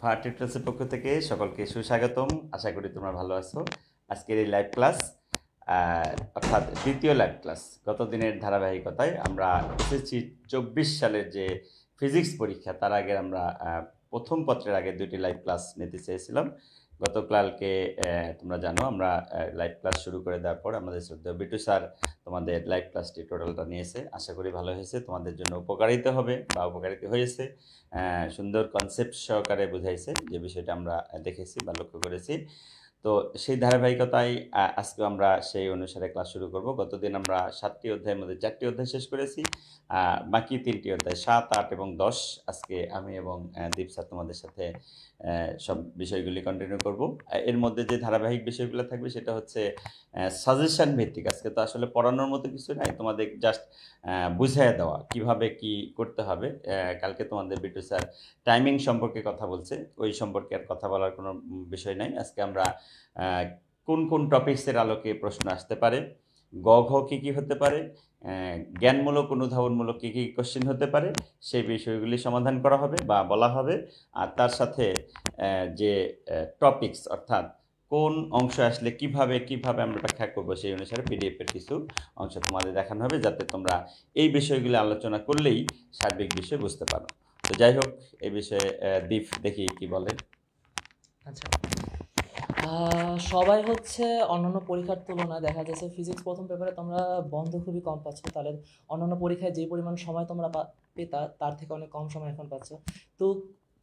টিউটোরিয়ালসের পক্ষ থেকে সকলকে সুস্বাগতম। আশা করি তোমরা ভালো আছো। আজকের এই লাইভ ক্লাস অর্থাৎ দ্বিতীয় লাইভ ক্লাস, গত দিনের ধারাবাহিকতায় আমরা এসএসসি 24 সালের যে ফিজিক্স পরীক্ষা তার আগে আমরা প্রথম পত্রের আগে দুটি লাইভ ক্লাস নিতে চেয়েছিলাম। গতকালকে তোমরা জানো আমরা লাইভ ক্লাস শুরু করে দেওয়ার পর আমাদের শ্রদ্ধেয় বিটু স্যার তোমাদের লাইভ ক্লাসটি টোটালটা নিয়েছে। আশা করি ভালো হয়েছে, তোমাদের জন্য উপকারিত হবে বা উপকারিত হয়েছে। সুন্দর কনসেপ্ট সহকারে বুঝাইছে যে বিষয়টা আমরা দেখেছি বা লক্ষ্য করেছি। তো সেই ধারাবাহিকতায় আজকে আমরা সেই অনুসারে ক্লাস শুরু করব। গতদিন আমরা 7টি অধ্যায়ের মধ্যে 4টি অধ্যায় শেষ করেছি, বাকি 3টি অধ্যায় 7, 8 এবং 10 আজকে আমি এবং দীপ স্যার তোমাদের সাথে সব বিষয়গুলি কন্টিনিউ করব। এর মধ্যে যে ধারাবাহিক বিষয়গুলো থাকবে সেটা হচ্ছে সাজেশন ভিত্তিক। আজকে তো আসলে পড়ানোর মতো কিছু নাই, তোমাদের জাস্ট বুঝিয়ে দেওয়া কিভাবে কি করতে হবে। কালকে তোমাদের বিটু স্যার টাইমিং সম্পর্কে কথা বলছে, ওই সম্পর্কে আর কথা বলার কোনো বিষয় নাই। আজকে আমরা কোন কোন টপিকসের আলোকে প্রশ্ন আসতে পারে, গ ঘ কী কী হতে পারে, জ্ঞানমূলক অনুধাবনমূলক কী কী কোশ্চেন হতে পারে, সেই বিষয়গুলি সমাধান করা হবে বা বলা হবে। আর তার সাথে যে টপিকস অর্থাৎ কোন অংশ আসলে কিভাবে কিভাবে আমরা ব্যাখ্যা করবো সেই অনুসারে পিডিএফের কিছু অংশ তোমাদের দেখানো হবে, যাতে তোমরা এই বিষয়গুলি আলোচনা করলেই সার্বিক বিষয় বুঝতে পারো। তো যাই হোক, এই বিষয়ে দীপ দেখি কি বলে। আচ্ছা, সবাই হচ্ছে অন্যান্য পরীক্ষার তুলনায় দেখা যাচ্ছে ফিজিক্স প্রথম পেপারে তোমরা বন্ধ খুবই কম পাচ্ছ। তাহলে অন্যান্য পরীক্ষায় যে পরিমাণ সময় তোমরা পেতা তার থেকে অনেক কম সময় এখন পাচ্ছ। তো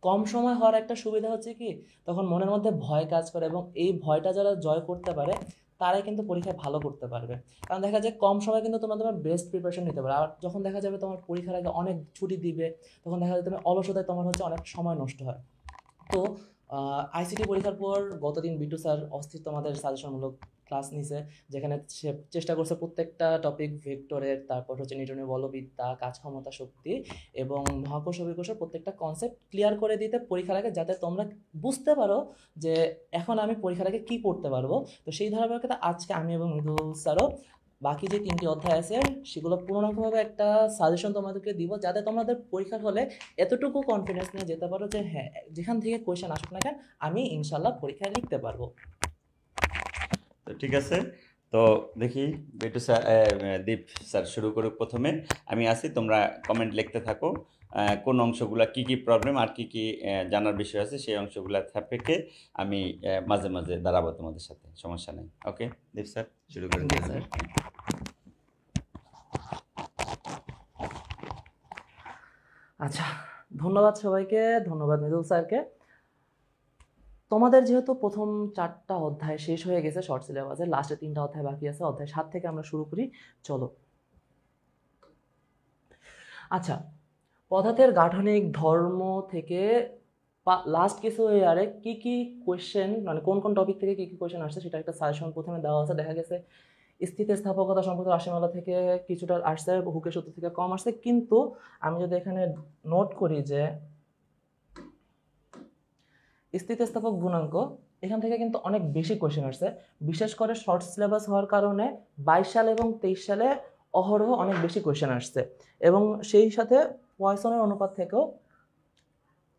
কম সময় হওয়ার একটা সুবিধা হচ্ছে কি, তখন মনের মধ্যে ভয় কাজ করে এবং এই ভয়টা যারা জয় করতে পারে তারাই কিন্তু পরীক্ষায় ভালো করতে পারবে। কারণ দেখা যায় কম সময় কিন্তু তোমার বেস্ট প্রিপারেশন নিতে পারো। আর যখন দেখা যাবে তোমার পরীক্ষার আগে অনেক ছুটি দিবে, তখন দেখা যায় তুমি অলসতায় তোমার হচ্ছে অনেক সময় নষ্ট হয়। তো আইসিটি পরীক্ষার পর গতদিন বিটু স্যার অস্থির তোমাদের সাজেশনমূলক ক্লাস নিছে, যেখানে সে চেষ্টা করছে প্রত্যেকটা টপিক ভেক্টরের, তারপর হচ্ছে নিউটনের বলবিদ্যা, কাজ ক্ষমতা, শক্তি এবং মহাকর্ষ অভিকর্ষের প্রত্যেকটা কনসেপ্ট ক্লিয়ার করে দিতে পরীক্ষার আগে, যাতে তোমরা বুঝতে পারো যে এখন আমি পরীক্ষার আগে কী করতে পারবো। তো সেই ধারাবাহিকতা আজকে আমি এবং মৃদু স্যারও বাকি যে 3টি অধ্যায় আছে সেগুলো পূর্ণাঙ্গভাবে একটা সাজেশন তোমাদেরকে দিব, যাতে তোমাদের পরীক্ষার হলে এতটুকু কনফিডেন্স নিয়ে যেতে পারো যে হ্যাঁ, যেখান থেকে কোয়েশ্চেন আসুক না কেন আমি ইনশাল্লাহ পরীক্ষায় লিখতে পারবো। তো ঠিক আছে, তো দেখি বিটু স্যার দীপ স্যার শুরু করুক প্রথমে। আমি আছি, তোমরা কমেন্ট লিখতে থাকো কোন অংশগুলো কি কি প্রবলেম আর কি কি জানার বিষয় আছে সেই অংশগুলো সাপেক্ষে আমি মাঝে মাঝে দাঁড়াবো তোমাদের সাথে, সমস্যা নেই। ওকে দীপ স্যার শুরু করে দিন। স্যার, আচ্ছা, ধন্যবাদ সবাইকে, ধন্যবাদ মৃদুল স্যারকে। তোমাদের যেহেতু প্রথম 4টা অধ্যায় শেষ হয়ে গেছে শর্ট সিলেবাসে, লাস্টে 3টা অধ্যায় বাকি আছে, অধ্যায় 7 থেকে আমরা শুরু করি, চলো। আচ্ছা, পদার্থের গাঠনিক ধর্ম থেকে লাস্ট কিছু ইয়ারে কি কি কোয়েশ্চেন, মানে কোন কোন টপিক থেকে কি কি কোয়েশ্চেন আসছে সেটা একটা সাজেশন প্রথমে দেওয়া আছে। দেখা গেছে স্থিতিস্থাপকতা সম্পর্কে রাশিমালা থেকে কিছুটা আসছে, হুকের সূত্র থেকে কম আসছে, কিন্তু আমি যদি এখানে নোট করি যে স্থিতিস্থাপক গুণাঙ্ক, এখান থেকে কিন্তু অনেক বেশি কোয়েশ্চেন আসছে। বিশেষ করে শর্ট সিলেবাস হওয়ার কারণে 22 সাল এবং 23 সালে অহরহ অনেক বেশি কোয়েশ্চেন আসছে, এবং সেই সাথে পয়সনের অনুপাত থেকেও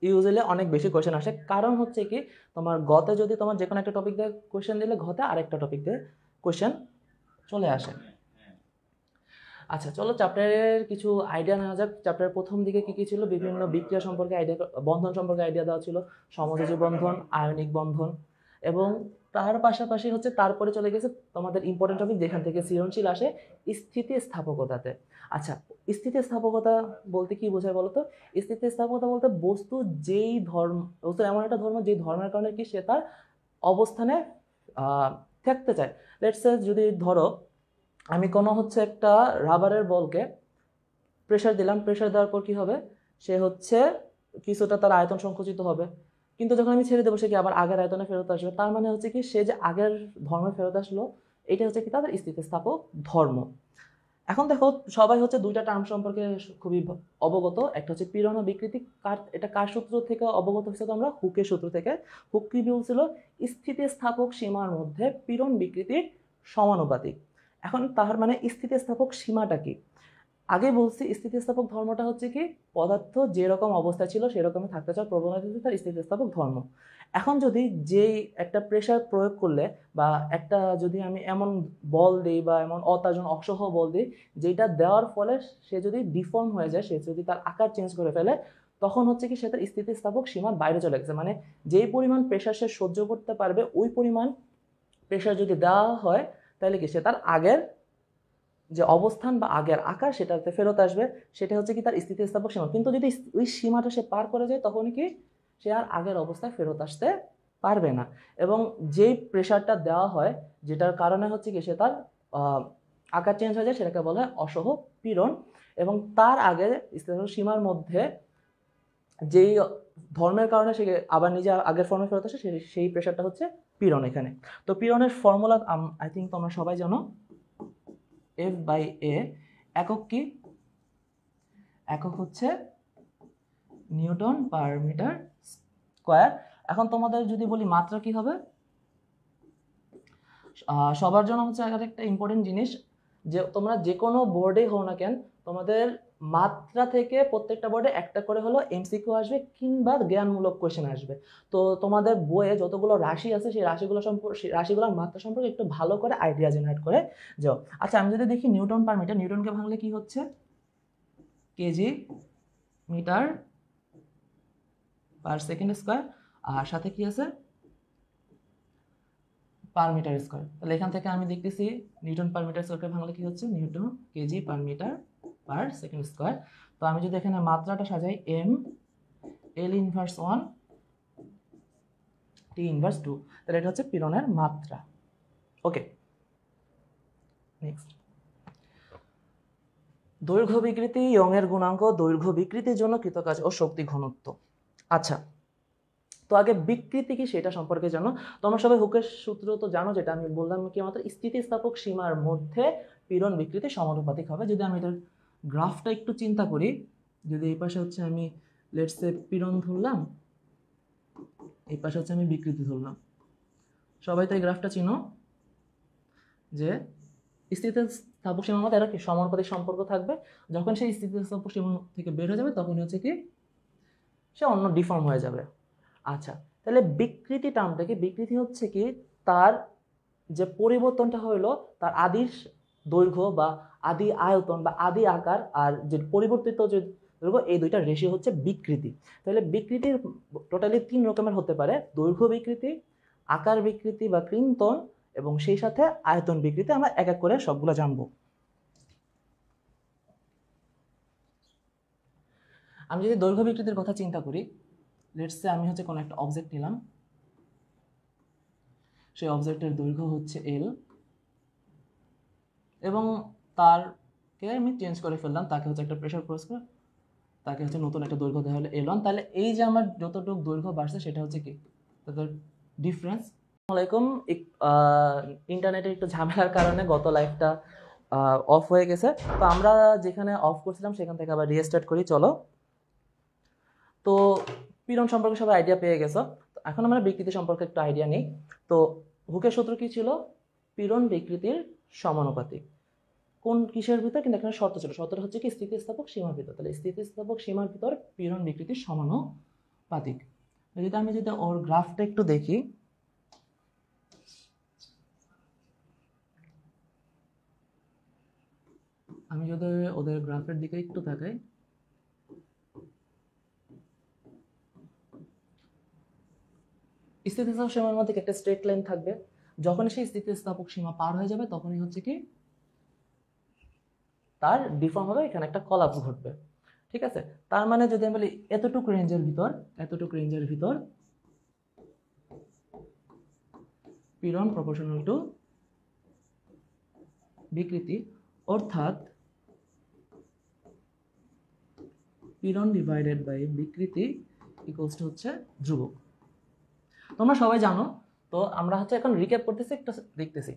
ইউজুয়ালি অনেক বেশি কোয়েশ্চেন আসে। কারণ হচ্ছে কি, তোমার গতে যদি তোমার যে কোনো একটা টপিক দিয়ে কোয়েশ্চেন দিলে ঘতে আরেকটা টপিক দিয়ে কোয়েশ্চেন চলে আসে। আচ্ছা, চলো চ্যাপ্টারের কিছু আইডিয়া নেওয়া যাক। চ্যাপ্টারের প্রথম দিকে কি কি ছিল, বিভিন্ন বিক্রিয়া সম্পর্কে আইডিয়া, বন্ধন সম্পর্কে আইডিয়া দেওয়া ছিল, সমযোজী বন্ধন, আয়নিক বন্ধন, এবং তার পাশাপাশি হচ্ছে তারপরে চলে গেছে তোমাদের ইম্পর্টেন্ট টপিক যেখান থেকে সৃজনশীল আসে, স্থিতিস্থাপকতাতে। আচ্ছা, স্থিতিস্থাপকতা বলতে কি বোঝায় বলতো? স্থিতিস্থাপকতা বলতে বস্তু যেই ধর্ম, বস্তু এমন একটা ধর্ম যেই ধর্মের কারণে কি সে তার অবস্থানে থাকতে চায়। লেটস সে, যদি ধরো আমি কোনো হচ্ছে একটা রাবারের বলকে প্রেশার দিলাম, প্রেশার দেওয়ার পর কি হবে, সে হচ্ছে কিছুটা তার আয়তন সংকুচিত হবে, কিন্তু যখন আমি ছেড়ে দেবো সে কি আবার আগের আয়তনে ফেরত আসবে। তার মানে হচ্ছে কি, সে যে আগের ধর্মে ফেরত আসলো, এটা হচ্ছে কি তাদের স্থিতিস্থাপক ধর্ম। এখন দেখো, সবাই হচ্ছে 2টা টার্ম সম্পর্কে খুবই অবগত। একটা হচ্ছে পীড়ন ও বিকৃতি। এটা কার সূত্র থেকে অবগত হয়েছে? তো আমরা হুকের সূত্র থেকে। হুক কি বলছিল? স্থিতিস্থাপক সীমার মধ্যে পীড়ন বিকৃতির সমানুপাতিক। এখন তার মানে স্থিতিস্থাপক সীমাটা কি? আগে বলছি স্থিতিস্থাপক ধর্মটা হচ্ছে কি, পদার্থ যেরকম অবস্থা ছিল সেরকমই থাকতে চাওয়ার প্রবণতা তার স্থিতিস্থাপক ধর্ম। এখন যদি যেই একটা প্রেশার প্রয়োগ করলে বা একটা যদি আমি এমন বল দিই বা এমন অত্যাজন অসহ বল দিই যেটা দেওয়ার ফলে সে যদি ডিফর্ম হয়ে যায়, সে যদি তার আকার চেঞ্জ করে ফেলে, তখন হচ্ছে কি সে তার স্থিতিস্থাপক সীমার বাইরে চলে গেছে। মানে যেই পরিমাণ প্রেশার সে সহ্য করতে পারবে ওই পরিমাণ প্রেশার যদি দেওয়া হয় তাহলে কি সে তার আগের যে অবস্থান বা আগের আকার সেটাতে ফেরত আসবে, সেটা হচ্ছে কি তার স্থিতিস্থাপক সীমা। কিন্তু যদি ওই সীমাটা সে পার করে যায় তখন কি সে আর আগের অবস্থায় ফেরত আসতে পারবে না। এবং যেই প্রেশারটা দেওয়া হয় যেটার কারণে হচ্ছে কি সে তার আকার চেঞ্জ হয়ে যায় সেটাকে বলা হয় অসহ পীড়ন। এবং তার আগে স্থিতিস্থাপক সীমার মধ্যে যেই ধর্মের কারণে সে আবার নিজে আগের ফর্মে ফেরত আসে সেই প্রেশারটা হচ্ছে পীড়ন এখানে। তো পীড়নের ফর্মুলা আই থিঙ্ক তোমরা সবাই জানো, F/A। একক কি? একক হচ্ছে নিউটন পার মিটার স্কয়ার। এখন তোমাদের যদি বলি মাত্রা কি হবে, সবার জন্য হচ্ছে একটা ইম্পর্টেন্ট জিনিস, যে তোমরা যে কোনো বোর্ডে হও না কেন তোমাদের মাত্রা থেকে প্রত্যেকটা বোর্ডে একটা করে হলো এমসিকিউ আসবে কিংবা জ্ঞানমূলক কোয়েশ্চেন আসবে। তো তোমাদের বইয়ে যতগুলো রাশি আছে সেই রাশিগুলোর মাত্রা সম্পর্কে একটু ভালো করে আইডিয়া জেনারেট করে যাও। আচ্ছা, আমি যদি দেখি নিউটন পার মিটার, নিউটনকে ভাঙলে কি হচ্ছে kg metre per second square, আর সাথে কি আছে পার মিটার স্কয়ার। তাহলে এখান থেকে আমি দেখতেছি নিউটন পার মিটার স্কয়ারকে ভাঙলে কি হচ্ছে newton K G per metre per second square. তো আমি যদি এখানে মাত্রাটা সাজাই M L inverse 1 T inverse 2, তাহলে এটা হচ্ছে পীড়নের মাত্রা। ওকে, নেক্সট, দৈর্ঘ্য বিকৃতি ইয়ংয়ের গুণাঙ্ক দৈর্ঘ্য বিকৃতির জন্য কৃতকাজ ও শক্তি ঘনত্ব। আচ্ছা, তো আগে বিকৃতি কি সেটা সম্পর্কে জানো। তোমরা সবাই হুকের সূত্র তো জানো, যেটা আমি বললাম কি মাত্র স্থিতিস্থাপক সীমার মধ্যে পীড়ন বিকৃতি সমানুপাতিক হবে। যদি আমি এটার গ্রাফটা একটু চিন্তা করি, যদি এই পাশে হচ্ছে আমি লেটস সে পীড়ন ধরলাম, এই পাশে হচ্ছে আমি বিকৃতি ধরলাম, সবাই তো এই গ্রাফটা চিনো যে স্থিতিস্থাপক সীমার মধ্যে একটা কি সমানুপাতিক সম্পর্ক থাকবে। যখন সেই স্থিতিস্থাপক সীমা থেকে বের হয়ে যাবে তখন হচ্ছে কি সে অন্য ডিফর্ম হয়ে যাবে। আচ্ছা, তাহলে বিকৃতি টার্মটা কি? বিকৃতি হচ্ছে কি তার যে পরিবর্তনটা হইলো তার আদি দৈর্ঘ্য বা আদি আয়তন বা আদি আকার আর যে পরিবর্তিত যে দৈর্ঘ্য, এই দুইটা রেশিও হচ্ছে বিকৃতি। তাহলে বিকৃতির টোটালি 3 রকমের হতে পারে, দৈর্ঘ্য বিকৃতি, আকার বিকৃতি বা কৃন্তন, এবং সেই সাথে আয়তন বিকৃতি। আমরা এক এক করে সবগুলো জানবো। আমি যদি দৈর্ঘ্য বিকৃতির কথা চিন্তা করি, লেটস সে আমি হচ্ছে কোনো একটা অবজেক্ট নিলাম, সেই অবজেক্টের দৈর্ঘ্য হচ্ছে এল, এবং তারকে আমি চেঞ্জ করে ফেললাম, তাকে হচ্ছে একটা প্রেশার প্রয়োগ করে তাকে হচ্ছে নতুন একটা দৈর্ঘ্য দেওয়া হলো L1। তাহলে এই যে আমার যতটুকু দৈর্ঘ্য বাড়ছে সেটা হচ্ছে কি তাদের ডিফারেন্স। আসসালামু আলাইকুম, ইন্টারনেটের একটু ঝামেলার কারণে গত লাইভটা অফ হয়ে গেছে। তো আমরা যেখানে অফ করছিলাম সেখান থেকে আবার রিস্টার্ট করি, চলো। তো পীড়ন সম্পর্কে সবাই আইডিয়া পেয়ে গেছো। এখন আমরা বিকৃতি সম্পর্কে একটু আইডিয়া নিই। তো হুকের সূত্র কি ছিল? পীড়ন বিকৃতির সমানুপাতিক। কোন কিসের ভিতর? কিন্তু এখানে শর্ত ছিল, শর্তটা হচ্ছে কি স্থিতিস্থাপক সীমার ভিতর। তাহলে স্থিতিস্থাপক সীমার ভিতর পীড়ন বিকৃতির সমানুপাতিক। আমি যদি ওর গ্রাফটা একটু দেখি, আমি যদি ওদের গ্রাফের দিকে একটু তাকাই, স্থিতিস্থাপক সীমার মধ্যে একটা স্ট্রেট লাইন থাকবে। যখন সেই স্থিতিস্থাপক সীমা পার হয়ে যাবে তখনই হচ্ছে কি তার ডিফর্ম হবে, এখানে একটা কলাপস ঘটবে। ঠিক আছে, তার মানে যদি আমি বলি এতটুকু রেঞ্জের ভিতর পীড়ন প্রপোর্শনাল টু বিকৃতি, অর্থাৎ পীড়ন ডিভাইডেড বাই বিকৃতি ইকুয়ালস টু হচ্ছে ধ্রুবক। তোমরা সবাই জানো। তো আমরা হচ্ছে এখন রিক্যাপ করতেছি, একটু দেখতেছি।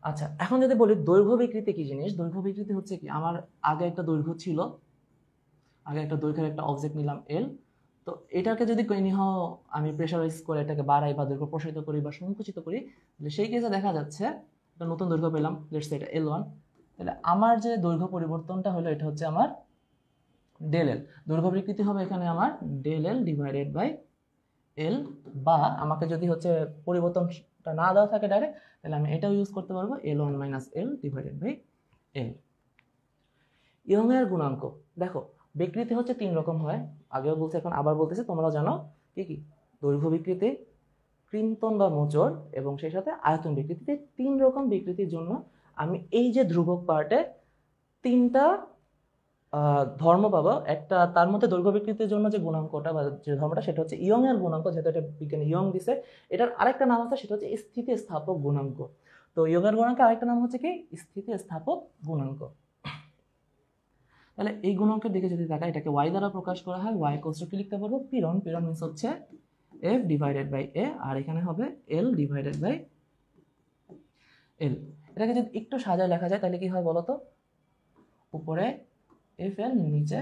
আচ্ছা, এখন যদি বলি দৈর্ঘ্য বিকৃতি কি জিনিস। দৈর্ঘ্য বিকৃতি হচ্ছে কি, আমার আগে একটা দৈর্ঘ্য ছিল, আগে একটা দৈর্ঘ্যের একটা অবজেক্ট নিলাম এল। তো এটাকে যদি আমি প্রেশারাইজ করে এটাকে বাড়াই বা দৈর্ঘ্য প্রসারিত করি বা সংকুচিত করি, সেই কেসে দেখা যাচ্ছে একটা নতুন দৈর্ঘ্য পেলাম, লেটস সে এটা L1। তাহলে আমার যে দৈর্ঘ্য পরিবর্তনটা হলো এটা হচ্ছে আমার ডেল এল। দৈর্ঘ্য বিকৃতি হবে এখানে আমার del L divided by L, বা আমাকে যদি হচ্ছে পরিবর্তনটা না দেওয়া থাকে ডাইরেক্ট, তাহলে আমি এটাও ইউজ করতে পারবো L one minus L divided by L. Young এর গুণাঙ্ক দেখো, বিকৃতি হচ্ছে 3 রকম হয়, আগেও বলছি এখন আবার বলতেছি, তোমরা জানো কি কি? দৈর্ঘ্য বিকৃতি, কৃন্তন বা মোচড়, এবং সেই সাথে আয়তন বিকৃতি। 3 রকম বিকৃতির জন্য আমি এই যে ধ্রুবক পার্টে 3টা ধর্ম পাবো। একটা তার মধ্যে দৈর্ঘ্য বিকৃতির জন্য যে গুণাঙ্কটা বা যে ধর্মটা সেটা হচ্ছে ইয়ং এর গুণাঙ্ক, যেহেতু এটা বিজ্ঞানী ইয়ং দিছে। এটার আরেকটা নাম আছে, সেটা হচ্ছে স্থিতিস্থাপক গুণাঙ্ক। তো ইয়ং এর গুণাঙ্কের আরেকটা নাম হচ্ছে কি? স্থিতিস্থাপক গুণাঙ্ক। তাহলে এই গুণাঙ্কের দিকে যদি তাকাই, এটাকে y দ্বারা প্রকাশ করা হয়। y ইকুয়ালস টু কি লিখতে পারবো? পীড়ন। পীড়ন মিন্স হচ্ছে f ডিভাইডেড বাই a, আর এখানে হবে l ডিভাইডেড বাই l। এটাকে যদি একটু সাজায় লেখা যায় তাহলে কি হয় বলো তো? উপরে এফ এল, নিচে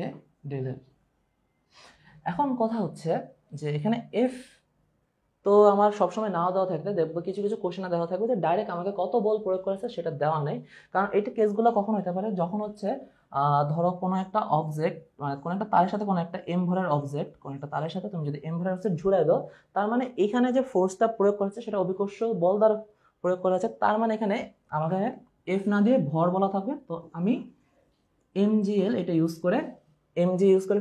এ ডেল এল। এখন কথা হচ্ছে যে এখানে এফ তো আমার সবসময় নাও দেওয়া থাকলে দেখবো কিছু কিছু কোশ্চেনে দেওয়া থাকবে যে ডাইরেক্ট আমাকে কত বল প্রয়োগ করেছে সেটা দেওয়া নেই। কারণ এইটা কেসগুলো কখন হতে পারে? যখন হচ্ছে ধরো কোনো একটা অবজেক্ট, মানে কোনো একটা তারের সাথে কোনো একটা এম ভরের অবজেক্ট, কোনো একটা তারের সাথে তুমি যদি এম ভরের অবজেক্ট ঝুলাই দাও, তার মানে এখানে যে ফোর্সটা প্রয়োগ করেছে সেটা অভিকর্ষ বল দ্বারা প্রয়োগ করা আছে। তার মানে এখানে আমাকে এফ না দিয়ে ভর বলা থাকবে। তো আমি এমজিএল এটা ইউজ করে, এমজি ইউজ করে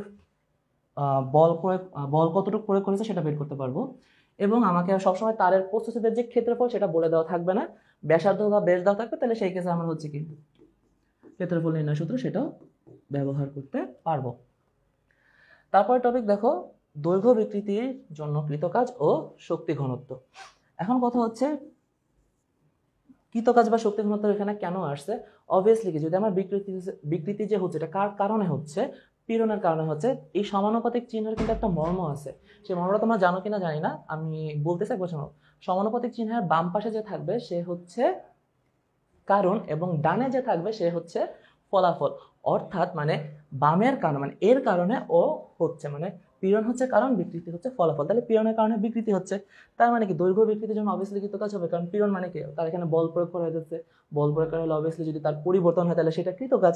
বল কতটুকু প্রয়োগ করেছে সেটা বের করতে পারবো। এবং আমাকে সবসময় তারের প্রস্থচ্ছেদের যে ক্ষেত্রফল সেটা বলে দেওয়া থাকবে না, ব্যাসার্ধ বা ব্যাস দেওয়া থাকবে। তাহলে সেই কেসে আমরা হচ্ছে কি ক্ষেত্রফল নির্ণয় সূত্র সেটাও ব্যবহার করতে পারবো। তারপরে টপিক দেখো, দৈর্ঘ্য বিকৃতির জন্য কৃতকাজ ও শক্তি ঘনত্ব। এখন কথা হচ্ছে কৃতকাজ বা শক্তি ঘনত্ব এখানে কেন আসছে? অবভিয়াসলি কি, যদি আমার বিকৃতি যে হচ্ছে এটা কার কারণে হচ্ছে? পীড়নের কারণে হচ্ছে। এই সমানুপাতিক চিহ্নের কিন্তু একটা মর্ম আছে, সেই মর্মটা তোমরা জানো কিনা জানি না, আমি বলতেছি একবার শোনো। সমানুপাতিক চিহ্নের বাম পাশে যে থাকবে সে হচ্ছে কারণ, এবং ডানে যে থাকবে সে হচ্ছে ফলাফল। অর্থাৎ মানে বামের কারণে, মানে এর কারণে ও হচ্ছে, মানে পীড়ন হচ্ছে কারণ, বিকৃতি হচ্ছে ফলাফল। তাহলে পীড়নের কারণে বিকৃতি হচ্ছে, তার মানে কি দৈর্ঘ্য বিকৃতির জন্য অবভিয়াসলি কৃতকাজ হবে, কারণ পীড়ন মানে কি, তার এখানে বল প্রয়োগ করা হয়েছে। বল প্রয়োগ করা হলে অবভিয়াসলি যদি তার পরিবর্তন হয় তাহলে সেটা কৃতকাজ।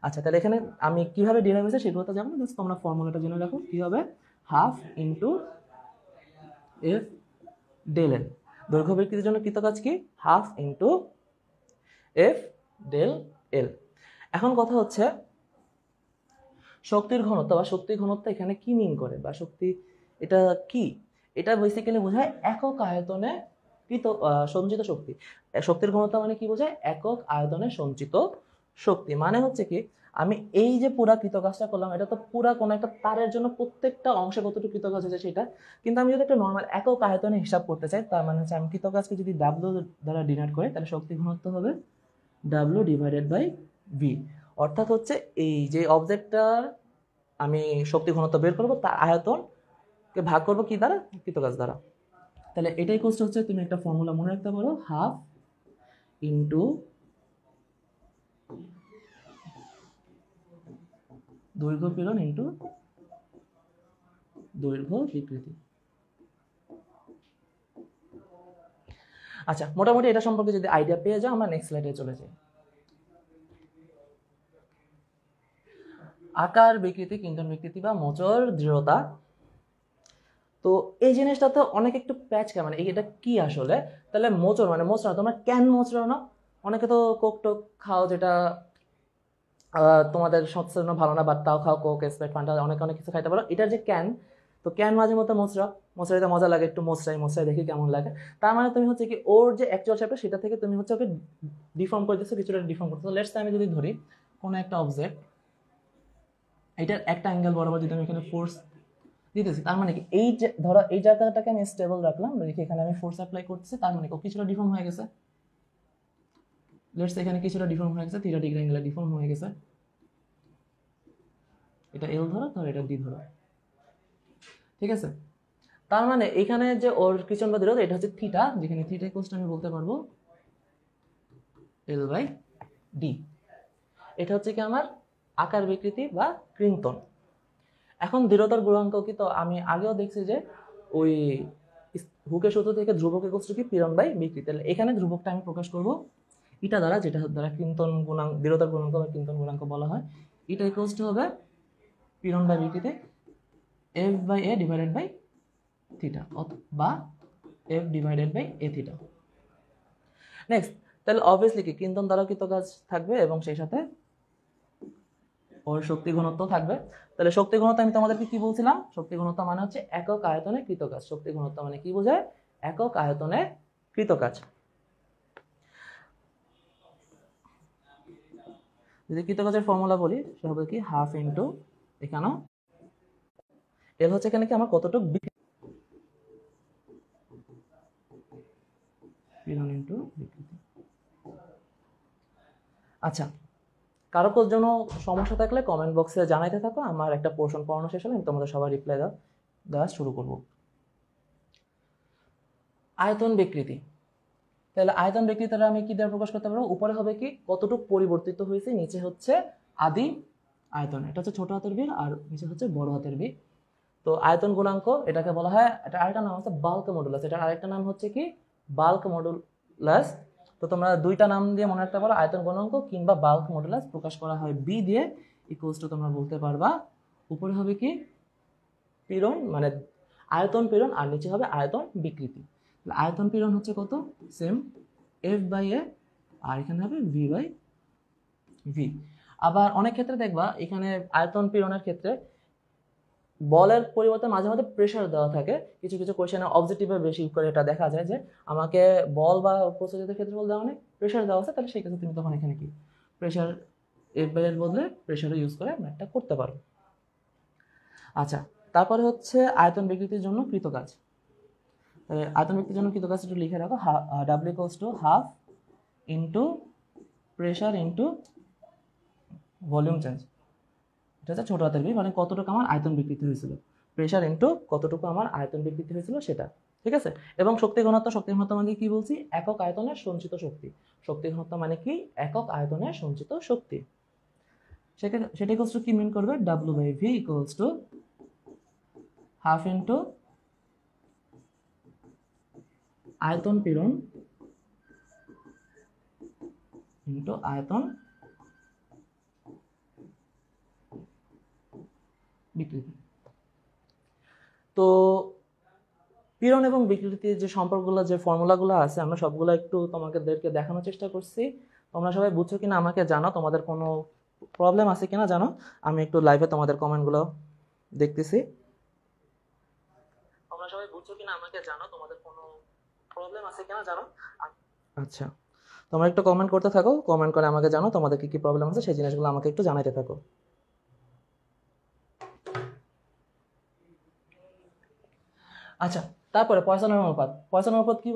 আচ্ছা, তাহলে এখানে আমি কিভাবে ডিরাইভ হয়েছে সেগুলো তো জানো, জাস্ট তোমরা ফর্মুলাটা জেনে রাখো। কি হবে? Half into F del L. দৈর্ঘ্য বিকৃতির জন্য কৃতকাজ কি? Half into F del L. এখন কথা হচ্ছে শক্তির ঘনত্ব বা শক্তি ঘনত্ব এখানে কি মিন করে, বা শক্তি এটা কি? এটা বেসিক্যালি বোঝায় একক আয়তনে সঞ্চিত শক্তি। শক্তির ঘনত্ব মানে কি বোঝায়? একক আয়তনে সঞ্চিত শক্তি। মানে হচ্ছে কি, আমি এই যে পুরা কৃতকাজটা করলাম, এটা তো পুরা কোনো একটা তারের জন্য প্রত্যেকটা অংশে কতটুকু কৃতকাজ হয়েছে সেটা। কিন্তু আমি যদি একটা নর্মাল একক আয়তনে হিসাব করতে চাই, তার মানে হচ্ছে আমি কৃতকাজকে যদি ডাব্লিউ দ্বারা ডিনোট করি, তাহলে শক্তি ঘনত্ব হবে ডাব্লিউ ডিভাইডেড বাই ভি। অর্থাৎ হচ্ছে এই যে অবজেক্টটার আমি শক্তি ঘনত্ব বের করবো, তার আয়তনকে ভাগ করবো কি দ্বারা? কৃতকাজ দ্বারা। তাহলে এটাই কোর্স হচ্ছে, তুমি একটা ফর্মুলা মনে রাখতে পারো, হাফ ইন্টু দৈর্ঘ্য পীড়ন ইন্টু দৈর্ঘ্য বিকৃতি। আচ্ছা, মোটামুটি এটা সম্পর্কে যদি আইডিয়া পেয়ে যাও, আমরা নেক্সট স্লাইডে চলে যাই। আকার বিকৃতি, কিন্তন বিকৃতি বা মোচড় দৃঢ়তা। তো এই জিনিসটা তো অনেক একটু প্যাচ খায়, মানে এটা কি আসলে? তাহলে মোচড় মানে মোচড়া, তোমরা ক্যান মোচড়াও না? অনেকে তো কোক টোক খাও, যেটা তোমাদের স্বাস্থ্যের জন্য ভালো না, বা তাও খাও, কোক, স্প্রাইট, ফান্টা, অনেক অনেক কিছু খাইতে পারো। এটার যে ক্যান, তো ক্যান মাঝে মধ্যে মোচড়াইতে মজা লাগে, একটু মোচড়াই দেখি কেমন লাগে। তার মানে তুমি হচ্ছে কি ওর যে অ্যাকচুয়াল শেপটা সেটা থেকে তুমি হচ্ছে ওকে ডিফর্ম করে দিচ্ছ, কিছুটা ডিফর্ম করতেছো। লেটস আমি যদি ধরি কোনো একটা অবজেক্ট, এটার একটা অ্যাঙ্গেল বরাবর যদি আমি এখানে ফোর্স দিতেছি, তার মানে কি এই যে ধরো এই জায়গাটাকে আমি স্টেবল রাখলাম, রেখে এখানে আমি ফোর্স অ্যাপ্লাই করতেছি, তার মানে কিছুটা ডিফর্ম হয়ে গেছে। লেটস এখানে কিছুটা ডিফর্ম হয়ে গেছে, 3 ডিগ্রি অ্যাঙ্গেলে ডিফর্ম হয়ে গেছে। এটা এল ধরো, ধর এটা ডি ধরো, ঠিক আছে? তার মানে এখানে যে ওর কিচন বা দূরত্ব এটা হচ্ছে থিটা, যেখানে থিটা ইকুয়ালস আমি বলতে পারবো এল বাই ডি। এটা হচ্ছে কি আমার আকার বিকৃতি বা কৃন্তন। এখন দৃঢ়তার গুণাঙ্ক কি, তো আমি আগেও দেখছি যে ওই হুকের সূত্র থেকে ধ্রুবক ইকুয়ালস টু কি পীড়ন বাই বিকৃতি। তাহলে এখানে ধ্রুবকটা আমি প্রকাশ করব ইটা দ্বারা, যেটা দ্বারা কিন্তন গুণাঙ্ক, দৃঢ়তার গুণাঙ্ক বা কিন্তন গুণাঙ্ক বলা হয়। ইটা ইকুয়ালস টু হবে পীড়ন বাই বিকৃতি F by A divided by theta বা F divided by A theta. Next, তাহলে অবভিয়াসলি কি কিন্তন দ্বারা কৃতকাজ থাকবে এবং সেই সাথে ওর শক্তি ঘনত্ব থাকবে। তাহলে শক্তি ঘনত্ব আমি তোমাদেরকে কি বলছিলাম? শক্তি ঘনত্ব মানে হচ্ছে একক আয়তনে কৃতকাজ। শক্তি ঘনত্ব মানে কি বোঝায়? একক আয়তনে কৃতকাজ। যদি কৃতকাজের ফর্মুলা বলি সেটা হবে কি হাফ ইন্টু এখানে এল হচ্ছে এখানে কি আমার কতটুক পীড়ন ইন্টু বিকৃতি। আচ্ছা, কারো জন্য সমস্যা থাকলে কমেন্ট বক্সে জানাইতে থাকো। আমার একটা পোর্শন পড়ানো শেষ হলে আমি তোমাদের সবার রিপ্লাই দেওয়া শুরু করব। আয়তন বিকৃতি। তাহলে আয়তন বিকৃতিটা আমি কি দ্বারা প্রকাশ করতে পারবো? উপরে হবে কি কতটুকু পরিবর্তিত হয়েছে, নিচে হচ্ছে আদি আয়তন, এটা হচ্ছে ছোট হাতের বি আর নিচে হচ্ছে বড় হাতের বি। তো আয়তন গুণাঙ্ক এটাকে বলা হয়, এটা আরেকটা নাম হচ্ছে বাল্ক মডুলাস, এটার আরেকটা নাম হচ্ছে কি বাল্ক মডুলাস। তো তোমরা দুইটা নাম দিয়ে মনে রাখতে পারো, আয়তন গুণাঙ্ক কিংবা বাল্ক মডুলাস। প্রকাশ করা হয় বি দিয়ে, ইকুয়ালস টু তোমরা বলতে পারবা উপরে হবে কি পীড়ন মানে আয়তন পীড়ন আর নিচে হবে আয়তন বিকৃতি। আয়তন পীড়ন হচ্ছে কত? সেম এফ বাই এ আর এখানে হবে ভি বাই ভি। আবার অনেক ক্ষেত্রে দেখবা এখানে আয়তন পীড়নের ক্ষেত্রে বলের পরিবর্তে মাঝে মাঝে প্রেশার দেওয়া থাকে। কিছু কিছু কোয়েশ্চেনে অবজেক্টিভে বেশি করে এটা দেখা যায় যে আমাকে বল বা প্রসেসরের ক্ষেত্রে বল দেওয়া অনেক প্রেশার দেওয়া আছে, তাহলে সেই ক্ষেত্রে তুমি তখন এখানে কি প্রেশার এফ বাই এর বদলে প্রেশারও ইউজ করে ম্যাথটা করতে পারো। আচ্ছা, তারপরে হচ্ছে আয়তন বিকৃতির জন্য কৃতকাজ। আয়তন বিকৃতির জন্য কৃতকাজ একটু লিখে রাখো, W equals to half into pressure into volume change. এটা হচ্ছে ছোট হাতের বি, মানে কতটুকু আমার আয়তন বিকৃতি হয়েছিল, প্রেশার ইন্টু কতটুকু আমার আয়তন বিকৃতি হয়েছিল সেটা, ঠিক আছে। এবং শক্তি ঘনত্ব, শক্তি ঘনত্ব মানে কি বলছি? একক আয়তনের সঞ্চিত শক্তি। শক্তি ঘনত্ব মানে কি? একক আয়তনের সঞ্চিত শক্তি। সেটা ইকুয়ালস টু কি মিন করবে? W by V equals to half into আয়তন পীড়ন ইন্টু আয়তন বিকৃতি। তো পীড়ন এবং বিকৃতির যে সম্পর্কগুলো, যে ফর্মুলাগুলো আছে, আমরা সবগুলো একটু তোমাদেরকে দেখানোর চেষ্টা করছি। তোমরা সবাই বুঝছো কিনা আমাকে জানো, তোমাদের কোনো প্রবলেম আছে কিনা জানো। আমি একটু লাইভে তোমাদের কমেন্টগুলো দেখতেছি। তোমরা সবাই বুঝছো কিনা আমাকে জানো, তোমাদের কোনো প্রবলেম আছে কিনা জানো। আচ্ছা, তোমরা একটু কমেন্ট করতে থাকো, কমেন্ট করে আমাকে জানো তোমাদের কি কি প্রবলেম আছে, সেই জিনিসগুলো আমাকে একটু জানাইতে থাকো। আচ্ছা, তারপরে পয়সনের অনুপাত। পয়সনের অনুপাত কি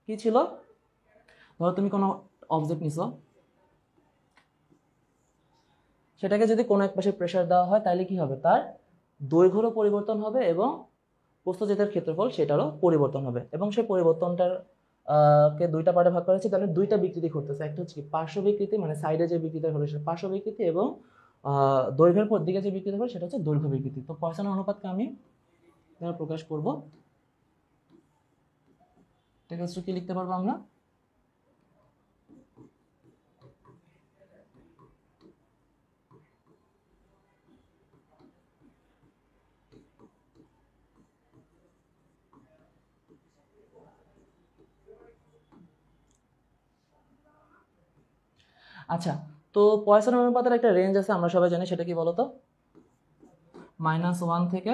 কি ছিল? ধরো তুমি কোনো অবজেক্ট নিছো, সেটাকে যদি কোনো এক পাশে প্রেশার দেওয়া হয় তাহলে কি হবে? তার দৈর্ঘ্যেরও পরিবর্তন হবে এবং প্রস্থচ্ছেদের ক্ষেত্রফল সেটারও পরিবর্তন হবে। এবং সেই পরিবর্তনটার কে দুইটা পার্টে ভাগ করা হচ্ছে, তাহলে দুইটা বিকৃতি ঘটতেছে। একটা হচ্ছে কি পার্শ্ব বিকৃতি, মানে সাইডে যে বিকৃতি হলো সেটা পার্শ্ব বিকৃতি, এবং দৈর্ঘ্যের দিকে যে বিকৃতি হলো সেটা হচ্ছে দৈর্ঘ্য বিকৃতি। তো পয়সনের অনুপাতকে আমি প্রকাশ করব, ঠিক আছে। কি লিখতে পারবো আমরা? আচ্ছা, তো পয়সনের অনুপাতের একটা রেঞ্জ আছে, আমরা সবাই জানি, সেটা কি বলতো? -1 থেকে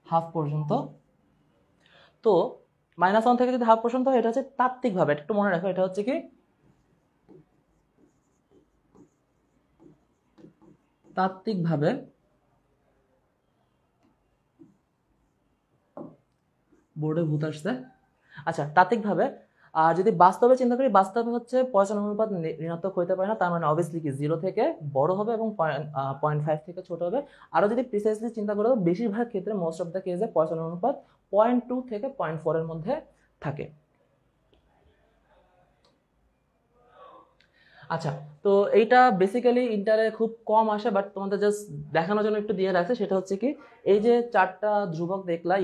হাফ পর্যন্ত। তো -1 থেকে যদি হাফ পর্যন্ত হয়, এটা হচ্ছে তাত্ত্বিকভাবে, একটু মনে রাখো, এটা হচ্ছে কি তাত্ত্বিকভাবে বোর্ডে ভূত আসছে। আচ্ছা, তাত্ত্বিকভাবে। আর যদি বাস্তবে চিন্তা করি, বাস্তবে হচ্ছে পয়সনের অনুপাত ঋণাত্মক হইতে পারে না, তার মানে অবভিয়াসলি কি 0 থেকে বড় হবে এবং 0.5 থেকে ছোট হবে। আরও যদি প্রিসাইসলি চিন্তা করো, বেশিরভাগ ক্ষেত্রে মোস্ট অফ দ্য কেসে পয়সনের অনুপাত 0.2 থেকে 0.4 এর মধ্যে থাকে। আচ্ছা, তো এইটা বেসিক্যালি ইন্টারে খুব কম আসে, বাট তোমাদের জাস্ট দেখানোর জন্য একটু দিয়ে রাখছে। সেটা হচ্ছে কি, এই যে চারটা ধ্রুবক দেখলা,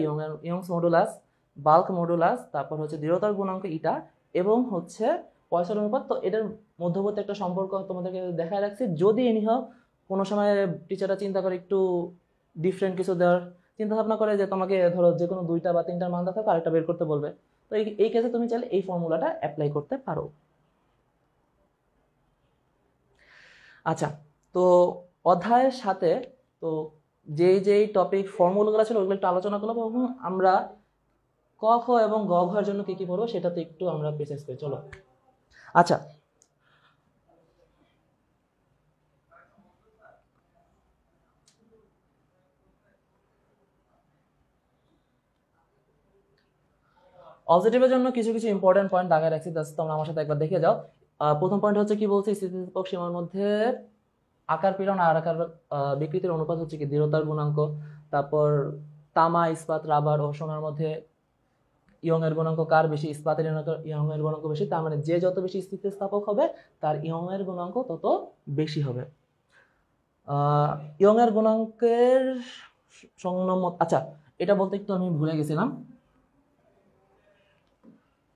ইয়ংস মডুলাস, বাল্ক মডুলাস, তারপর হচ্ছে দৃঢ়তার গুণাঙ্ক ইটা, এবং হচ্ছে পয়সন অনুপাত। তো এটার মধ্যবর্তী একটা সম্পর্ক তোমাদেরকে দেখায় রাখছি। যদি এনিহাও কোনো সময় টিচাররা চিন্তা করে একটু ডিফারেন্ট কিছু দেওয়ার চিন্তা ভাবনা করে, যে তোমাকে ধরো যে কোনো দুইটা বা তিনটার মান থাকে আরেকটা বের করতে বলবে, তো এই কেসে তুমি চাইলে এই ফর্মুলাটা অ্যাপ্লাই করতে পারো। আচ্ছা, তো অধ্যায়ের সাথে তো যেই টপিক ফর্মুলাগুলো ছিল ওইগুলো একটু আলোচনা করলাম, এবং আমরা ক খ এবং গ ঘর জন্য কি কি পড়বো সেটাতে একটু আমরা প্রিসাইজ করি। চলো। আচ্ছা, অবজেক্টিভের জন্য কিছু কিছু ইম্পর্টেন্ট পয়েন্ট দাগায় রাখছি, জাস্ট তোমরা আমার সাথে একবার দেখে যাও। প্রথম পয়েন্ট হচ্ছে কি বলছি, স্থিতিস্থাপক সীমার মধ্যে আকার পীড়ন আর আকার বিকৃতির অনুপাত হচ্ছে কি দৃঢ়তার গুণাঙ্ক। তারপর তামা, ইস্পাত, রাবার ও সোনার মধ্যে ইয়ং এর গুণাঙ্ক কার বেশি? ইস্পাতের ইয়ং এর গুণাঙ্ক বেশি। তার মানে যে যত বেশি স্থিতিস্থাপক হবে তার ইয়ং এর গুণাঙ্ক তত বেশি হবে। ইয়ং এর গুণাঙ্কের সংলগ্ন, আচ্ছা এটা বলতে একটু আমি ভুলে গেছিলাম,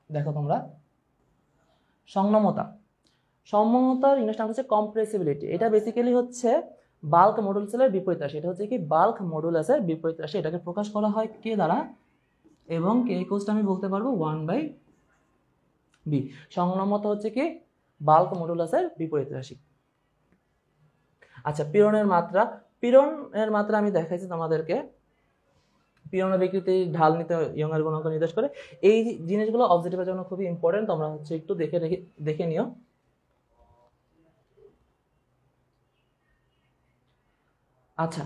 দেখো তোমরা, সংলগ্নতার ইংলিশ নাম হচ্ছে কম্প্রেসিবিলিটি। এটা বেসিক্যালি হচ্ছে বাল্ক মডুলাসের বিপরীত রাশি। এটা হচ্ছে কি বাল্ক মডুলাসের বিপরীত রাশি। এটাকে প্রকাশ করা হয় কে দ্বারা, এবং কে ইকুয়ালস আমি বলতে পারবো 1/b। সংলগ্নতা হচ্ছে কি বাল্ক মডুলাসের বিপরীত রাশি। আচ্ছা, পীড়নের মাত্রা আমি দেখাইছি তোমাদেরকে। পীড়ন বিকৃতি ঢাল নিতে ইয়ং এর গুণাঙ্ক নির্দেশ করে। এই জিনিসগুলো অবজেক্টিভের জন্য খুবই ইম্পর্টেন্ট, তোমরা হচ্ছে একটু দেখে নিও। আচ্ছা,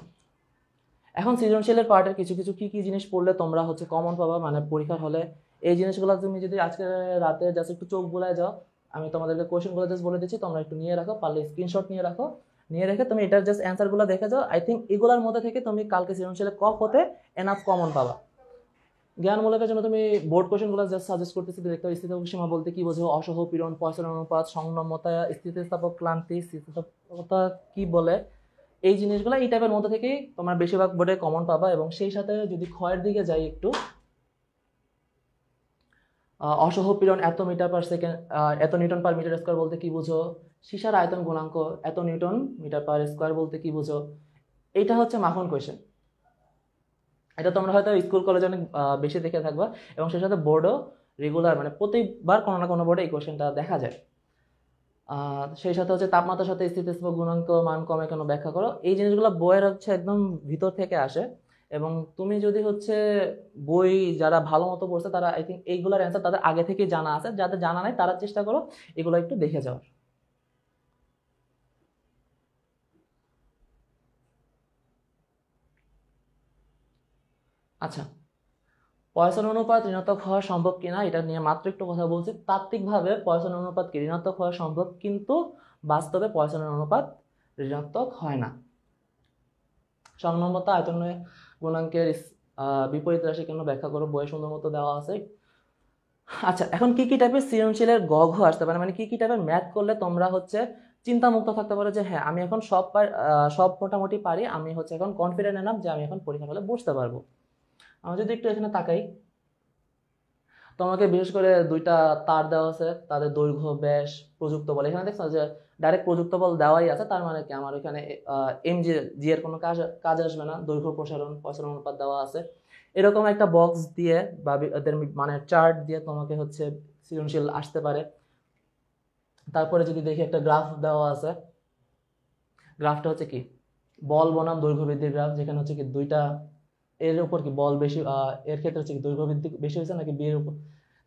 এখন সৃজনশীলের পার্টের কিছু কিছু কি জিনিস পড়লে তোমরা হচ্ছে কমন পাবা, মানে পরীক্ষার হলে এই জিনিসগুলো তুমি যদি আজকে রাতে জাস্ট একটু চোখ বুলায় যাও, আমি তোমাদেরকে কোয়েশ্চেনগুলো জাস্ট বলে দিচ্ছি, তোমরা একটু নিয়ে রাখো, পারলে স্ক্রিনশট নিয়ে রাখো। নিয়ে রেখে তুমি এটার জাস্ট অ্যান্সারগুলো দেখে যাও। আই থিঙ্ক এগুলোর মধ্যে থেকে তুমি কালকে সৃজনশীলে হতে এনাফ কমন পাবা। জ্ঞানমূলকের জন্য তুমি বোর্ড কোয়েশ্চেনগুলো জাস্ট সাজেস্ট করতেছি। দেখতে স্থিতিস্থাপক সীমা বলতে কি বোঝো, অসহ পীড়ন, পয়সন অনুপাত, সংলগ্নতা, স্থিতিস্থাপক ক্লান্তি, স্থিতিস্থাপকতা কি বলে, এই জিনিসগুলো এই টাইপের মধ্যে থেকেই তোমার বেশিরভাগ বোর্ডে কমন পাবা। এবং সেই সাথে যদি ক্ষয়ের দিকে যাই একটু, অসহ পীড়ন এত মিটার পার সেকেন্ড, এত নিউটন পার মিটার স্কোয়ার বলতে কি বুঝো, সীসার আয়তন গুণাঙ্ক এত নিউটন মিটার পার স্কোয়ার বলতে কি বুঝো। এইটা হচ্ছে মাখন কোয়েশ্চেন। এটা তোমরা হয়তো স্কুল কলেজে অনেক বেশি দেখে থাকবা, এবং সেই সাথে বোর্ডও রেগুলার, মানে প্রতিবার কোনো না কোনো বোর্ডে এই কোয়েশ্চেনটা দেখা যায়। সেই সাথে হচ্ছে তাপমাত্রার সাথে স্থিতিস্থাপক গুণাঙ্ক মান কমে কেন ব্যাখ্যা করো। এই জিনিসগুলো বইয়ের হচ্ছে একদম ভিতর থেকে আসে, এবং তুমি যদি হচ্ছে বই যারা ভালো মতো পড়ছে তারা আই থিঙ্ক এইগুলোর অ্যান্সার তাদের আগে থেকে জানা আছে। যাদের জানা নাই তারা চেষ্টা করো এগুলো একটু দেখে যাওয়ার। আচ্ছা, পয়সন অনুপাত ঋণাত্মক হওয়া সম্ভব কিনা এটা নিয়ে মাত্র একটু কথা বলছি। তাত্ত্বিকভাবে পয়সন অনুপাত কি ঋণাত্মক হওয়া সম্ভব, কিন্তু বাস্তবে পয়সনের অনুপাত ঋণাত্মক হয় না। সংলগ্নতা আয়তন গুণাঙ্কের বিপরীত রাশি কেন ব্যাখ্যা করো, বইয়ে সুন্দর মতো দেওয়া আছে। আচ্ছা, এখন কি কি টাইপের সৃজনশীলের গ ঘ আসতে পারে, মানে কি কি টাইপের ম্যাথ করলে তোমরা হচ্ছে চিন্তামুক্ত থাকতে পারো যে হ্যাঁ আমি এখন সব মোটামুটি পারি, আমি হচ্ছে এখন কনফিডেন্ট এনাফ যে আমি এখন পরীক্ষা হলে বসতে পারবো। আমরা যদি একটু এখানে তাকাই, তোমাকে বিশেষ করে দুইটা তার দেওয়া আছে, তাদের দৈর্ঘ্য ব্যাস প্রযুক্ত বল। এখানে দেখছো যে ডাইরেক্ট প্রযুক্ত বল দেওয়াই আছে, তার মানে কি আমার এখানে এম জি এর কোনো কাজ আসবে না। দৈর্ঘ্য প্রসারণ পয়সন অনুপাত দেওয়া আছে। এরকম একটা বক্স দিয়ে বা এদের মানে চার্ট দিয়ে তোমাকে হচ্ছে সৃজনশীল আসতে পারে। তারপরে যদি দেখি একটা গ্রাফ দেওয়া আছে, গ্রাফটা হচ্ছে কি বল বনাম দৈর্ঘ্য বৃদ্ধির গ্রাফ, যেখানে হচ্ছে কি দুইটা এর উপর কি বল বেশি, এর ক্ষেত্রে হচ্ছে কি দৈর্ঘ্য বৃদ্ধি বেশি হয়েছে নাকি বি এর উপর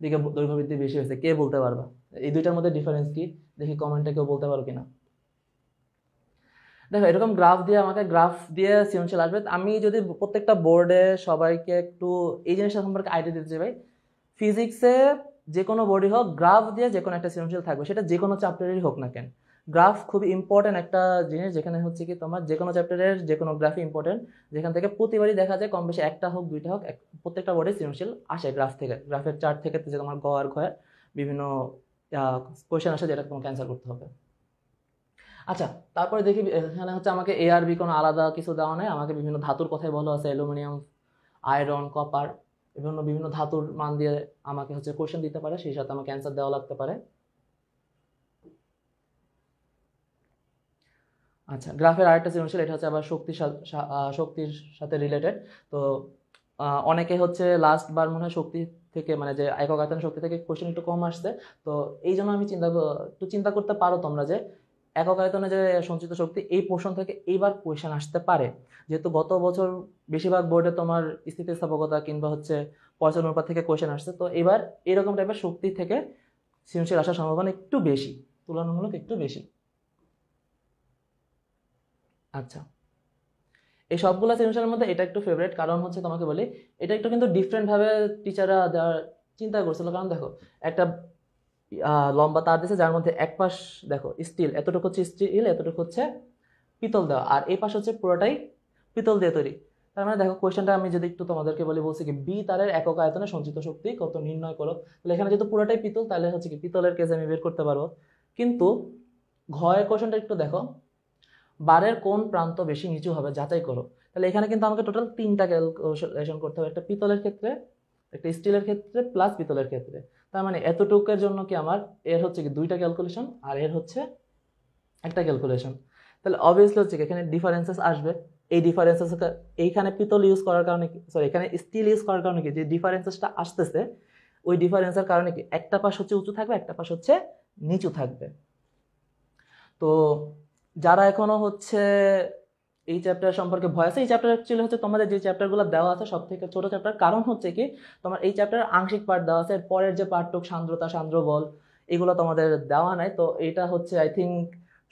দিকে দৈর্ঘ্য বৃদ্ধি বেশি হয়েছে, কে বলতে পারবা? এই দুইটার মধ্যে ডিফারেন্স কি দেখি কমেন্টে কেউ বলতে পারো কিনা। দেখো এরকম গ্রাফ দিয়ে সৃজনশীল আসবে। আমি যদি প্রত্যেকটা বোর্ডে সবাইকে একটু এই জিনিসটা সম্পর্কে আইডিয়া দিতে চাই, ভাই ফিজিক্সে যে কোনো বোর্ডই হোক গ্রাফ দিয়ে যে কোনো একটা সৃজনশীল থাকবে, সেটা যে কোনো চ্যাপ্টারেরই হোক না কেন। গ্রাফ খুব ইম্পর্টেন্ট একটা জিনিস, যেখানে হচ্ছে কি তোমার যে কোনো চ্যাপ্টারের যে কোনো গ্রাফই ইম্পর্টেন্ট, যেখান থেকে প্রতিবারই দেখা যায় কম বেশি একটা হোক দুইটা হোক প্রত্যেকটা বোর্ডে সৃজনশীল আসে গ্রাফ থেকে। গ্রাফের চার্ট থেকে যে তোমার গ আর ঘয়ের বিভিন্ন কোয়েশ্চেন আসে যেটা তোমাকে অ্যান্সার করতে হবে। আচ্ছা, তারপরে দেখি এখানে হচ্ছে আমাকে এ আর বি কোনো আলাদা কিছু দেওয়া নেই, আমাকে বিভিন্ন ধাতুর কথাই বলা আছে, অ্যালুমিনিয়াম, আয়রন, কপার, বিভিন্ন বিভিন্ন ধাতুর মান দিয়ে আমাকে হচ্ছে কোশ্চেন দিতে পারে, সেই সাথে আমাকে অ্যান্সার দেওয়া লাগতে পারে। আচ্ছা, গ্রাফের আরেকটা সৃজনশীল, এটা হচ্ছে আবার শক্তির সাথে রিলেটেড। তো অনেকে হচ্ছে লাস্ট বার মনে হয় শক্তি থেকে, মানে যে একক আয়তন শক্তি থেকে কোশ্চেন একটু কম আসছে। তো এই জন্য আমি একটু চিন্তা করতে পারো তোমরা যে একক আয়তনে যে সঞ্চিত শক্তি, এই পোর্শন থেকে এইবার কোয়েশ্চেন আসতে পারে, যেহেতু গত বছর বেশিরভাগ বোর্ডে তোমার স্থিতিস্থাপকতা কিংবা হচ্ছে পয়সা অনুপাত থেকে কোয়েশ্চেন আসছে। তো এবার এরকম টাইপের শক্তি থেকে সৃজনশীল আসার সম্ভাবনা একটু বেশি, তুলনামূলক একটু বেশি। আচ্ছা, এই সবগুলো সৃজনশীলের মধ্যে এটা একটু ফেভারিট, কারণ হচ্ছে তোমাকে বলি এটা একটু কিন্তু ডিফারেন্ট ভাবে টিচাররা দেওয়ার চিন্তা করছিল। কারণ দেখো, একটা লম্বা তার দিয়েছে, যার মধ্যে এক পাশ দেখো স্টিল, এতটুকু হচ্ছে স্টিল, এতটুকু হচ্ছে পিতল দেওয়া, আর এই পাশ হচ্ছে পুরোটাই পিতল দিয়ে তৈরি। তার মানে দেখো, কোয়েশ্চেনটা আমি যদি একটু তোমাদেরকে বলি, বলছি কি বি তারের একক আয়তনে সঞ্চিত শক্তি কত নির্ণয় করো। তাহলে এখানে যেহেতু পুরোটাই পিতল, তাহলে হচ্ছে কি পিতলের কেস আমি বের করতে পারবো। কিন্তু ঘয়ের কোয়েশ্চেনটা একটু দেখো, বারের কোন প্রান্ত বেশি নিচু হবে যাচাই করো। তাহলে এখানে কিন্তু আমাকে টোটাল 3টা ক্যালকুলেশন করতে হবে, একটা পিতলের ক্ষেত্রে, একটা স্টিলের ক্ষেত্রে, প্লাস পিতলের ক্ষেত্রে। তার মানে এতটুকের জন্য কি আমার এর হচ্ছে কি 2টা ক্যালকুলেশন, আর এর হচ্ছে একটা ক্যালকুলেশন। তাহলে অবভিয়াসলি হচ্ছে কি এখানে ডিফারেন্সেস আসবে। এই ডিফারেন্সেস এইখানে পিতল ইউজ করার কারণে কি, সরি এখানে স্টিল ইউজ করার কারণে কি, যে ডিফারেন্সেসটা আসতেছে, ওই ডিফারেন্সের কারণে কি একটা পাশ হচ্ছে উঁচু থাকবে, একটা পাশ হচ্ছে নিচু থাকবে। তো যারা এখনো হচ্ছে এই চ্যাপ্টার সম্পর্কে ভয় আছে, এই চ্যাপ্টার অ্যাকচুয়ালি হচ্ছে তোমাদের যে চ্যাপ্টারগুলো দেওয়া আছে সব থেকে ছোট চ্যাপ্টার। কারণ হচ্ছে কি তোমার এই চ্যাপ্টার আংশিক পার্ট দেওয়া আছে, পরের যে পার্টটুক সান্দ্রতা, সান্দ্র বল, এগুলো তোমাদের দেওয়া নাই। তো এটা হচ্ছে আই থিঙ্ক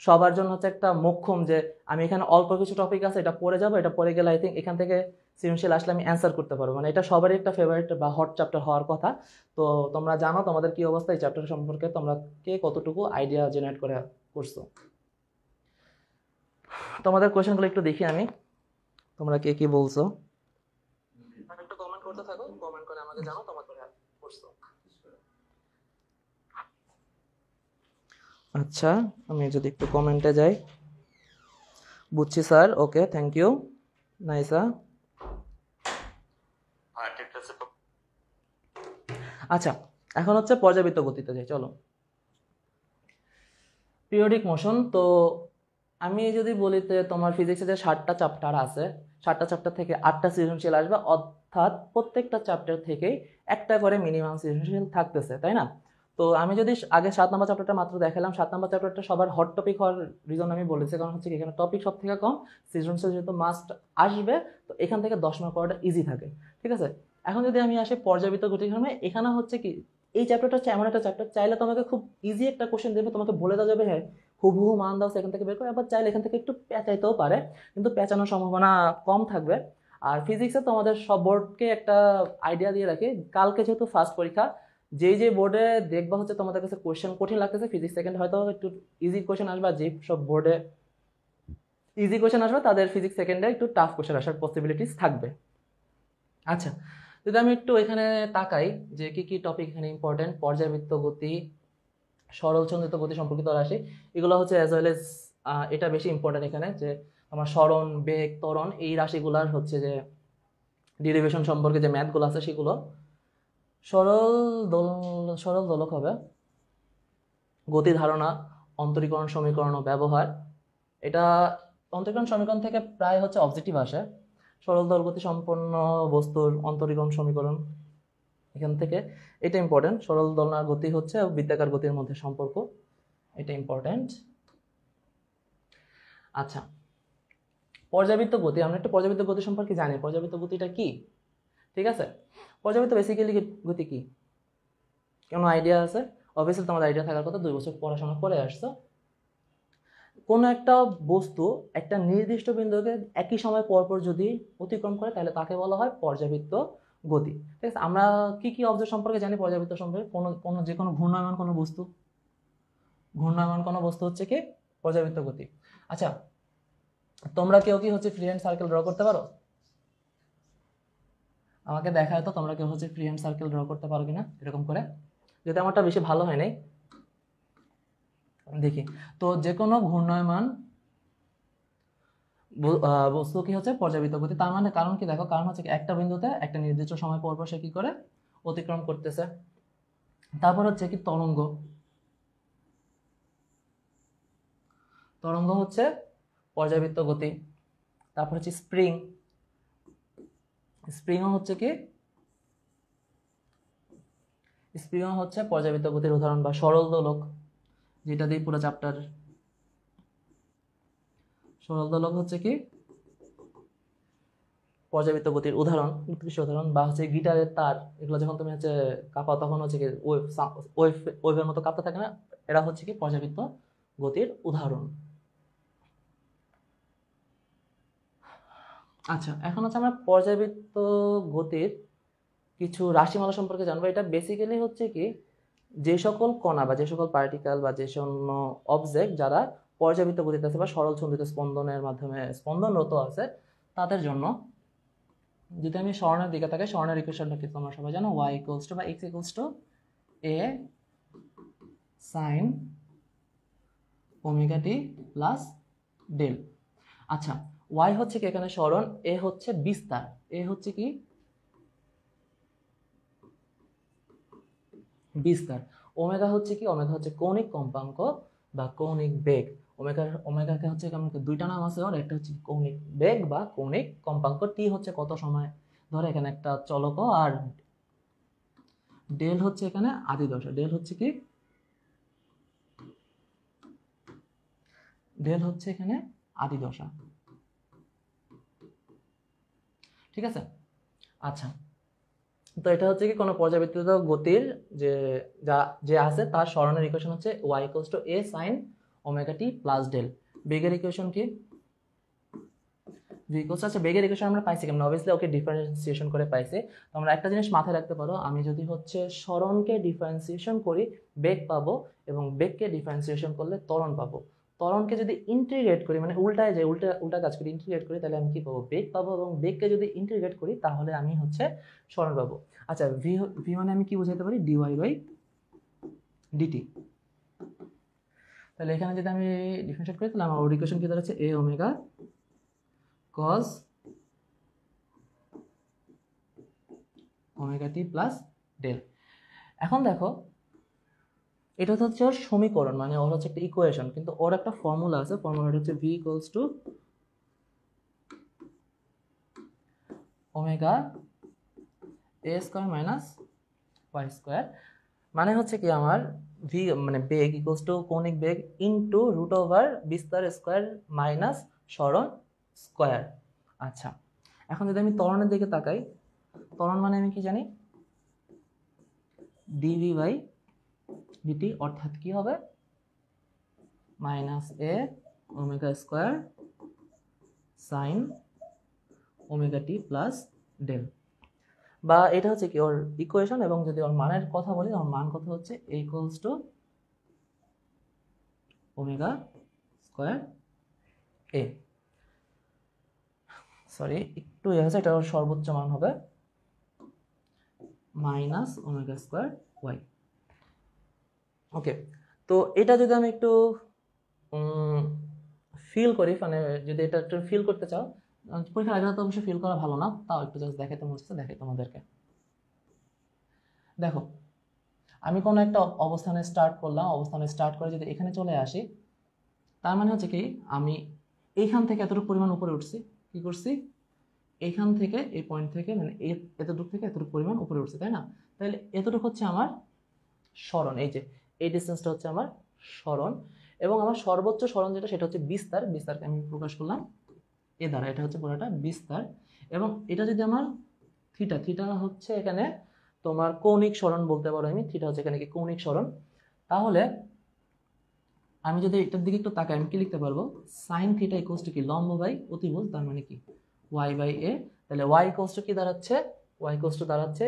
সবার জন্য হচ্ছে একটা মোক্ষম, যে আমি এখানে অল্প কিছু টপিক আছে, এটা পড়ে যাবো, এটা পড়ে গেলে আই থিঙ্ক এখান থেকে সৃজনশীল আসলে আমি অ্যান্সার করতে পারবো। মানে এটা সবারই একটা ফেভারিট বা হট চ্যাপ্টার হওয়ার কথা। তো তোমরা জানো তোমাদের কি অবস্থা এই চ্যাপ্টার সম্পর্কে, তোমরা কে কতটুকু আইডিয়া জেনারেট করে করছো। তোমাদের কোয়েশ্চেনগুলো একটু দেখি আমি, তোমরা কে কি বলছো। একটু কমেন্ট করতে থাকো, কমেন্ট করে আমাকে জানাও তোমরা করছো। আচ্ছা, আমি যদি একটু কমেন্টে যাই, বুঝছি স্যার, ওকে, থ্যাংক ইউ, নাইসা। আচ্ছা, এখন হচ্ছে পর্যাবৃত্ত গতিতে যাই, চলো। পিরিয়ডিক মোশন, তো আমি যদি বলি যে তোমার ফিজিক্সে যে 7টা চ্যাপ্টার আছে, 7টা চ্যাপ্টার থেকে 8টা সৃজনশীল আসবে, অর্থাৎ প্রত্যেকটা চ্যাপ্টার থেকেই একটা করে মিনিমাম সৃজনশীল থাকতেছে, তাই না? তো আমি যদি আগে 7 নম্বর চ্যাপ্টারটা মাত্র দেখালাম, 7 নম্বর চ্যাপ্টারটা সবার হট টপিক হওয়ার রিজন আমি বলেছি, কারণ হচ্ছে এখানে টপিক সব থেকে কম, সৃজনশীল যেহেতু মাস্ট আসবে, তো এখান থেকে 10 মার্ক করাটা ইজি থাকে, ঠিক আছে? এখন যদি আমি আসি পর্যাবৃত্ত গতিক্রমে, এখানে হচ্ছে কি এই চ্যাপ্টারটা হচ্ছে এমন একটা চ্যাপ্টার, চাইলে তোমাকে খুব ইজি একটা কোশ্চেন দেবে, তোমাকে বলে দেওয়া যাবে হ্যাঁ হুবহু মান দাও সেখান থেকে বের করে, আবার চাইলে এখান থেকে একটু পেঁচাইতেও পারে, কিন্তু পেঁচানোর সম্ভাবনা কম থাকবে। আর ফিজিক্সে তোমাদের সব বোর্ডকে একটা আইডিয়া দিয়ে রাখি, কালকে যেহেতু ফার্স্ট পরীক্ষা, যেই যে বোর্ডে দেখবা হচ্ছে তোমাদের কাছে কোয়েশ্চেন কঠিন লাগতেছে, ফিজিক্স সেকেন্ড হয়তো একটু ইজি কোয়েশ্চেন আসবে, আর যে সব বোর্ডে ইজি কোয়েশ্চেন আসবে তাদের ফিজিক্স সেকেন্ডে একটু টাফ কোয়েশ্চেন আসার পসিবিলিটিস থাকবে। আচ্ছা, যদি আমি একটু এখানে তাকাই যে কি কি টপিক এখানে ইম্পর্টেন্ট, পর্যাবৃত্ত গতি, সরল সঞ্চিত গতি সম্পর্কিত রাশি, এগুলো হচ্ছে অ্যাজ ওয়েল এজ এটা বেশি ইম্পর্টেন্ট এখানে, যে আমার স্মরণ, বেগ, ত্বরণ, এই রাশিগুলার হচ্ছে যে ডিরিভেশন সম্পর্কে যে ম্যাথগুলো আছে সেগুলো। সরল দোল সরল দোলক হবে, গতি ধারণা, অন্তরীকরণ সমীকরণ ও ব্যবহার, এটা অন্তরীকরণ সমীকরণ থেকে প্রায় হচ্ছে অবজেক্টিভ আসে। সরল দোলগতি সম্পন্ন বস্তুর অন্তরীকরণ সমীকরণ, এখান থেকে এটা ইম্পর্টেন্ট। সরল দোলনার গতি হচ্ছে বৃত্তাকার গতির মধ্যে সম্পর্ক, এটা ইম্পর্টেন্ট। আচ্ছা, পর্যাবৃত্ত গতি, আমরা একটু পর্যাবৃত্ত গতি সম্পর্কে জানি, পর্যাবৃত্ত গতিটা কি, ঠিক আছে? পর্যাবৃত্ত বেসিক্যালি গতি কি, কোনো আইডিয়া আছে? অবভিয়াসলি তোমাদের আইডিয়া থাকার কথা, 2 বছর পড়াশোনা করে আসছো। কোনো একটা বস্তু একটা নির্দিষ্ট বিন্দুকে একই সময় পরপর যদি অতিক্রম করে, তাহলে তাকে বলা হয় পর্যাবৃত্ত গতি, ঠিক আছে? আমরা কি কি অবজেক্ট সম্পর্কে জানি পর্যাবৃত্ত সম্পর্কে? কোনো যে কোনো ঘূর্ণায়মান কোনো বস্তু, ঘূর্ণায়মান কোনো বস্তু হচ্ছে কি পর্যাবৃত্ত গতি। আচ্ছা, তোমরা কেউ কি হচ্ছে ফ্রি হ্যান্ড সার্কেল ড্র করতে পারো? আমাকে দেখায় তো তোমরা কেউ হচ্ছে ফ্রি হ্যান্ড সার্কেল ড্র করতে পারো কিনা এরকম করে, যদি আমারটা বেশি ভালো হয় নাই। দেখি, তো যে কোনো ঘূর্ণায়মান বস্তু কি হচ্ছে পর্যাবৃত্ত গতি, তার মানে কারণ কি দেখো, কারণ হচ্ছে কি একটা বিন্দুতে একটা নির্দিষ্ট সময় পর পর সে কি করে অতিক্রম করতেছে। তারপর হচ্ছে কি তরঙ্গ, তরঙ্গ হচ্ছে পর্যাবৃত্ত গতি। তারপর হচ্ছে স্প্রিং, স্প্রিংও হচ্ছে কি, স্প্রিংও হচ্ছে পর্যাবৃত্ত গতির উদাহরণ। বা সরল দোলক, যেটা দিয়ে পুরো চ্যাপ্টার, সরল দোলক হচ্ছে কি পর্যাবৃত্ত গতির উদাহরণ, উৎকৃষ্ট উদাহরণ। বা হচ্ছে গিটারের তার, এগুলো যখন তুমি হচ্ছে কাঁপাও তখন হচ্ছে কি ওয়েভের মতো কাঁপতে থাকে না, এরা হচ্ছে কি পর্যাবৃত্ত গতির উদাহরণ। আচ্ছা, এখন হচ্ছে আমরা পর্যাবৃত্ত গতির কিছু রাশিমালা সম্পর্কে জানবো। এটা বেসিক্যালি হচ্ছে কি যে সকল কণা বা যে সকল পার্টিকেল বা যে সকল অবজেক্ট যারা পর্যাবৃত্ত গতিতে আছে বা সরল চন্দ্রিত স্পন্দনের মাধ্যমে স্পন্দনরত আছে তাদের জন্য, যদি আমি স্বর্ণের দিকে থাকি, স্বর্ণের ইকুয়েশনটা কি তোমরা সবাই জানো, y ইকুয়ালস টু বা x equals to a sin omega T plus del. আচ্ছা, y হচ্ছে কি এখানে স্মরণ, a হচ্ছে বিস্তার, a হচ্ছে কি বিস্তার, ওমেগা হচ্ছে কি, ওমেগা হচ্ছে কৌণিক কম্পাঙ্ক বা কৌণিক বেগ। ওমেগাকে হচ্ছে কেমন, দুইটা নাম আছে ওর, একটা হচ্ছে কৌণিক বেগ বা কৌণিক কম্পাঙ্ক, টি হচ্ছে কত সময় ধরে এখানে একটা চলক, আর ডেল হচ্ছে এখানে আদি দশা। ডেল হচ্ছে কি, ডেল হচ্ছে এখানে আদি দশা। ঠিক আছে। আচ্ছা, তো এটা হচ্ছে কি কোনো পর্যাবৃত্ত গতির যে যে আছে তার স্মরণের ইকুয়েশন হচ্ছে y equals to a sin omega T plus del. বেগের ইকুয়েশন কি, v ইকুয়ালস, আচ্ছা বেগের ইকুয়েশন আমরা পাইছি কেমন, অবভিয়াসলি ওকে ডিফারেন্সিয়েশন করে পাইছি। তো আমরা একটা জিনিস মাথায় রাখতে পারো, আমি যদি হচ্ছে স্মরণকে ডিফারেন্সিয়েশন করি বেগ পাবো, এবং বেগকে ডিফারেন্সিয়েশন করলে ত্বরণ পাবো। ত্বরণকে যদি ইন্টিগ্রেট করি, মানে উল্টায় যে উল্টা উল্টা কাজ করি, ইন্টিগ্রেট করি, তাহলে আমি কি পাবো, বেগ পাবো। এবং বেগকে যদি ইন্টিগ্রেট করি তাহলে আমি হচ্ছে স্মরণ পাবো। আচ্ছা, ভি ভি মানে আমি কি বোঝাতে পারি, ডিওয়াই বাই ডিটি। তাহলে এখানে যদি আমি ডিফারেন্সিয়েট করি তাহলে আমার ওর ইকুয়েশন কি দাঁড়াচ্ছে, এ omega cause omega T plus del. এখন দেখো, এটা হচ্ছে ওর সমীকরণ, মানে ওর হচ্ছে একটা ইকুয়েশন, কিন্তু ওর একটা ফর্মুলা আছে, ফর্মুলাটা হচ্ছে V equals to omega A square minus Y square. মানে হচ্ছে কি আমার ভি মানে বেগ ইকুয়ালস টু কৌণিক বেগ ইনটু রুট ওভার বিস্তার স্কোয়ার মাইনাস স্মরণ স্কোয়ার। আচ্ছা, এখন যদি আমি ত্বরণের দিকে তাকাই, ত্বরণ মানে আমি কি জানি, ডিভি বাই ডিটি, অর্থাৎ কি হবে মাইনাস এ omega square sine omega T plus del. বা এটা হচ্ছে কি ওর ইকুয়েশন, এবং যদি ওর মানের কথা বলি, ওর মান কত হচ্ছে a equals to omega square A, sorry একটু আছে, এটা ওর সর্বোচ্চ মান হবে মাইনাস ওমেগা স্কোয়ার ওয়াই। ওকে, তো এটা যদি আমি একটু ফিল করি, মানে যদি এটা একটু ফিল করতে চাও, পরীক্ষার আগে তো অবশ্যই ফিল করা ভালো না, তাও একটু জাস্ট দেখাতে মনে হচ্ছে, দেখাই তোমাদেরকে। দেখো, আমি কোনো একটা অবস্থানে স্টার্ট করলাম, অবস্থানে স্টার্ট করে যদি এখানে চলে আসি, তার মানে হচ্ছে কি আমি এইখান থেকে এতটুকু পরিমাণ উপরে উঠছি, কি করছি, এইখান থেকে এই পয়েন্ট থেকে মানে এতটুকু থেকে এতটুকু পরিমাণ উপরে উঠছে, তাই না? তাহলে এতটুকু হচ্ছে আমার স্মরণ, এই যে এই ডিস্টেন্সটা হচ্ছে আমার স্মরণ। এবং আমার সর্বোচ্চ স্মরণ যেটা, সেটা হচ্ছে বিস্তার। বিস্তারকে আমি প্রকাশ করলাম এ দ্বারা, এটা হচ্ছে পুরোটা বিস্তার। এবং এটা যদি আমার থিটা, থিটা হচ্ছে এখানে তোমার কৌণিক স্মরণ বলতে পারো, আমি থিটা হচ্ছে এখানে কি কৌণিক স্মরণ। তাহলে আমি যদি এটার দিকে একটু তাকাই, আমি কি লিখতে পারবো, সাইন থিটা ইকুয়ালস টু কি লম্ব বাই অতিভুজ, তার মানে কি ওয়াই বাই এ। তাহলে ওয়াই ইকুয়ালস টু কি দাঁড়াচ্ছে, ওয়াই ইকুয়ালস টু দাঁড়াচ্ছে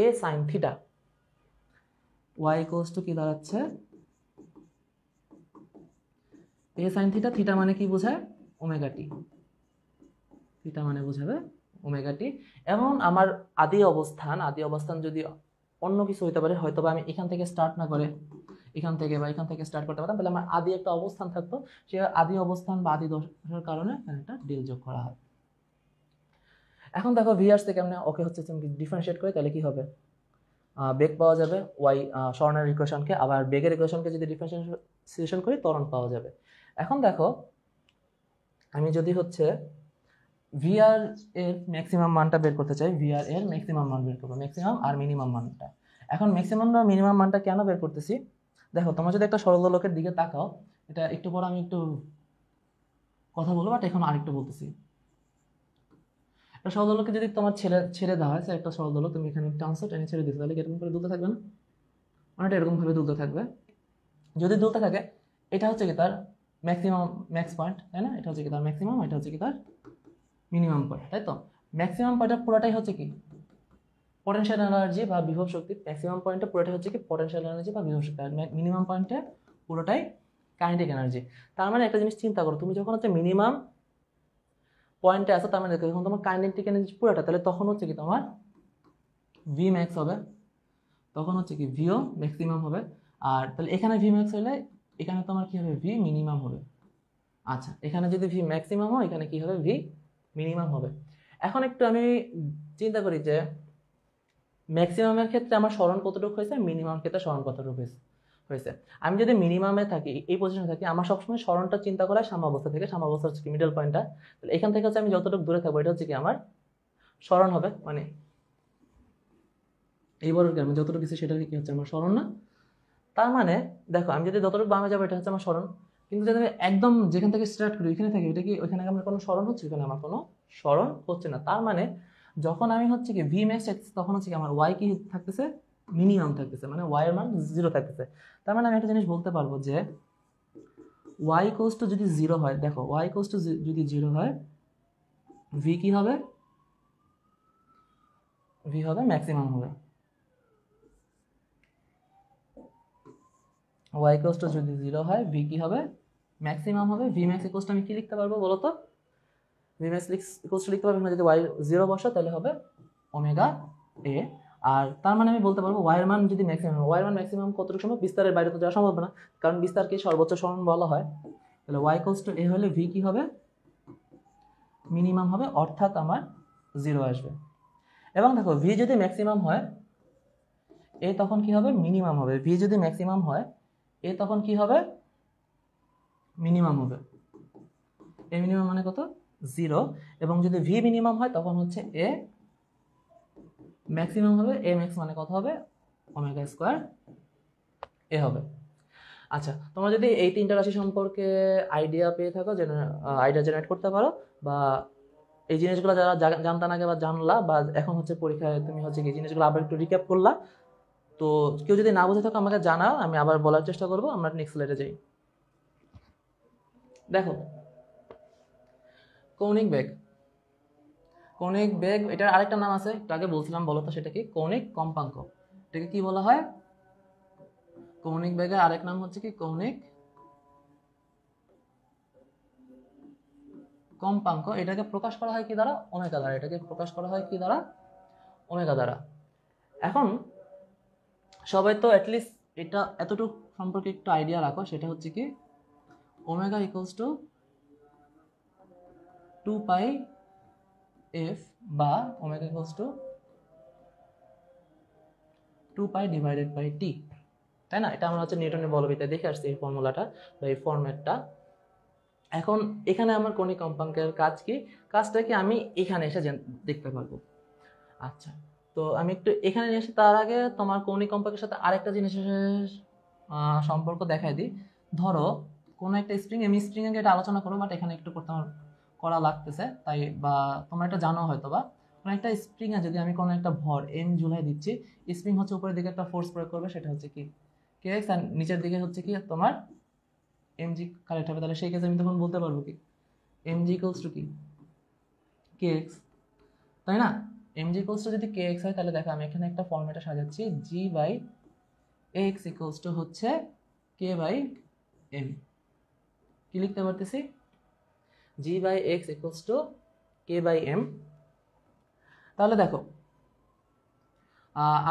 A sine theta. Y equals to কি দাঁড়াচ্ছে এ সাইন থিটা। থিটা মানে কি বোঝায়, ওমেগা টি। থিটা মানে বোঝাবে ওমেগা টি। এবং আমার আদি অবস্থান যদি অন্য কিছু হইতে পারে, হয়তো বা আমি এখান থেকে স্টার্ট না করে এখান থেকে বা এখান থেকে স্টার্ট করতে পারতাম, তাহলে আমার আদি একটা অবস্থান থাকতো, সেই আদি অবস্থান বা আদি দশার কারণে একটা ডিল যোগ করা হয়। এখন দেখো ভি আসছে কেমনে, ওকে হচ্ছে তুমি ডিফারেন্সিয়েট করে তাহলে কি হবে, বেগ পাওয়া যাবে ওয়াই সরণের ইকুয়েশনকে, আবার বেগের ইকুয়েশনকে যদি ডিফারেন্সিয়েশন করি ত্বরণ পাওয়া যাবে। এখন দেখো আমি যদি হচ্ছে ভিআর এর ম্যাক্সিমাম মানটা বের করতে চাই, ভিআর এর ম্যাক্সিমাম মান বের করবো, ম্যাক্সিমাম আর মিনিমাম মানটা। এখন ম্যাক্সিমাম আর মিনিমাম মানটা কেন বের করতেছি, দেখো তোমরা যদি একটা সরলদোলকের দিকে তাকাও, এটা একটু পর আমি একটু কথা বলবো, বাট এখন আরেকটু বলতেছি। একটা সরলদোলককে যদি তোমার ছেড়ে দেওয়া হয়, একটা সরলদোলক তুমি এখানে টানছো, টেনে ছেড়ে দিচ্ছ, তাহলে এরকম করে দুলতে থাকবে না, অনেকটা এরকম ভাবে দুলতে থাকবে। যদি দুলতে থাকে, এটা হচ্ছে কি তার ম্যাক্সিমাম ম্যাক্স পয়েন্ট, তাই না, এটা হচ্ছে কি তার ম্যাক্সিমাম, এটা হচ্ছে কি তার মিনিমাম পয়েন্ট, তাই তো। ম্যাক্সিমাম পয়েন্টের পুরোটাই হচ্ছে কি পটেনশিয়াল এনার্জি বা বিভব শক্তি, ম্যাক্সিমাম পয়েন্টে পুরোটাই হচ্ছে কি পটেনশিয়াল এনার্জি বা বিভব শক্তি, আর মিনিমাম পয়েন্টে পুরোটাই কাইনেটিক এনার্জি। তার মানে একটা জিনিস চিন্তা করো, তুমি যখন হচ্ছে মিনিমাম পয়েন্টে আসো, তার মানে দেখো যখন তোমার কাইনেটিক এনার্জি পুরোটা, তাহলে তখন হচ্ছে কি তোমার ভি ম্যাক্স হবে, তখন হচ্ছে কি ভিও ম্যাক্সিমাম হবে। আর তাহলে এখানে ভি ম্যাক্স হলে এখানে তোমার কি হবে, ভি মিনিমাম হবে। আচ্ছা, এখানে যদি ভি ম্যাক্সিমাম হয়, এখানে কি হবে, ভি মিনিমাম হবে। এখন একটু আমি চিন্তা করি যে ম্যাক্সিমামের ক্ষেত্রে আমার স্মরণ কতটুকু হয়েছে, মিনিমাম ক্ষেত্রে স্মরণ কতটুকু হয়েছে। আমি যদি মিনিমামে থাকি, এই পজিশনে থাকি, আমার সবসময় স্মরণটা চিন্তা করা সাম্যাবস্থা থেকে, সাম্যাবস্থা হচ্ছে কি মিডল পয়েন্টটা, তাহলে এখান থেকে হচ্ছে আমি যতটুকু দূরে থাকবো, এটা হচ্ছে কি আমার স্মরণ হবে, মানে এই বড় আমি যতটুকু কিছু সেটা কি হচ্ছে আমার স্মরণ না। তার মানে দেখো আমি যদি যতটুকু বামে যাবো, এটা হচ্ছে আমার স্মরণ, কিন্তু যদি আমি একদম যেখান থেকে স্টার্ট করি ওইখানে থাকি, এটা কি ওইখানে আমার কোনো স্মরণ হচ্ছে, ওইখানে আমার কোনো স্মরণ হচ্ছে না। তার মানে যখন আমি হচ্ছে কি ভি ম্যাক্স থাকতেছে, তখন হচ্ছে কি আমার ওয়াই কি থাকতেছে, মিনিমাম থাকতেছে, মানে ওয়াই এর মান 0 থাকতেছে। তার মানে আমি একটা জিনিস বলতে পারবো যে ওয়াই কোস টু যদি 0 হয়, দেখো ওয়াই কোস টু যদি 0 হয়, ভি কি হবে, ভি হবে ম্যাক্সিমাম হবে। ওয়াই ইকুয়ালস টু যদি 0 হয়, ভি কি হবে, ম্যাক্সিমাম হবে। ভি ম্যাক্স ইকুয়ালস টু আমি কি লিখতে পারবো বলো তো, ভি ম্যাক্স ইকুয়ালস টু লিখতে পারবো না, যদি ওয়াই 0 বসো তাহলে হবে ওমেগা এ। আর তার মানে আমি বলতে পারবো ওয়াই এর মান যদি ম্যাক্সিমাম, ওয়াই এর মান ম্যাক্সিমাম কতটুকু সম্ভব, বিস্তারের বাইরে তো যাওয়া সম্ভব না, কারণ বিস্তারকে সর্বোচ্চ স্মরণ বলা হয়। তাহলে ওয়াই ইকুয়ালস টু এ হলে ভি কি হবে, মিনিমাম হবে, অর্থাৎ আমার 0 আসবে। এবং দেখো ভি যদি ম্যাক্সিমাম হয়, এ তখন কি হবে, মিনিমাম হবে। ভি যদি ম্যাক্সিমাম হয়, এ তখন কি হবে, মিনিমাম হবে। এ মিনিমাম মানে কত, 0। এবং যদি ভি মিনিমাম হয়, তখন হচ্ছে এ ম্যাক্সিমাম হবে। এ ম্যাক্স মানে কত হবে, ওমেগা স্কোয়ার এ হবে। আচ্ছা, তোমরা যদি এই তিনটা রাশি সম্পর্কে আইডিয়া পেয়ে থাকো, আইডিয়া জেনারেট করতে পারো, বা এই জিনিসগুলো যারা জানতা না আগে বা জানলা, বা এখন হচ্ছে পরীক্ষায় তুমি হচ্ছে কি জিনিসগুলো আবার একটু রিক্যাপ করলা, তো কেউ যদি না বুঝে থাকো আমাকে জানাও, আমি আবার বলার চেষ্টা করবো। আমরা নেক্সট স্লাইডে যাই। দেখো কৌণিক বেগ, কৌণিক বেগ এটার আরেকটা নাম আছে, একটু আগে বলছিলাম, বলো তো সেটা কি, কৌণিক কম্পাঙ্ক। এটাকে কি বলা হয়, কৌণিক বেগের আরেক নাম হচ্ছে কি কৌণিক কম্পাঙ্ক। এটাকে প্রকাশ করা হয় কি দ্বারা, ওমেগা দ্বারা। এটাকে প্রকাশ করা হয় কি দ্বারা, ওমেগা দ্বারা। এখন সবাই তো অ্যাটলিস্ট এটা এতটুকু সম্পর্কে একটু আইডিয়া রাখো, সেটা হচ্ছে কি omega equals to 2 pi F, বা omega equals to 2 pi divided by T, তাই না। এটা আমরা হচ্ছে নিউটনের বলবিদ্যায় দেখে আসছি এই ফর্মুলাটা বা এই ফরম্যাটটা। এখন এখানে আমার কৌণিক কম্পাঙ্কের কাজ কি, কাজটা কি আমি এখানে এসে দেখতে পারবো। আচ্ছা, তো আমি একটু এখানে এসে তার আগে তোমার কৌণিক কম্পাঙ্কের সাথে আরেকটা জিনিসের সম্পর্ক দেখাই দিই। ধরো কোনো একটা স্প্রিং, আমি স্প্রিং এর এটা আলোচনা করবো, বাট এখানে একটু করা লাগতেছে তাই, বা তোমরা এটা জানো হয়তো, বা কোনো একটা স্প্রিং এ যদি আমি কোনো একটা ভর এম ঝুলাই দিচ্ছি, স্প্রিং হচ্ছে উপরের দিকে একটা ফোর্স প্রয়োগ করবে, সেটা হচ্ছে কি কে এক্স, আর নিচের দিকে হচ্ছে কি তোমার এম জি কারেক্ট হবে। তাহলে সেই ক্ষেত্রে আমি তখন বলতে পারবো কি এম জি ইকুয়ালস টু কি কে এক্স, তাই না। এম জি ইকুয়ালস টু যদি কে এক্স হয়, তাহলে দেখো আমি এখানে একটা ফর্মেটে সাজাচ্ছি, G by X equals to হচ্ছে কে বাই এম। কি লিখতে পারতেছি, G by X equals to K by M. তাহলে দেখো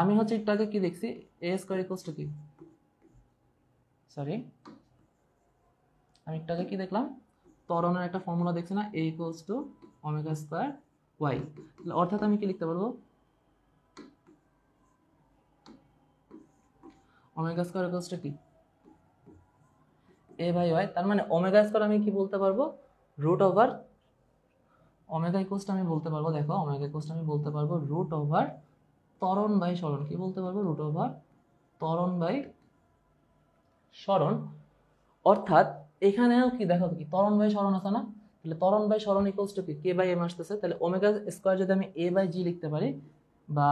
আমি হচ্ছে একটু আগে কি দেখছি, এ স্কোয়ার ইকুয়ালস টু কি সরি আমি একটু আগে কি দেখলাম, ত্বরণের একটা ফর্মুলা দেখছি না, a equals to omega square Y. অর্থাৎ আমি কি লিখতে পারবো, ওমেগা স্কয়ার ইকুয়ালস টু কি a বাই ওয়াই। তার মানে ওমেগা স্কয়ার আমি কি বলতে পারবো, root over omega equals to আমি বলতে পারবো, দেখো ওমেগা ইকুয়ালস টু আমি বলতে পারবো রুট ওভার ত্বরণ বাই সরণ। কি বলতে পারবো, রুট ওভার ত্বরণ বাই সরণ। অর্থাৎ এখানেও কি দেখো কি ত্বরণ বাই সরণ আছে না, তাহলে ত্বরণ বাই সরণ ইকুয়ালস টু কি কে বাই এম আসতেছে। তাহলে ওমেগা স্কয়ার যদি আমি a বাই জি লিখতে পারি, বা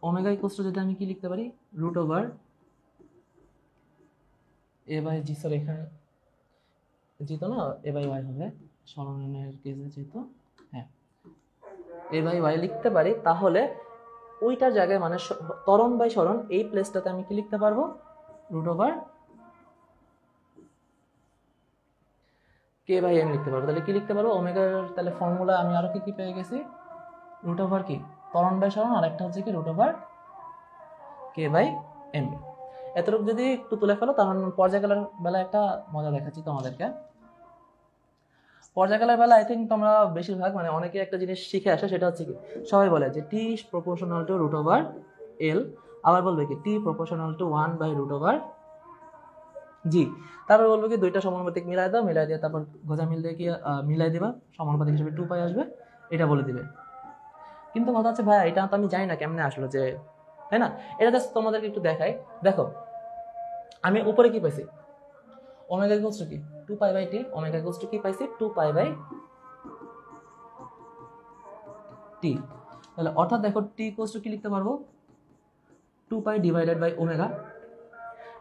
ওমেগা ইকুয়ালস টু যদি আমি কি লিখতে পারি, root over a by G, sorry এখানে জি তো না, a বাই ওয়াই হবে সরণের কেসে যেহেতু, হ্যাঁ a বাই ওয়াই লিখতে পারি। তাহলে ওইটার জায়গায় মানে ত্বরণ বাই সরণ এই প্লেসটাতে আমি কি লিখতে পারবো, root over K by M লিখতে পারবো। তাহলে কি লিখতে পারবো, ওমেগার তাহলে ফর্মুলা আমি আরো কি কি পেয়ে গেছি, রুট ওভার কি ত্বরণ বাই সরণ, আর একটা হচ্ছে কি root over K by M. এতটুকু যদি একটু তুলে ফেলো, তখন পর্যায়কালের বেলা একটা মজা দেখাচ্ছি তোমাদেরকে। পর্যায়কালের বেলা আই থিঙ্ক তোমরা বেশিরভাগ মানে অনেকে একটা জিনিস শিখে আসে, সেটা হচ্ছে কি সবাই বলে যে T proportional to root over L, আবার বলবে কি T proportional to 1 by root over G. তারপর বলবো কি দুইটা সমানুপাতিক মিলাই দাও, মিলাই দিয়ে তারপর গোজা মিল দিয়ে কি মিলাই দিবা, সমানুপাতিক হিসেবে 2 পাই আসবে, এটা বলে দিবে। কিন্তু কথা হচ্ছে ভাই এটা তো আমি জানি না কেমনে আসলো, যে তাই না, এটা জাস্ট তোমাদেরকে একটু দেখাই। দেখো আমি উপরে কি পাইছি, ওমেগা ইকুয়ালস টু কি 2 pi by T, omega equals to কি পাইছি 2 পাই বাই টি। তাহলে অর্থাৎ দেখো টি ইকুয়ালস টু কি লিখতে পারবো, 2 pi divided by omega.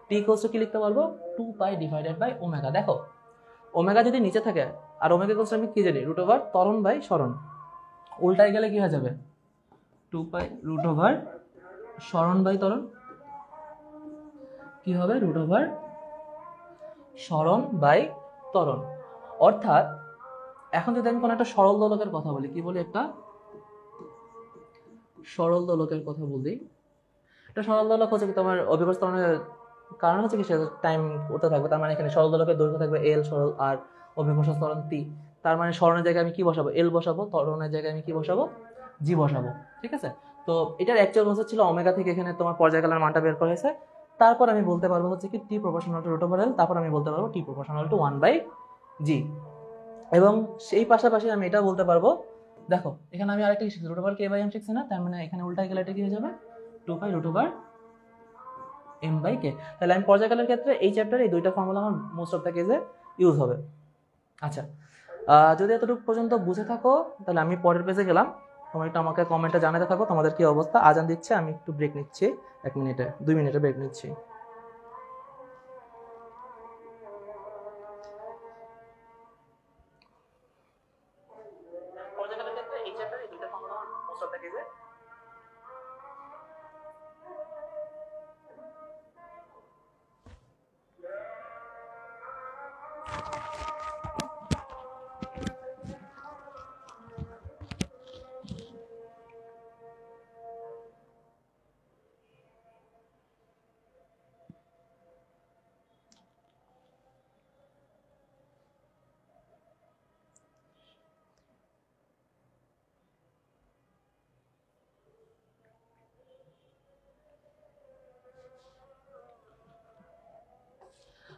T equals to কি লিখতে পারবো, 2 পাই ডিভাইডেড বাই ওমেগা। দেখো ওমেগা যদি নিচে থাকে আর ওমেগা ইকুয়ালস টু আমি কি জানি, রুট ওভার ত্বরণ বাই সরণ, উল্টায় গেলে কি হয়ে যাবে, 2 পাই রুট ওভার সরণ বাই ত্বরণ, কি হবে রুট ওভার সরণ বাই ত্বরণ। অর্থাৎ এখন যদি আমি কোনো একটা সরল দোলকের কথা বলি, কি বলি, একটা সরল দোলকের কথা বলি, একটা সরল দোলক হচ্ছে কি তোমার অভিকর্ষ ত্বরণের কারণ হচ্ছে কি সে টাইম করতে থাকবে, তার মানে এখানে সরল দোলকের দৈর্ঘ্য থাকবে এল সরল, আর অভিকর্ষ ত্বরণ টি। তার মানে সরণের জায়গায় আমি কি বসাবো, এল বসাবো, ত্বরণের জায়গায় আমি কি বসাবো, জি বসাবো, ঠিক আছে। তো এটার অ্যাকচুয়াল কনসেপ্ট ছিল ওমেগা থেকে এখানে তোমার পর্যায়কালের মানটা বের করা হয়েছে। তারপর আমি বলতে পারবো হচ্ছে কি T proportional to root over এল, তারপর আমি বলতে পারবো টি প্রপোর্শনাল টু 1 বাই জি। এবং সেই পাশাপাশি আমি এটা বলতে পারবো, দেখো এখানে আমি আরেকটা শিখছি, root over K by M শিখছি না, তার মানে এখানে উল্টায় গেলে এটা কি হয়ে যাবে, 2 পাই রুট ওভার এম বাই কে। তাহলে আমি পর্যায়কালের ক্ষেত্রে এই চ্যাপ্টারে এই দুইটা ফর্মুলা আমার মোস্ট অফ দ্য কেসে ইউজ হবে। আচ্ছা যদি এতটুকু পর্যন্ত বুঝে থাকো তাহলে আমি পরের পেজে গেলাম, তোমরা একটু আমাকে কমেন্টে জানাতে থাকো তোমাদের কি অবস্থা। আজান দিচ্ছে, আমি একটু ব্রেক নিচ্ছি, 2 মিনিটে ব্রেক নিচ্ছি।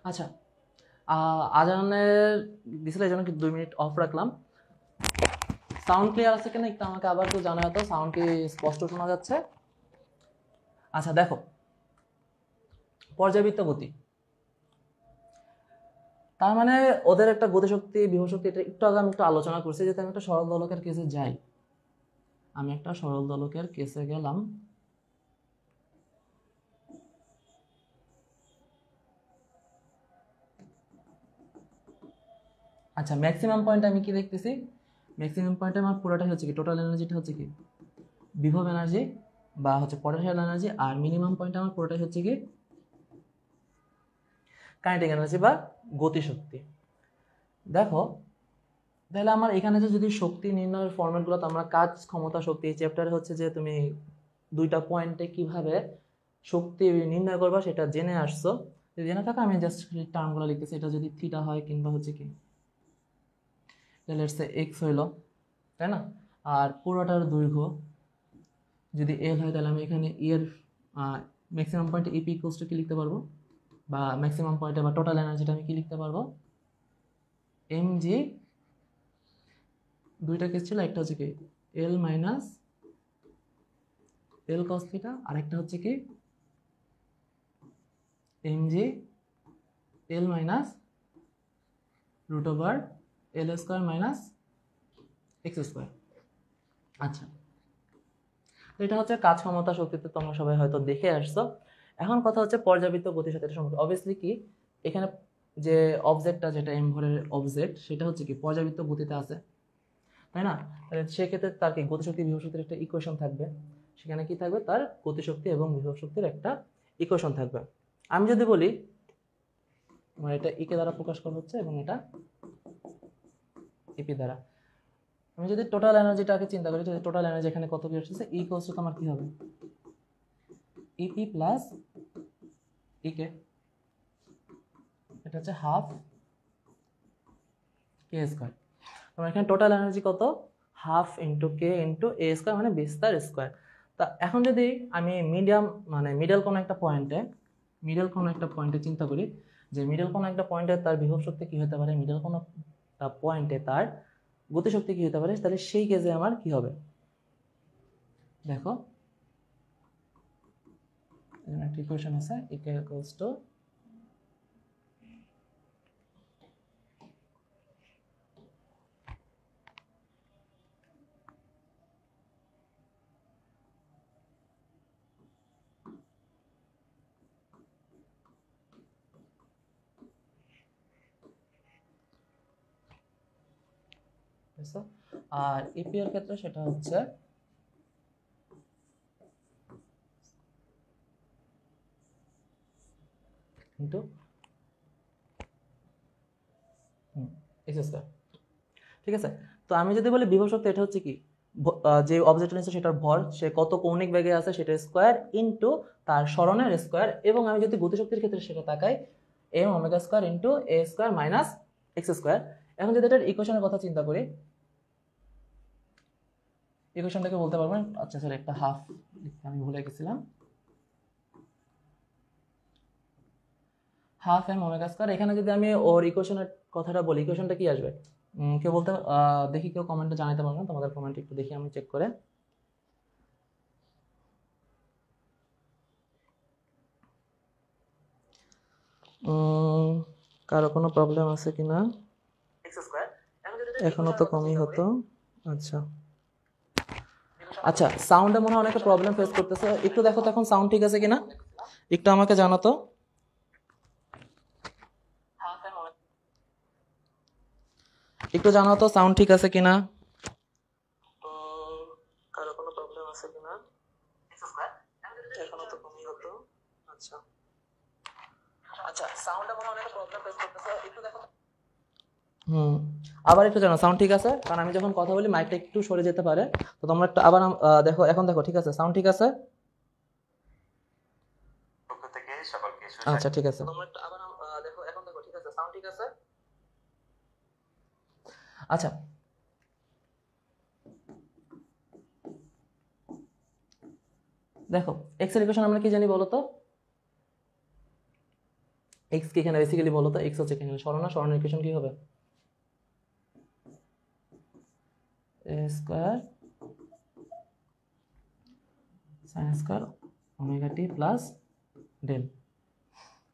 আচ্ছা আজানের দিছিল, এই জন্য 2 মিনিট অফ রাখলাম। সাউন্ড ক্লিয়ার আছে কিনা একটু আমাকে আবার একটু জানা হতো, সাউন্ড কি স্পষ্ট শোনা যাচ্ছে? আচ্ছা দেখো পর্যাবৃত্ত গতি, তার মানে ওদের একটা গতিশক্তি বিভবশক্তি, এটা একটু আগে আমি একটু আলোচনা করছি। যেহেতু আমি একটা সরল দোলকের কেসে যাই, আমি একটা সরল দোলকের কেসে গেলাম, আচ্ছা ম্যাক্সিমাম পয়েন্ট আমি কি দেখতেছি, ম্যাক্সিমাম পয়েন্টে আমার পুরোটাই হচ্ছে কি টোটাল এনার্জিটা হচ্ছে কি বিভব এনার্জি বা হচ্ছে পটেনশিয়াল এনার্জি, আর মিনিমাম পয়েন্টে আমার পুরোটাই হচ্ছে কি কাইনেটিক এনার্জি বা গতিশক্তি। দেখো তাহলে আমার এখানে যে যদি শক্তি নির্ণয়ের ফর্মেটগুলো, তো আমরা কাজ ক্ষমতা শক্তি এই চ্যাপ্টারে হচ্ছে যে তুমি 2টা পয়েন্টে কিভাবে শক্তি নির্ণয় করবা সেটা জেনে আসছো। যদি না থাকে আমি জাস্ট টার্মগুলো লিখতেছি, এটা যদি থিটা হয় কিংবা হচ্ছে কি লেটস সে এক্স হইলো, তাই না? আর পুরোটার দৈর্ঘ্য যদি এল হয় তাহলে আমি এখানে এর ম্যাক্সিমাম পয়েন্টে ইপি ইকুয়ালস টু কি লিখতে পারবো, বা ম্যাক্সিমাম পয়েন্টে বা টোটাল এনার্জিটা আমি কি লিখতে পারবো, এম জি, দুইটা কেস ছিল, একটা হচ্ছে কি L minus L cos theta, আর একটা হচ্ছে কি M G L minus root over এল স্কোয়ার মাইনাস এক্স স্কোয়ার। আচ্ছা, তো এটা হচ্ছে কাজ ক্ষমতা শক্তিতে তোমরা সবাই হয়তো দেখে আসছো। এখন কথা হচ্ছে পর্যাবৃত্ত গতির সাথে সম্পর্ক। অবভিয়াসলি কি এখানে যে অবজেক্টটা, যেটা এম ভরের অবজেক্ট, সেটা হচ্ছে কি পর্যাবৃত্ত গতিতে আছে, তাই না? তাহলে সেক্ষেত্রে তার কি গতিশক্তি বিভব শক্তির একটা ইকুয়েশন থাকবে, সেখানে কি থাকবে, তার গতিশক্তি এবং বিভব শক্তির একটা ইকুয়েশন থাকবে। আমি যদি বলি আমার এটা ইকে দ্বারা প্রকাশ করা হচ্ছে এবং এটা ইপি দ্বারা, আমি যদি টোটাল এনার্জিটাকে চিন্তা করি, টোটাল এনার্জি এখানে কত কি আসছে, ই ইকুয়ালস টু তোমার কি হবে, ইপি প্লাস ইকে, এটা হচ্ছে হাফ কে স্কোয়ার। তোমার এখানে টোটাল এনার্জি কত, হাফ ইন্টু কে ইন্টু এ স্কোয়ার, মানে বি স্কোয়ার স্কোয়ার। তা এখন যদি আমি মিডিয়াম মানে মিডল কোনো একটা পয়েন্টে চিন্তা করি, যে মিডল কোনো একটা পয়েন্টে তার বিভব শক্তি কি হতে পারে, মিডল কোনো একটা পয়েন্টে তার গতিশক্তি কি হতে পারে, তাহলে সেই কেসে আমার কি হবে, দেখো একটা ইকুয়েশন আছে, ইকে ইকুয়ালস টু আর ইপি এর ক্ষেত্রে সেটা হচ্ছে ইন্টু এক্স স্কোয়ার। ঠিক আছে, তো আমি যদি বলি বিভব শক্তি, এটা হচ্ছে কি যে অবজেক্ট নিচ্ছে সেটার ভর, সে কত কৌণিক বেগে আছে সেটা স্কোয়ার ইন্টু তার সরণের স্কোয়ার, এবং আমি যদি গতিশক্তির ক্ষেত্রে সেটা তাকাই এম ওমেগা স্কোয়ার ইন্টু এ স্কোয়ার মাইনাস এক্স স্কোয়ার। এখন যদি এটার ইকুয়েশনের কথা চিন্তা করি, ইকুয়েশনটাকে বলতে পারবেন, আচ্ছা স্যার একটা হাফ আমি ভুলে গেছিলাম, হাফ এম ওমেগা স্কোয়ার। এখানে যদি আমি ওর ইকুয়েশনের কথাটা বলি, ইকুয়েশনটা কি আসবে কেউ বলতে, দেখি কেউ কমেন্টে জানাতে পারবেন, তোমাদের কমেন্ট একটু দেখি আমি চেক করে। কারো কোনো প্রবলেম আছে কিনা, এখনো তো কমই হতো। আচ্ছা আচ্ছা, সাউন্ডে মনে হয় অনেকে প্রবলেম ফেস করতেছে, একটু দেখো তো এখন সাউন্ড ঠিক আছে কিনা, একটু আমাকে জানাতো। একটু জানাও তো সাউন্ড ঠিক আছে কিনা, কারো কোনো প্রবলেম আছে কিনা, এখনো তো কমই হতো। আচ্ছা আচ্ছা, সাউন্ডে মনে হয় অনেকে প্রবলেম ফেস করতেছে, একটু দেখো। আবার একটু জানো সাউন্ড ঠিক আছে, কারণ আমি যখন কথা বলি মাইকটা একটু সরে যেতে পারে, তো তোমরা একটু আবার দেখো, এখন দেখো ঠিক আছে, সাউন্ড ঠিক আছে। আচ্ছা ঠিক আছে, তোমরা একটু আবার দেখো, এখন দেখো ঠিক আছে, সাউন্ড ঠিক আছে। আচ্ছা, দেখো এক্স এর ইকুয়েশন আমরা কি জানি বলো তো, এক্স কি এখানে বেসিক্যালি বলো তো, এক্স হচ্ছে এখানে সরণ, সরণের ইকুয়েশন কি হবে, এ square sine square omega T plus del.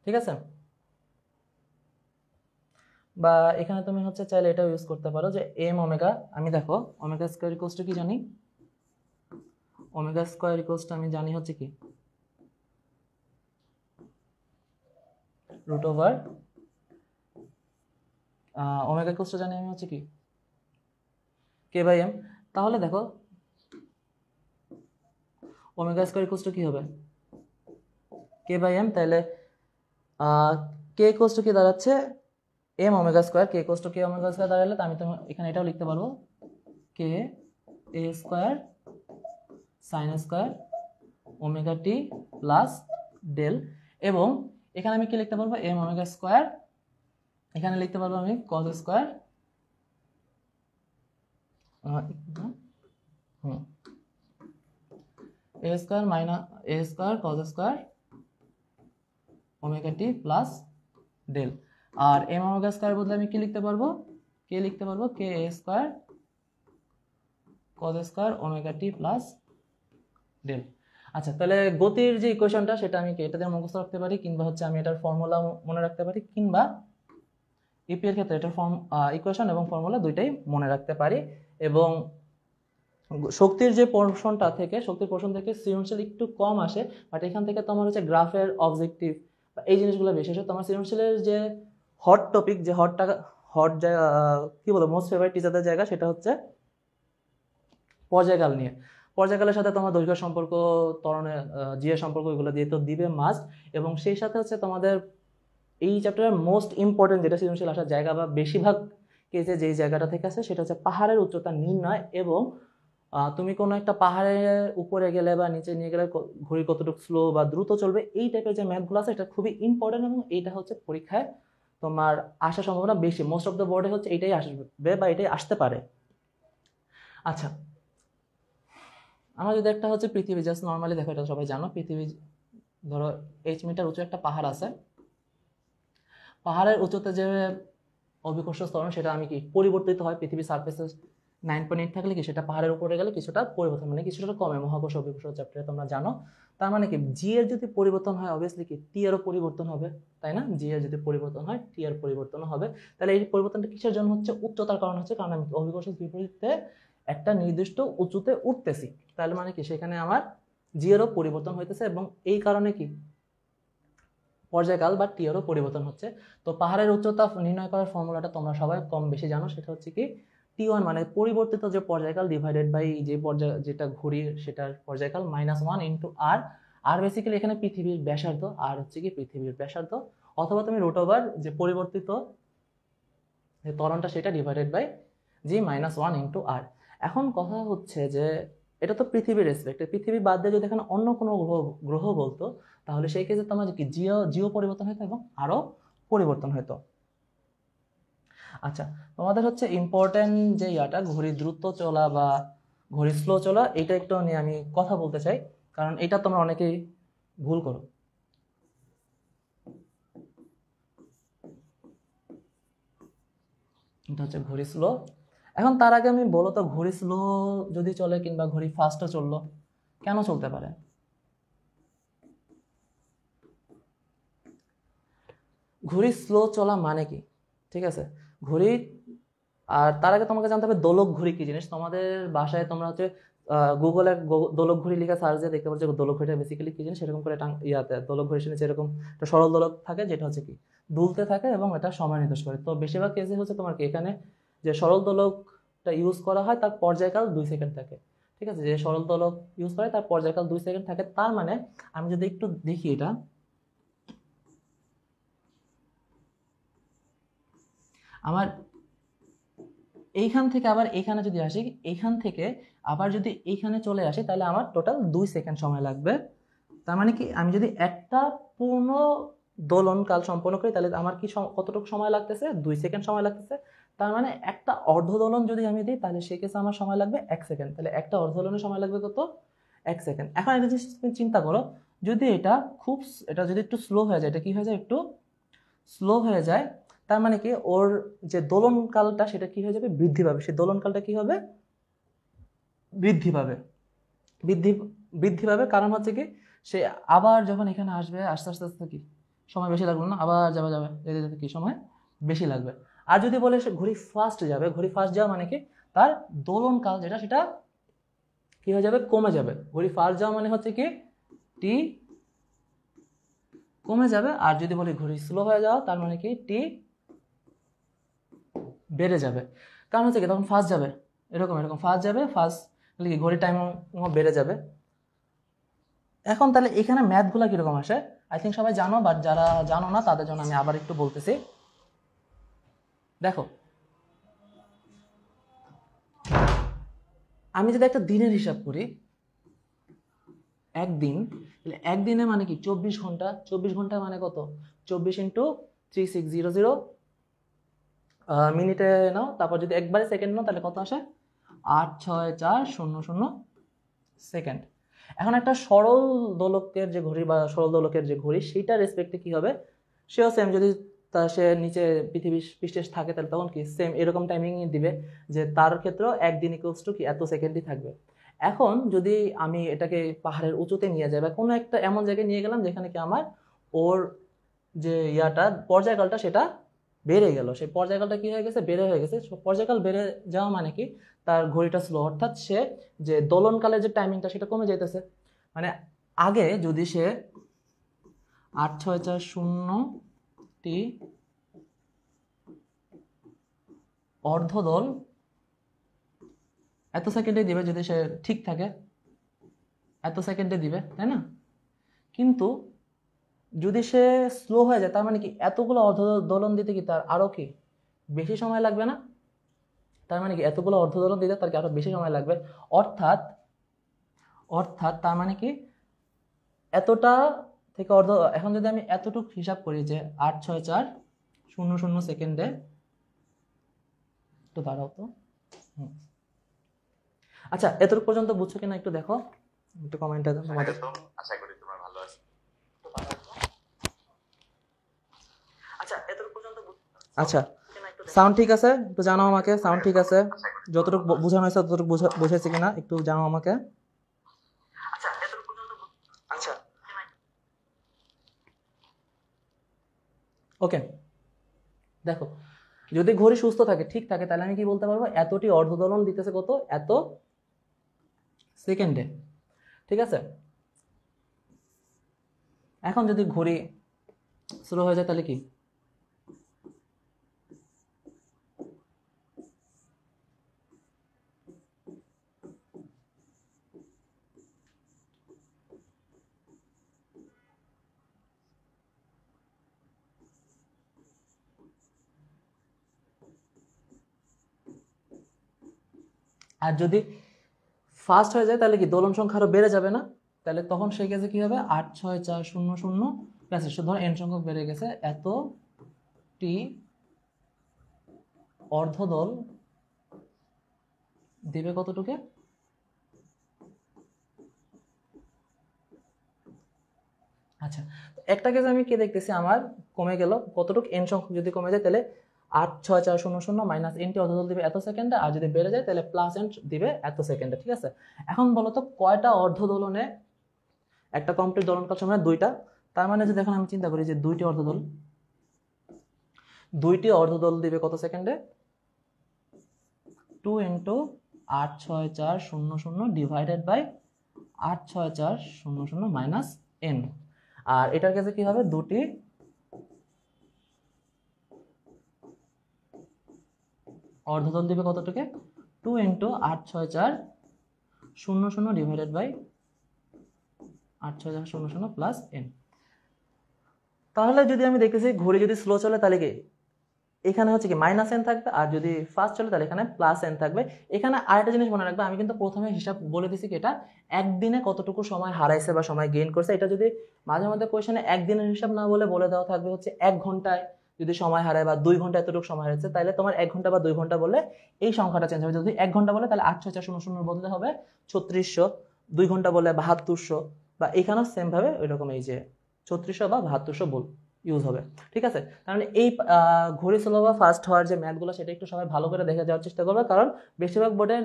ঠিক আছে, বা এখানে তুমি হচ্ছে চাইলে এটাও ইউজ করতে পারো যে এম ওমেগা, আমি দেখো ওমেগা স্কয়ার ইকুয়ালস টু কি জানি, ওমেগা স্কয়ার ইকুয়ালস টু আমি জানি হচ্ছে কি root over omega equals to জানি আমি হচ্ছে কি কে বাই এম। তাহলে দেখো ওমেগা স্কয়ার ইকুয়ালস টু কি হবে কে বাই এম, তাহলে কে ইকুয়ালস টু কি দাঁড়াচ্ছে M omega square, K equals to K omega square দাঁড়ালে আমি তো এখানে এটাও লিখতে পারবো K A square sine square omega T plus del, এবং এখানে আমি কি লিখতে পারবো এম ওমেগা স্কোয়ার, এখানে লিখতে পারবো আমি cos square, A square minus A square cos square omega T plus del. আর এম ওমেগা স্কোয়ার বদলে আমি কি লিখতে পারবো, কে লিখতে পারবো K A square cos square omega T plus del. আচ্ছা, তাহলে গতির যে ইকুয়েশনটা সেটা আমি কি এটা দিয়ে মুখস্থ রাখতে পারি, কিংবা হচ্ছে আমি এটার ফর্মুলা মনে রাখতে পারি, কিংবা ইপি এর ক্ষেত্রে এটার ইকুয়েশন এবং ফর্মুলা দুইটাই মনে রাখতে পারি। এবং শক্তির যে পোর্শনটা থেকে, শক্তির পোর্শন থেকে সৃজনশীল একটু কম আসে, বাট এখান থেকে তোমার হচ্ছে গ্রাফের অবজেক্টিভ এই জিনিসগুলো বেশি আসে। তোমার সৃজনশীলের যে হট টপিক, যে হট জায়গা কি বলবো মোস্ট ফেভারিট টিচারদের জায়গা, সেটা হচ্ছে পর্যায়কাল নিয়ে। পর্যায়কালের সাথে তোমার দৈর্ঘ্য সম্পর্ক, ত্বরণের জিএ সম্পর্ক, এগুলো দিয়ে তো দিবে মাস্ট। এবং সেই সাথে হচ্ছে তোমাদের এই চ্যাপ্টারের মোস্ট ইম্পর্টেন্ট যেটা সৃজনশীল আসার জায়গা বা বেশিরভাগ কেসে যেই জায়গাটা থেকে আসে সেটা হচ্ছে পাহাড়ের উচ্চতা নির্ণয়। এবং তুমি কোনো একটা পাহাড়ের উপরে গেলে বা নিচে নিয়ে গেলে ঘড়ি কতটুকু স্লো বা দ্রুত চলবে, এই টাইপের যে ম্যাথগুলো আছে এটা খুবই ইম্পর্টেন্ট। এবং এইটা হচ্ছে পরীক্ষায় তোমার আসার সম্ভাবনা বেশি, মোস্ট অফ দ্য বোর্ডে হচ্ছে এটাই আসবে বা এটাই আসতে পারে। আচ্ছা, আমরা যদি একটা হচ্ছে পৃথিবী জাস্ট নর্মালি দেখো, এটা সবাই জানো, পৃথিবী ধরো H মিটার উঁচু একটা পাহাড় আছে, পাহাড়ের উচ্চতা যে অভিকর্ষ ত্বরণ সেটা আমি কি পরিবর্তিত হয়, পৃথিবীর সারফেসে 9.8 থাকলে কি সেটা পাহাড়ের উপরে গেলে কিছুটা পরিবর্তন, মানে কিছুটা কমে, মহাকর্ষ অভিকর্ষ চ্যাপ্টারে তোমরা জানো। তার মানে কি জি এর যদি পরিবর্তন হয় অবভিয়াসলি কি টি এরও পরিবর্তন হবে, তাই না? জি এর যদি পরিবর্তন হয় টি এর পরিবর্তন হবে। তাহলে এই পরিবর্তনটা কিসের জন্য হচ্ছে? উচ্চতার কারণ হচ্ছে, কারণ আমি অভিকর্ষের বিপরীতে একটা নির্দিষ্ট উঁচুতে উঠতেছি, তাহলে মানে কি সেখানে আমার জি এরও পরিবর্তন হইতেছে। এবং এই কারণে কি পর্যায়কাল বা টি এরও পরিবর্তন হচ্ছে। তো পাহাড়ের উচ্চতা নির্ণয় করার ফর্মুলাটা তোমরা সবাই কম বেশি জানো, সেটা হচ্ছে কি T1 মানে পরিবর্তিত যে পর্যায়কাল ডিভাইডেড বাই যে পর্যায় যেটা ঘড়ির সেটার পর্যায়কাল -1 ইন্টু আর। আর বেসিক্যালি এখানে পৃথিবীর ব্যাসার্ধ, আর হচ্ছে কি পৃথিবীর ব্যাসার্ধ, অথবা তুমি রুট ওভার যে পরিবর্তিত যে ত্বরণটা সেটা ডিভাইডেড বাই জি -1 ইন্টু আর। এখন কথা হচ্ছে যে এটা তো পৃথিবীর রেসপেক্টে, পৃথিবী বাদ দিয়ে যদি এখানে অন্য কোনো গ্রহ বলতো তাহলে সেই ক্ষেত্রে তোমার কি জিও পরিবর্তন হতো এবং আরো পরিবর্তন হতো। আচ্ছা, তোমাদের হচ্ছে ইম্পর্টেন্ট যে ইয়াটা ঘড়ি দ্রুত চলা বা ঘড়ি স্লো চলা, এটা একটু নিয়ে আমি কথা বলতে চাই, কারণ এটা তোমরা অনেকেই ভুল করো। এটা হচ্ছে ঘড়ি স্লো। এখন তার আগে আমি বলো তো, ঘড়ি স্লো যদি চলে কিংবা ঘড়ি ফাস্টও চললো, কেন চলতে পারে? ঘড়ি স্লো চলা মানে কি? ঠিক আছে, ঘড়ি, আর তার আগে তোমাকে জানতে হবে দোলক ঘড়ি কি জিনিস। তোমাদের বাসায় তোমরা হচ্ছে গুগলে দোলক ঘড়ি লিখে সার্চ দিয়ে দেখতে পাচ্ছ দোলক ঘড়িটা বেসিক্যালি কি জিনিস। সেরকম করে ইয়াতে দোলক ঘড়ির নিচে এরকম একটা সরল দোলক থাকে যেটা হচ্ছে কি দুলতে থাকে এবং এটা সময় নির্দেশ করে। তো বেশিরভাগ কেসে হচ্ছে তোমার কি এখানে যে সরল দোলকটা ইউজ করা হয় তার পর্যায়কাল 2 সেকেন্ড থাকে। ঠিক আছে, যে সরল দোলক ইউজ করে তার পর্যায়কাল 2 সেকেন্ড থাকে। তার মানে আমি যদি একটু দেখি এটা, আমার এইখান থেকে আবার এইখানে যদি আসি, এইখান থেকে আবার যদি এইখানে চলে আসি, তাহলে আমার টোটাল 2 সেকেন্ড সময় লাগবে। তার মানে কি আমি যদি একটা পূর্ণ দোলন কাল সম্পন্ন করি তাহলে আমার কি কতটুকু সময় লাগতেছে? 2 সেকেন্ড সময় লাগতেছে। তার মানে একটা অর্ধ দোলন যদি আমি দিই তাহলে সেই কেসে আমার সময় লাগবে 1 সেকেন্ড। তাহলে একটা অর্ধ দোলনের সময় লাগবে কত? 1 সেকেন্ড। এখন একটা জিনিস তুমি চিন্তা করো, যদি এটা যদি একটু স্লো হয়ে যায়, এটা কি হয়ে যায়? একটু স্লো হয়ে যায়। তার মানে কি ওর যে দোলন কালটা সেটা কি হয়ে যাবে? বৃদ্ধি পাবে। সেই দোলন কালটা কি হবে? বৃদ্ধি পাবে। বৃদ্ধি পাবে, কারণ হচ্ছে কি সে আবার যখন এখানে আসবে আস্তে আস্তে আস্তে কি সময় বেশি লাগবে না? আবার যাবে যেতে যেতে কি সময় বেশি লাগবে। আর যদি বলে সে ঘড়ি ফাস্ট যাবে, ঘড়ি ফাস্ট যাওয়া মানে কি তার দোলন কাল যেটা সেটা কি হয়ে যাবে? কমে যাবে। ঘড়ি ফাস্ট যাওয়া মানে হচ্ছে কি টি কমে যাবে। আর যদি বলি ঘড়ি স্লো হয়ে যাওয়া তার মানে কি টি বেড়ে যাবে। কারণ হচ্ছে কি তখন ফাস্ট যাবে, এরকম ফাস্ট যাবে, ফাস্ট কি ঘড়ির টাইম বেড়ে যাবে। এখন তাহলে এখানে ম্যাথগুলো কিরকম আসে আই থিঙ্ক সবাই জানো, বাট যারা জানো না তাদের জন্য আমি আবার একটু বলতেছি। দেখো, আমি যদি একটা দিনের হিসাব করি, একদিন, তাহলে একদিনে মানে কি 24 ঘন্টা, 24 ঘন্টা মানে কত, 24 ইন্টু 3600, মিনিটে নাও, তারপর যদি একবারে সেকেন্ড নাও তাহলে কত আসে, 86400 সেকেন্ড। এখন একটা সরল দোলকের যে ঘড়ি বা সরল দোলকের যে ঘড়ি সেইটা রেসপেক্টে কি হবে, সেও সেম, যদি সে নিচে পৃথিবী পৃষ্ঠে থাকে তাহলে তখন কি সেম এরকম টাইমিংই দিবে, যে তার ক্ষেত্রেও একদিন ইকুয়ালস টু কি এত সেকেন্ডই থাকবে। এখন যদি আমি এটাকে পাহাড়ের উঁচুতে নিয়ে যাই বা কোনো একটা এমন জায়গায় নিয়ে গেলাম যেখানে কি আমার ওর যে ইয়াটা পর্যায়কালটা সেটা বেড়ে গেল, সেই পর্যায়কালটা কি হয়ে গেছে, বেড়ে হয়ে গেছে। পর্যায়কাল বেড়ে যাওয়া মানে কি, তার ঘড়িটা স্লো, অর্থাৎ সে যে দোলনকালের যে টাইমিংটা সেটা কমে যাইতেছে। মানে আগে যদি সে 8640টি অর্ধদোল এত সেকেন্ডে দিবে, যদি সে ঠিক থাকে এত সেকেন্ডে দিবে, তাই না? কিন্তু যদি সে স্লো হয়ে যায় তার মানে কি এতগুলো অর্ধদোলন দিতে কি তার আরো কি বেশি সময় লাগবে না? তার মানে কি এতগুলো অর্ধদোলন দিতে তার কি আরো বেশি সময় লাগবে। অর্থাৎ অর্থাৎ তার মানে কি এতটা থেকে এখন যদি আমি এতটুকু হিসাব করি যে 86400 সেকেন্ডে, একটু দাঁড়াও তো। আচ্ছা, এতটুকু পর্যন্ত বুঝছো কিনা একটু দেখো, একটু কমেন্টে দাও তোমাদের। আশা করি তোমরা ভালো আছো। আচ্ছা, এতটুকু পর্যন্ত আচ্ছা, সাউন্ড ঠিক আছে? একটু জানাও আমাকে, সাউন্ড ঠিক আছে? যতটুকু বোঝানো হয়েছে ততটুকু বুঝেছি কিনা একটু জানাও আমাকে। আচ্ছা, এতটুকু পর্যন্ত আচ্ছা, ওকে। দেখো, যদি ঘড়ি সুস্থ থাকে, ঠিক থাকে, তাহলে আমি কি বলতে পারবো, এতটি অর্ধদোলন দিতেছে কত, এত সেকেন্ডে, ঠিক আছে? এখন যদি ঘড়ি স্লো হয়ে যায় তাহলে কি, আর যদি ফাস্ট হয়ে যায় তাহলে কি দোলন সংখ্যা আরো বেড়ে যাবে না? তাহলে তখন সেই কেসে কি হবে, 86400 প্লাস ধর এন সংখ্যক বেড়ে গেছে, এতটি অর্ধদোল দিবে কতটুকু, আচ্ছা একটা কেস আমি কি দেখতেছি আমার কমে গেল কতটুকু, এন সংখ্যক যদি কমে যায় তাহলে 86400 মাইনাস এনটি অর্ধদল দিবে এত সেকেন্ডে, আর যদি বেড়ে যায় তাহলে প্লাস এন দিবে এত সেকেন্ডে, ঠিক আছে? এখন বলো তো কয়টা অর্ধদোলনে একটা কমপ্লিট দোলনকাল সময়, দুইটা। তার মানে যদি এখন আমি চিন্তা করি যে দুইটি অর্ধদোল দিবে কত সেকেন্ডে, 2 into 86400 divided by 86400 minus N. আর এটার কাছে কি হবে, দুটি অর্ধদল দিবে কতটুকু, 2 into 86400 divided by 86400 plus N. তাহলে যদি আমি দেখতেছি ঘড়ি যদি স্লো চলে তাহলে কি এখানে হচ্ছে কি মাইনাস এন থাকবে, আর যদি ফাস্ট চলে তাহলে এখানে প্লাস এন থাকবে। এখানে আরেকটা জিনিস মনে রাখবে, আমি কিন্তু প্রথমে হিসাব বলে দিছি কি এটা একদিনে কতটুকু সময় হারাইছে বা সময় গেইন করছে। এটা যদি মাঝে মধ্যে কোয়েশনে একদিনের হিসাব না বলে দেওয়া থাকবে হচ্ছে 1 ঘন্টায় যদি সময় হারায় বা 2 ঘন্টা এতটুকু সময় হারাচ্ছে, তাহলে তোমার 1 ঘন্টা বা 2 ঘন্টা বলে এই সংখ্যাটা চেঞ্জ হবে। যদি 1 ঘন্টা বলে তাহলে 86400 বদলে হবে 3600, 2 ঘন্টা বলে 7200, বা এখানেও সেম ভাবে ওইরকম এই যে 3600 বা 7200 বল ইউজ হবে, ঠিক আছে? কারণ এই ঘড়ি স্লো বা ফাস্ট হওয়ার যে ম্যাথগুলো সেটা একটু সবাই ভালো করে দেখে যাওয়ার চেষ্টা করবে, কারণ বেশিরভাগ বোর্ডে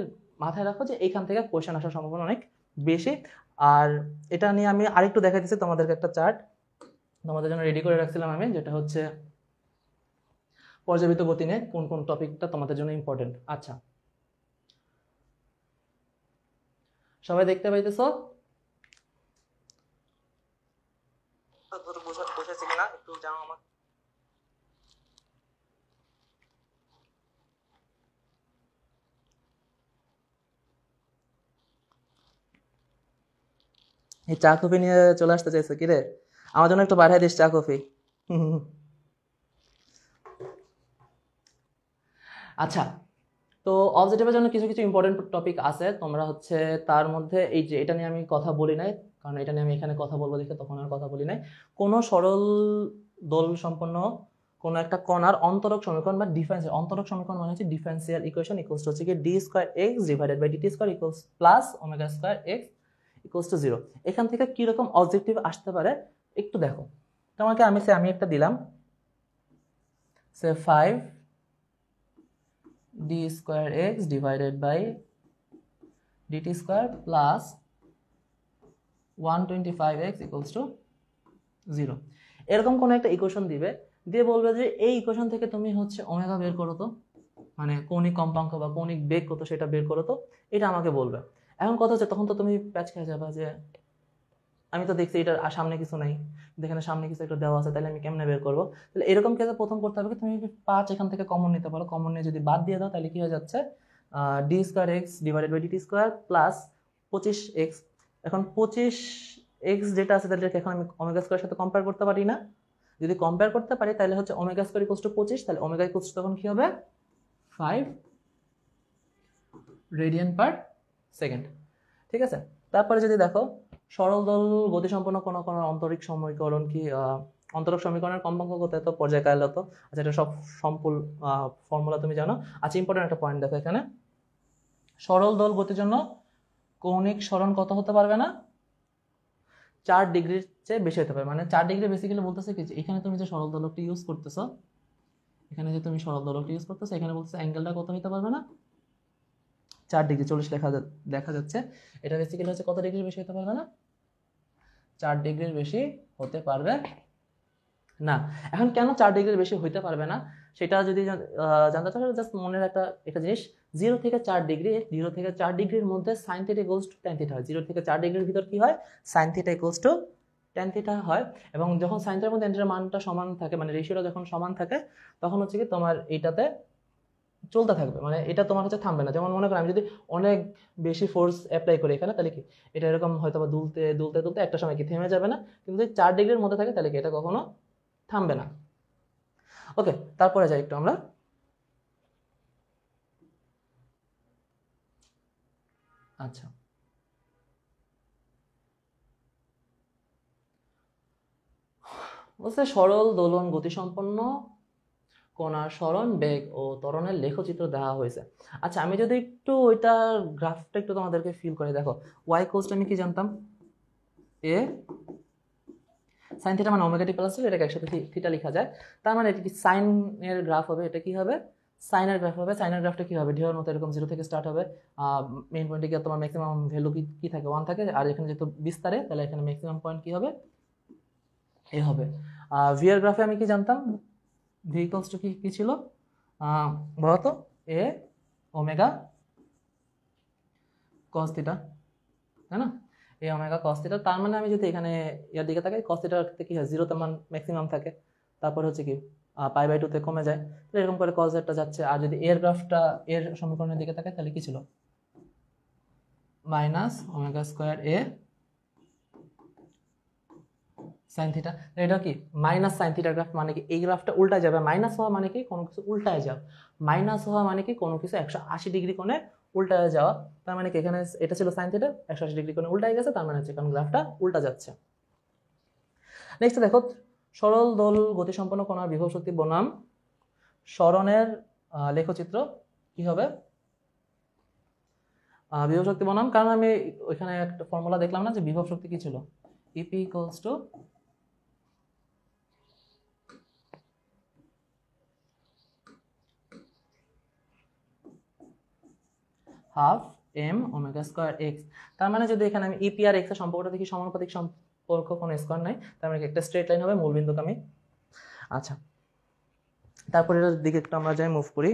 মাথায় রাখো যে এইখান থেকে কোয়েশ্চেন আসার সম্ভাবনা অনেক বেশি। আর এটা নিয়ে আমি আরেকটু দেখাই দিচ্ছি তোমাদেরকে, একটা চার্ট তোমাদের জন্য রেডি করে রাখছিলাম আমি, যেটা হচ্ছে পর্যাবৃত্ত গতি নিয়ে কোন কোন টপিকটা তোমাদের জন্য ইম্পর্টেন্ট। আচ্ছা, সবাই দেখতে পাইতেছো? বুঝেছি কিনা একটু জানো আমাকে। এই চা কফি নিয়ে চলে আসতে চাইছে কি রে? আমার জন্য একটু পাঠিয়ে দিস চা কফি। আচ্ছা, তো অবজেক্টিভের জন্য কিছু কিছু ইম্পর্টেন্ট টপিক আছে, তোমরা হচ্ছে তার মধ্যে এই যে এটা নিয়ে আমি কথা বলি নাই, কারণ এটা নিয়ে আমি এখানে কথা বলবো দেখে তখন আর কথা বলি নাই। কোনো সরল দোল সম্পন্ন কোনো একটা কণার অন্তরক সমীকরণ বা ডিফারেন্সিয়াল, অন্তরক সমীকরণ মানে হচ্ছে ডিফারেন্সিয়াল ইকুয়েশন ইকুয়ালস টু হচ্ছে কি D square X divided by D T square equals plus omega square X equals to 0। এখান থেকে কিরকম অবজেক্টিভ আসতে পারে একটু দেখো। তোমাকে আমি একটা দিলাম, say 5 D square X divided by D T square plus 125x equals to 0। এরকম কোনো একটা ইকুয়েশন দিবে, দিয়ে বলবে যে এই ইকুয়েশন থেকে তুমি হচ্ছে ওমেগা বের করো তো, মানে কৌণিক কম্পাঙ্ক বা কৌণিক বেগ কত সেটা বের করো তো, এটা আমাকে বলবে। এখন কথা হচ্ছে তখন তো তুমি প্যাচ খেয়ে যাবা যে আমি তো দেখছি এটার সামনে কিছু নাই, এখানে সামনে কিছু একটা দেওয়া আছে, তাহলে আমি কেমনে বের করবো? তাহলে এরকম ক্ষেত্রে প্রথম করতে হবে কি তুমি 5 এখান থেকে কমন নিতে পারো, কমন নিয়ে যদি বাদ দিয়ে দাও তাহলে কি হয়ে যাচ্ছে D square X divided by D T square plus 25x। এখন 25x যেটা আছে তাহলে এখন আমি ওমেগা স্কয়ারের সাথে কম্পেয়ার করতে পারি না? যদি কম্পেয়ার করতে পারি তাহলে হচ্ছে ওমেগা স্কয়ার ইকুয়ালস টু 25, তাহলে ওমেগা ইকুয়ালস টু তখন কি হবে 5 রেডিয়ান পার সেকেন্ড। ঠিক আছে, তারপরে যদি দেখো সরল দোল গতিসম্পন্ন কোনো কোনো আন্তরিক সমীকরণ কি অন্তরক সমীকরণের কম্পাঙ্ক কত, এত পর্যায়কালত। আচ্ছা, এটা সব সম্পূর্ণ ফর্মুলা তুমি জানো। আচ্ছা, ইম্পর্টেন্ট একটা পয়েন্ট দেখো এখানে, সরল দোল গতির জন্য কৌণিক সরণ কত হতে পারবে না? 4 ডিগ্রির চেয়ে বেশি হতে পারে। মানে 4 ডিগ্রি বেসিক্যালি বলতেছে কি, এখানে তুমি যে সরল দোলকটি ইউজ করতেছো, এখানে যে তুমি সরল দোলকটি ইউজ করতেছো, এখানে বলতেছে অ্যাঙ্গেলটা কত হতে পারবে না? 4 ডিগ্রি 40 দেখা যাচ্ছে। এটা বেসিক্যালি হচ্ছে কত ডিগ্রির বেশি হতে পারবে না? 4 ডিগ্রির বেশি হতে পারবে না। এখন কেন 4 ডিগ্রির বেশি হইতে পারবে না সেটা যদি জানতে চাও, জাস্ট মনের একটা জিনিস, 0 থেকে 4 ডিগ্রি, 0 থেকে 4 ডিগ্রির মধ্যে sine theta equals to tan theta হয়। 0 থেকে 4 ডিগ্রির ভিতর কি হয়? Sine theta equals to tan theta হয়। এবং যখন সাইন থিটার মধ্যে ট্যান থিটার মানটা সমান থাকে, মানে রেশিওটা যখন সমান থাকে, তখন হচ্ছে কি তোমার এইটাতে চলতে থাকবে, মানে এটা তোমার হচ্ছে থামবে না। যেমন মনে করো আমি যদি অনেক বেশি ফোর্স অ্যাপ্লাই করি এখানে, তাহলে কি এটা এরকম হয়তো বা দুলতে দুলতে দুলতে একটা সময় কি থেমে যাবে না, কিন্তু যদি 4 ডিগ্রির মধ্যে থাকে তাহলে কি এটা কখনো থামবে না। ওকে, তারপরে যাই একটু আমরা। আচ্ছা, বলছে সরল দোলন গতিসম্পন্ন কণার সরণ বেগ ও ত্বরণের লেখচিত্র দেওয়া হয়েছে। আচ্ছা, আমি যদি একটু ওইটার গ্রাফটা একটু তোমাদেরকে ফিল করে দেখো, ওয়াই কোসটা আমি কি জানতাম, এ সাইন থিটা মানে ওমেগা টি প্লাস, এটাকে একসাথে থিটা লেখা যায়। তার মানে এটা কি সাইন এর গ্রাফ হবে, এটা কি হবে সাইনের গ্রাফ হবে। সাইনের গ্রাফটা কি হবে, ঢেউয়ের মতো এরকম 0 থেকে স্টার্ট হবে। মেইন পয়েন্টে গিয়ে তোমার ম্যাক্সিমাম ভ্যালু কি থাকে, 1 থাকে। আর এখানে যেহেতু বিস্তারে, তাহলে এখানে ম্যাক্সিমাম পয়েন্ট কি হবে, এ হবে। ভি এর গ্রাফে আমি কি জানতাম, ভি ইকুয়ালস টু কি ছিল বলতো, এ ওমেগা কস থিটা, তাই না? এ ওমেগা কস থিটা। তার মানে আমি যদি এখানে এর দিকে তাকাই, কস থিটাতে কি হয়, 0তে মান ম্যাক্সিমাম থাকে, তারপর হচ্ছে কি π/2 তে কমে যায়, তো এরকম করে কস জেডটা যাচ্ছে। আর যদি এর গ্রাফটা এর সমীকরণের দিকে তাকাই, তাহলে কি ছিল, মাইনাস ওমেগা স্কয়ার এ সাইন থিটা। এটা কি মাইনাস সাইন থিটার গ্রাফ, মানে কি এই গ্রাফটা উল্টায় যাবে। মাইনাস হওয়া মানে কি কোনো কিছু উল্টায় যাওয়া, মাইনাস হওয়া মানে কি কোনো কিছু 180 ডিগ্রি কোণে উল্টায় যাওয়া। তার মানে কি এখানে এটা ছিল সাইন থিটা, 180 ডিগ্রি কোণে উল্টায় গেছে, তার মানে হচ্ছে কারণ গ্রাফটা উল্টা যাচ্ছে। নেক্সট দেখো, সরল দোল গতিসম্পন্ন কণার বিভব শক্তি বনাম সরণের লেখচিত্র কি হবে, বিভব শক্তি বনাম, কারণ আমি ওইখানে একটা ফর্মুলা দেখলাম না যে বিভব শক্তি কি ছিল, E P equals to half M omega square X. তার মানে যদি এখানে আমি ইপি আর এক্স এর সম্পর্কটা দেখি, সমানুপাতিক সম্পর্ক, কোনো স্কয়ার নাই, তার মানে একটা স্ট্রেট লাইন হবে মূলবিন্দুগামী। আচ্ছা, তারপরে এর দিকে একটু আমরা যাই, মুভ করি।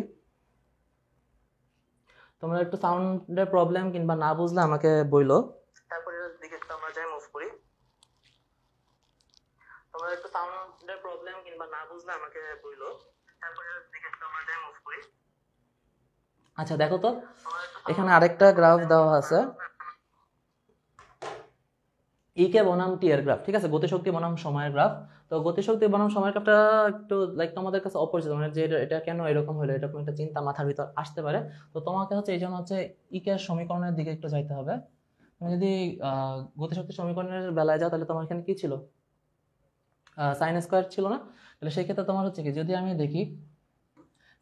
তোমরা একটু সাউন্ডের প্রবলেম কিংবা না বুঝলে আমাকে বইলো। তারপরে এর দিকে একটু আমরা যাই, মুভ করি। তোমরা একটু সাউন্ডের প্রবলেম কিংবা না বুঝলে আমাকে বইলো। তারপরে এর দিকে একটু আমরা যাই, মুভ করি। আচ্ছা, দেখো তো এখানে আরেকটা গ্রাফ দেওয়া আছে, ইকে বনাম টি এর গ্রাফ। ঠিক আছে, গতিশক্তি বনাম সময়ের গ্রাফ। তো গতিশক্তি বনাম সময়ের গ্রাফটা একটু লাইক তোমাদের কাছে অপরিচিত, মানে যে এটা কেন এরকম হলো, এরকম একটা চিন্তা মাথার ভিতর আসতে পারে। তো তোমাকে হচ্ছে এই জন্য হচ্ছে ইকে সমীকরণের দিকে একটু যাইতে হবে। তুমি যদি গতিশক্তি সমীকরণের বেলায় যাও তাহলে তোমার এখানে কি ছিল, সাইন স্কোয়ার ছিল না? তাহলে সেই ক্ষেত্রে তোমার হচ্ছে কি, যদি আমি দেখি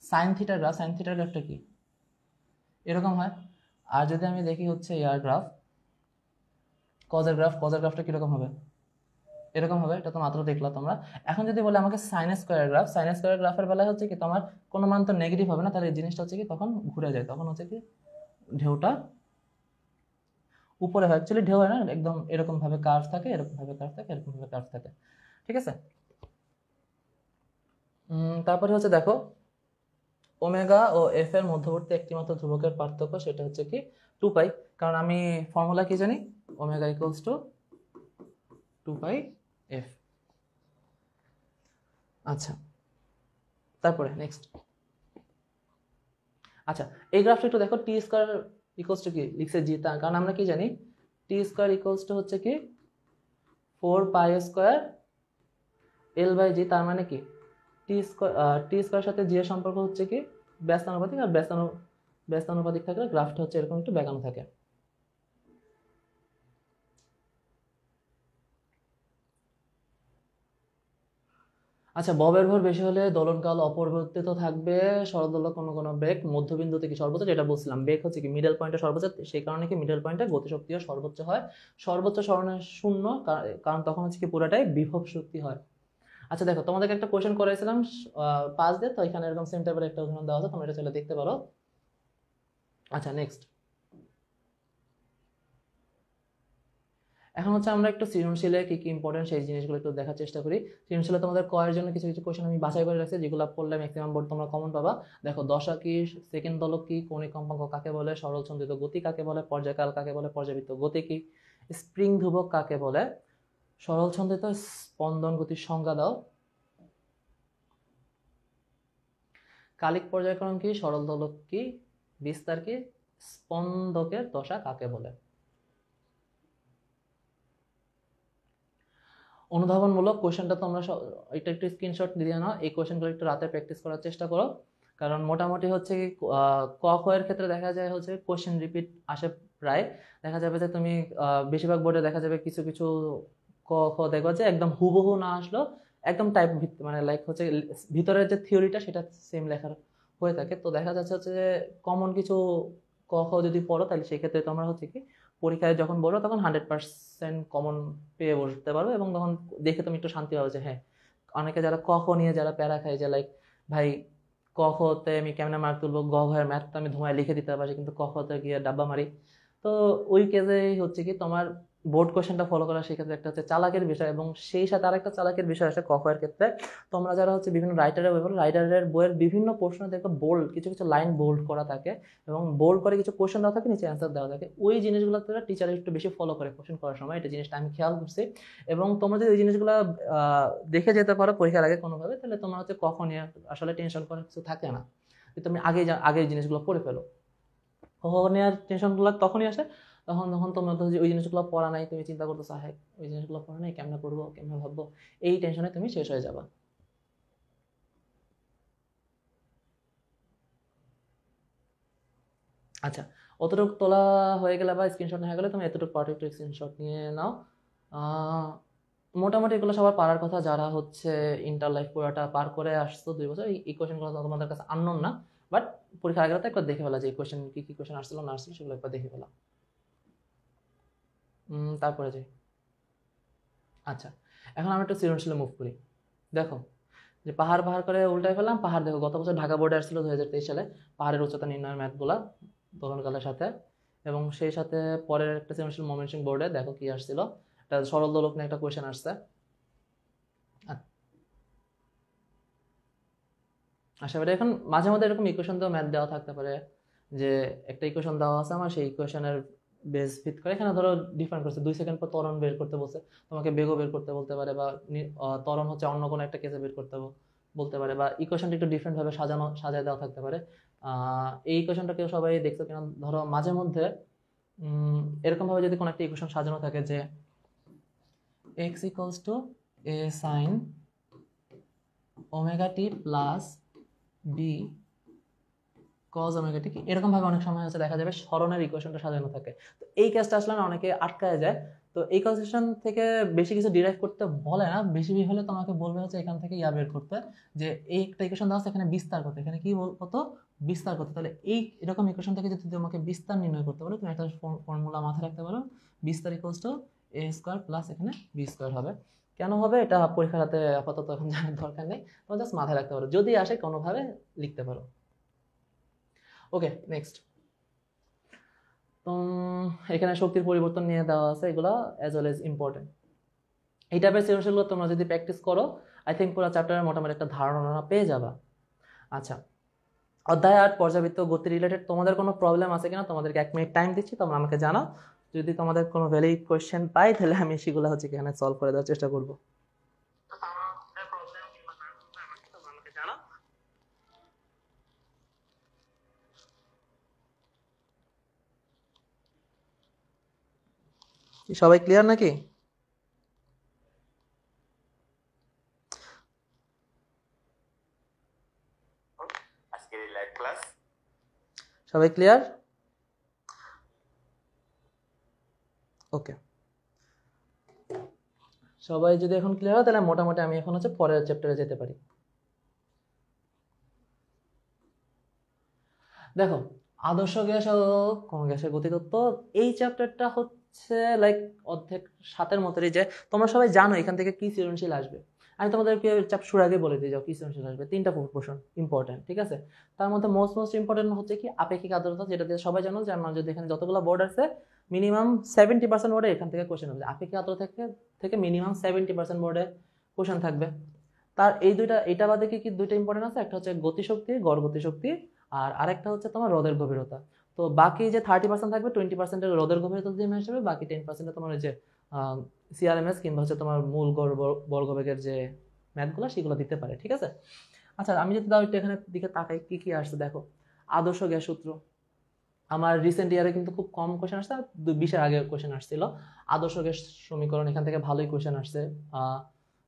সাইন থিটার গ্রাফটা কি এরকম হয়, আর যদি আমি দেখি হচ্ছে ইয়ার গ্রাফ কজের গ্রাফটা কিরকম হবে, এরকম হবে। এটা তো মাত্র দেখলা তোমরা। এখন যদি বলে আমাকে সাইন স্কোয়ার গ্রাফের বেলায় হচ্ছে কি তোমার কোনো মান তো নেগেটিভ হবে না, তাহলে এই জিনিসটা হচ্ছে কি তখন ঘুরে যায়, তখন হচ্ছে কি ঢেউটা উপরে হয়। অ্যাকচুয়ালি ঢেউ হয় না, একদম এরকম ভাবে কার্ভ থাকে, এরকম ভাবে কার্ভ থাকে, এরকম ভাবে কার্ভ থাকে, ঠিক আছে। তারপরে হচ্ছে দেখো ওমেগা ও এফ এর মধ্যবর্তী একটি মাত্র ধ্রুবকের পার্থক্য, সেটা হচ্ছে কি 2 পাই, কারণ আমি ফর্মুলা কি জানি, omega equals to 2 pi F. আচ্ছা, তারপরে নেক্সট। আচ্ছা, এই গ্রাফটা একটু দেখো, টি স্কোয়ার ইকুয়ালস টু কি লিখছে জি, কারণ আমরা কি জানি টি স্কোয়ার ইকুয়ালস টু হচ্ছে কি 4 পাই স্কোয়ার এল বাই জি। তার মানে কি টি স্কোয়ার সাথে জি এর সম্পর্ক হচ্ছে কি ব্যস্তানুপাতিক, আর ব্যস্তানুপাতিক থাকলে গ্রাফটা হচ্ছে এরকম একটু বেঁকানো থাকে। আচ্ছা, ববের ভর বেশি হলে দোলনকাল অপরিবর্তিত থাকবে, সরলদোলক কোনো বেগ মধ্যবিন্দু থেকে সর্বোচ্চ, যেটা বলছিলাম বেগ হচ্ছে কি মিডল পয়েন্টে সর্বোচ্চ, সেই কারণে কি মিডল পয়েন্টে গতিশক্তিও সর্বোচ্চ হয়, সর্বোচ্চ সরণে শূন্য, কারণ তখন হচ্ছে কি পুরোটাই বিভব শক্তি হয়। আচ্ছা দেখো, তোমাদেরকে একটা কোশ্চেন করেছিলাম 5 দিয়ে, তো এখানে এরকম সেম টাইপের একটা উদাহরণ দেওয়া আছে, তোমরা এটা চলে দেখতে পারো। আচ্ছা নেক্সট, এখন হচ্ছে আমরা একটু সৃজনশীলে কি কি ইম্পর্টেন্ট সেই জিনিসগুলো একটু দেখার চেষ্টা করি। সৃজনশীলে তোমাদের কয়ের জন্য কিছু কিছু কোশ্চেন আমি বাছাই করে রাখছি, যেগুলো পড়লে ম্যাক্সিমাম বোর্ড তোমরা কমন পাবা। দেখো, দশা কি, সেকেন্ড দোলক কি, কৌণিক কম্পাঙ্ক কাকে বলে, সরল ছন্দিত গতি কাকে বলে, পর্যায়কাল কাকে বলে, পর্যাবৃত্ত গতি কি, স্প্রিং ধ্রুবক কাকে বলে, সরল ছন্দিত স্পন্দন গতির সংজ্ঞা দাও, কালিক পর্যায়ক্রম কি, সরল দোলক কি, বিস্তার কি, স্পন্দকের দশা কাকে বলে। অনুধাবনমূলক কোশ্চেনটা তোমরা এটা একটু স্ক্রিনশট দিয়ে নাও, এই কোশ্চেনগুলো একটু রাতে প্র্যাকটিস করার চেষ্টা করো, কারণ মোটামুটি হচ্ছে ক খ এর ক্ষেত্রে দেখা যায় হচ্ছে কোশ্চেন রিপিট আসে প্রায়। দেখা যাবে যে তুমি বেশিরভাগ বোর্ডে দেখা যাবে কিছু কিছু ক খ দেখবা যে একদম হুবহু না আসলো, একদম টাইপ মানে লাইক হচ্ছে ভিতরের যে থিওরিটা সেটা সেম লেখার হয়ে থাকে। তো দেখা যাচ্ছে হচ্ছে যে কমন কিছু ক খ যদি পড়ো, তাহলে সেক্ষেত্রে তোমরা হচ্ছে কি পরীক্ষায় যখন বলো তখন 100% কমন পেয়ে বসতে পারবে, এবং তখন দেখে তুমি একটু শান্তি পাবে যে হ্যাঁ, অনেকে যারা ক খ নিয়ে যারা প্যারা খায় যে লাইক ভাই ক খতে আমি কেমনে মার্ক তুলবো, গ ঘয়ের ম্যাথ তো আমি ধোঁয়ায় লিখে দিতে পারি, কিন্তু ক খতে গিয়ে ডাব্বা মারি। তো ওই কেজে হচ্ছে কি তোমার বোর্ড কোশ্চেনটা ফলো করা সেক্ষেত্রে একটা হচ্ছে চালাকের বিষয়, এবং সেই সাথে আরেকটা চালাকের বিষয় আছে ক খ এর ক্ষেত্রে। তোমরা যারা হচ্ছে বিভিন্ন রাইটারের বইয়ের বিভিন্ন প্রশ্ন দেখবে বোল্ড কিছু কিছু লাইন বোল্ড করা থাকে, এবং বোল্ড করে কিছু কোশ্চেন দেওয়া থাকে, নিচে অ্যান্সার দেওয়া থাকে। ওই জিনিসগুলো টিচার একটু বেশি ফলো করে কোশ্চেন করার সময়, এটা জিনিসটা আমি খেয়াল করছি। এবং তোমরা যদি ওই জিনিসগুলো দেখে যেতে পারো পরীক্ষার আগে কোনোভাবে, তাহলে তোমার হচ্ছে কখন আসলে টেনশন করার কিছু থাকে না, তুমি আগে এই জিনিসগুলো পড়ে ফেলো। কখন আর টেনশনগুলো তখনই আসে তখন যখন তোমার ওই জিনিসগুলো পড়া নাই, তুমি চিন্তা করতেছো হ্যাঁ ওই জিনিসগুলো পড়া নাই, কেমনে করবো কেমনে ভাববো, এই টেনশনে তুমি শেষ হয়ে যাবা। আচ্ছা, অতটুকু তোলা হয়ে গেলে বা স্ক্রিনশট হয়ে গেলে তুমি এতটুকু পার্ট একটু স্ক্রিনশট নিয়ে নাও। মোটামুটি এগুলো সবার পারার কথা, যারা হচ্ছে ইন্টার লাইফ পুরোটা পার করে আসছো 2 বছর, এই কোয়েশ্চেনগুলো তোমাদের কাছে আননোন না, বাট পরীক্ষার আগে তো একবার দেখে ফেলা যে কোয়েশ্চেন কি কি কোয়েশ্চেন আসছিল না আসছিল সেগুলো একবার দেখে ফেলা। তারপরে যাই। আচ্ছা, এখন আমরা একটু সৃজনশীলে মুভ করি। দেখো, যে পাহাড় পাহাড় করে উল্টায় ফেললাম, পাহাড় দেখো গত বছর ঢাকা বোর্ডে আসছিল 2023 সালে পাহাড়ের উচ্চতা নির্ণয়ের ম্যাথগুলা দোলনকালের সাথে, এবং সেই সাথে পরের একটা সৃজনশীল ময়মনসিংহ বোর্ডে দেখো কি আসছিল, একটা সরল দোলক নিয়ে একটা কোয়েশ্চেন আসছে। আশা করি এখন মাঝে মধ্যে এরকম ইকুয়েশন দেওয়া ম্যাথ দেওয়া থাকতে পারে, যে একটা ইকুয়েশন দেওয়া আছে আমার, সেই ইকুয়েশনের বেস ভিত করে এখানে ধরো ডিফারেন্ট করছে, 2 সেকেন্ড পর ত্বরণ বের করতে বলছে, তোমাকে বেগও বের করতে বলতে পারে, বা ত্বরণ হচ্ছে অন্য কোনো একটা কেসে বের করতে বলতে পারে, বা ইকুয়েশনটা একটু ডিফারেন্ট ভাবে সাজায় দেওয়া থাকতে পারে। এই ইকুয়েশনটা কেউ সবাই দেখছো কিনা, ধরো মাঝে মধ্যে এরকম ভাবে যদি কোনো একটা ইকুয়েশন সাজানো থাকে যে x equals to a sin omega T plus b cos omega T কি এরকম ভাবে অনেক সময় হচ্ছে দেখা যাবে স্মরণের ইকুয়েশনটা সাজানো থাকে। তো এই কাজটা আসলে না অনেকে আটকায় যায়। তো এই কনসেশন থেকে বেশি কিছু ডিরাইভ করতে বলে না, বেশি হলে তোমাকে বলবে হচ্ছে এখান থেকে ইয়া বের করতে, যে এই একটা ইকুয়েশন দেওয়া আছে এখানে বিস্তার করতে, এখানে কি কত বিস্তার করতে। তাহলে এই এরকম ইকুয়েশন থেকে যদি তোমাকে বিস্তার নির্ণয় করতে বলো, তুমি একটা ফর্মুলা মাথায় রাখতে পারো, বিস্তার equals to A square plus এখানে বি স্কোয়ার হবে। কেন হবে এটা পরীক্ষার হাতে আপাতত এখন জানার দরকার নেই, তোমার জাস্ট মাথায় রাখতে পারো, যদি আসে কোনোভাবে লিখতে পারো। ওকে, নেক্সট। তো এখানে শক্তির পরিবর্তন নিয়ে দেওয়া আছে, এগুলো অ্যাজ ওয়েল এজ ইম্পর্টেন্ট। এই টাইপের সৃজনশীলগুলো তোমরা যদি প্র্যাকটিস করো, আই থিঙ্ক পুরো চ্যাপ্টারের মোটামুটি একটা ধারণা পেয়ে যাবা। আচ্ছা, অধ্যায় 8 পর্যাবৃত্ত গতি রিলেটেড তোমাদের কোনো প্রবলেম আছে কিনা, তোমাদেরকে 1 মিনিট টাইম দিচ্ছি, তোমরা আমাকে জানাও। যদি তোমাদের কোনো ভ্যালিড কোয়েশ্চেন পাই তাহলে আমি সেগুলো হচ্ছে এখানে সলভ করে দেওয়ার চেষ্টা করবো। সবাই ক্লিয়ার নাকি? আজকের এই লাইভ ক্লাস সবাই ক্লিয়ার? ওকে, সবাই যদি এখন ক্লিয়ার হয় তাহলে মোটামুটি আমি এখন হচ্ছে পরের চ্যাপ্টারে যেতে পারি। দেখো, আদর্শ গ্যাস ও কোন গ্যাসের গতিতত্ত্ব, এই চ্যাপ্টারটা হচ্ছে লাইক অর্ধেক 7-এর মতোই, যে তোমরা সবাই জানো এখান থেকে কি সৃজনশীল আসবে। আমি তোমাদেরকে শুরু আগে বলে দিয়ে যাও কি সৃজনশীল আসবে। 3টা প্রশ্ন ইম্পর্টেন্ট, ঠিক আছে? তার মধ্যে মোস্ট ইম্পর্টেন্ট হচ্ছে কি আপেক্ষিক আর্দ্রতা, যেটা দিয়ে সবাই জানো যে আমার যদি এখানে যতগুলো বোর্ড আছে মিনিমাম 70% বোর্ডে এখান থেকে কোশ্চেন হবে। আপেক্ষিক আর্দ্রতা থেকে মিনিমাম 70% বোর্ডে কোশ্চেন থাকবে। তার এই দুইটা, এটা বাদে কি দুইটা ইম্পর্টেন্ট আছে, একটা হচ্ছে গতিশক্তি, গড় গতিশক্তি, আর আরেকটা হচ্ছে তোমার রোধের গভীরতা। তো বাকি যে 30% থাকবে, 20% রোধের গভীরতা দিয়ে ম্যাচ হবে, বাকি 10% তোমার ওই যে সিআরএমএস কিংবা হচ্ছে তোমার মূল গড় বর্গবেগের যে ম্যাথগুলো সেগুলো দিতে পারে, ঠিক আছে? আচ্ছা, আমি যদি দাও একটু এখানে দিকে তাকাই কি কি আসছে দেখো। আদর্শ গ্যাস সূত্র, আমার রিসেন্ট ইয়ারে কিন্তু খুব কম কোয়েশ্চেন আসছে, 20-এর আগে কোয়েশ্চেন আসছিল। আদর্শ গ্যাস সমীকরণ এখান থেকে ভালোই কোয়েশ্চেন আসছে,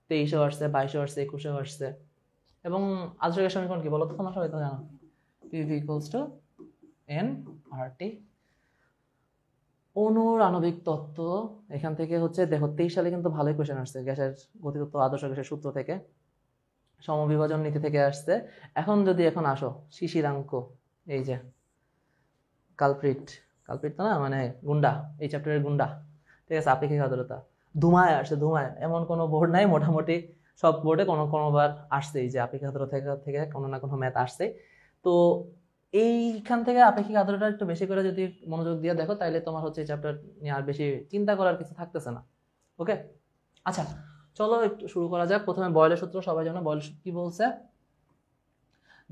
23-এও আসছে, 22-এও আসছে, 21-এও আসছে। এবং আদর্শ গ্যাস সমীকরণ কি বলো তো, তোমরা সবাই তো জানো, PV = nRT। অণুর আণবিক তত্ত্ব এখান থেকে হচ্ছে দেখো 23 সালে কিন্তু ভালোই কোয়েশ্চেন আসছে গ্যাসের গতিতত্ত্ব আদর্শ গ্যাসের সূত্র থেকে, সমবিভাজন নীতি থেকে আসছে। এখন আসো শিশিরাঙ্ক, এই যে কালপ্রিট তো না, মানে গুন্ডা, এই চ্যাপ্টারের গুন্ডা, ঠিক আছে? আপেক্ষিক আর্দ্রতা ধুমায় আসছে, ধুমায়, এমন কোনো বোর্ড নাই, মোটামুটি সব বোর্ডে কোনোবার আসছে এই যে আপেক্ষিক আর্দ্রতা থেকে কোনো না কোনো ম্যাথ আসছে। তো এইখান থেকে আপেক্ষিক আর্দ্রতা একটু বেশি করে যদি মনোযোগ দিয়ে দেখো তাহলে তোমার হচ্ছে এই চ্যাপ্টার নিয়ে আর বেশি চিন্তা করার কিছু থাকতেছে না। ওকে, আচ্ছা চলো একটু শুরু করা যাক। প্রথমে বয়লের সূত্র সবাই জানো। বয়লের সূত্র কি বলছে,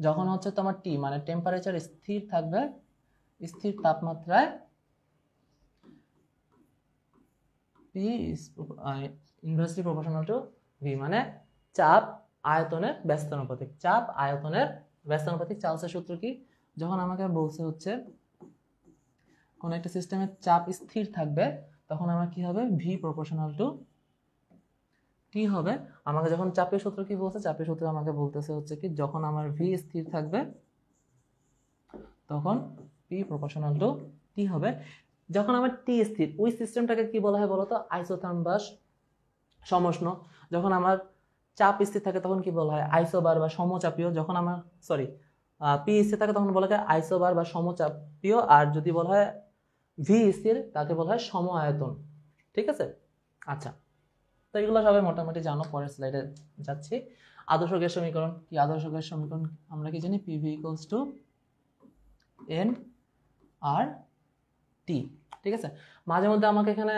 যখন হচ্ছে তোমার টি মানে টেম্পারেচার স্থির থাকবে, স্থির তাপমাত্রায় P is inversely proportional to V, মানে চাপ আয়তনের ব্যস্তানুপাতিক। চাপ আয়তনের ব্যস্তানুপাতিক। চার্লসের সূত্র কি, যখন আমাকে বলছে হচ্ছে কোন একটা সিস্টেমের চাপ স্থির থাকবে তখন আমার কি হবে, V proportional to T হবে। আমাকে যখন চাপের সূত্র কি বলছে, চাপের সূত্র আমাকে বলতেছে হচ্ছে কি, যখন আমার V স্থির থাকবে তখন P proportional to T হবে। যখন আমার টি স্থির, ওই সিস্টেমটাকে কি বলা হয় বলতো, আইসোথার্ম সমষ্ণ। যখন আমার চাপ স্থির থাকে তখন কি বলা হয়, আইসোবার বা সমচাপীয়। যখন আমার পি স্থির থাকে তখন বলা হয় আইসোবার বা সমচাপীয়। আর যদি বলা হয় ভি স্থির তাকে বলা হয় সম আয়তন, ঠিক আছে? আচ্ছা, তো এগুলো সবাই মোটামুটি জানো। পরের স্লাইডে যাচ্ছি। আদর্শ গ্যাস সমীকরণ কি, আদর্শ গ্যাস সমীকরণ আমরা কি জানি, PV = nRT, ঠিক আছে? মাঝে মধ্যে আমাকে এখানে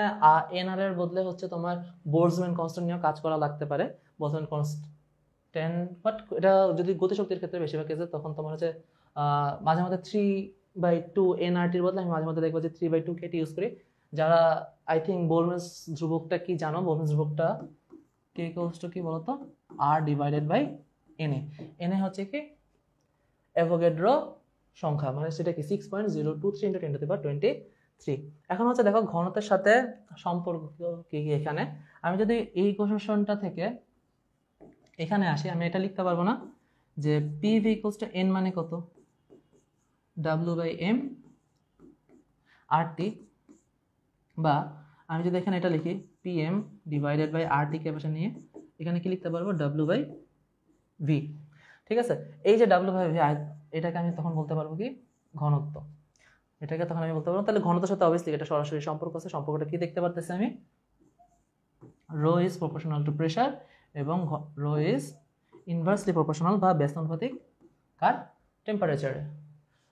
nr এর বদলে হচ্ছে তোমার বোলজম্যান কনস্ট্যান্ট নিয়ে কাজ করা লাগতে পারে। বোলজম্যান কনস্ট্যান্ট, বাট এটা যদি গতিশক্তির ক্ষেত্রে বেশিরভাগ কেসে তখন তোমার হচ্ছে মাঝে মধ্যে 3/2 nRT এর বদলে আমি মাঝে মধ্যে দেখবো যে 3/2 KT ইউজ করি। যারা আই থিঙ্ক বোলজম্যান ধ্রুবকটা কি জানো, বোলজম্যান ধ্রুবকটা K = কি বলতো, R/NA। NA হচ্ছে কি অ্যাভোগাড্রো সংখ্যা, মানে সেটা কি 6.023 × 10⁻23। এখন হচ্ছে দেখো ঘনত্বের সাথে সম্পর্ক কি এখানে। আমি যদি এই ইকুয়েশনটা থেকে এখানে আসি, আমি এটা লিখতে পারবো না যে PV = n মানে কত, W/m RT, বা আমি যদি এখানে এটা লিখি PM ডিভাইডেড বাই RT কে পাশে নিয়ে এখানে কি লিখতে পারবো W/v। ঠিক আছে, এই যে W/v এটাকে আমি তখন বলতে পারবো কি ঘনত্ব, এটাকে তখন আমি বলতে পারবো। তাহলে ঘনত্বের সাথে অবভিয়াসলি এটা সরাসরি সম্পর্ক আছে। সম্পর্কটা কি দেখতে পারতেছি আমি, rho is proportional to pressure এবং রো ইজ ইনভার্সলি প্রপোর্শনাল বা ব্যস্তানুপাতিক কার টেম্পারেচারে।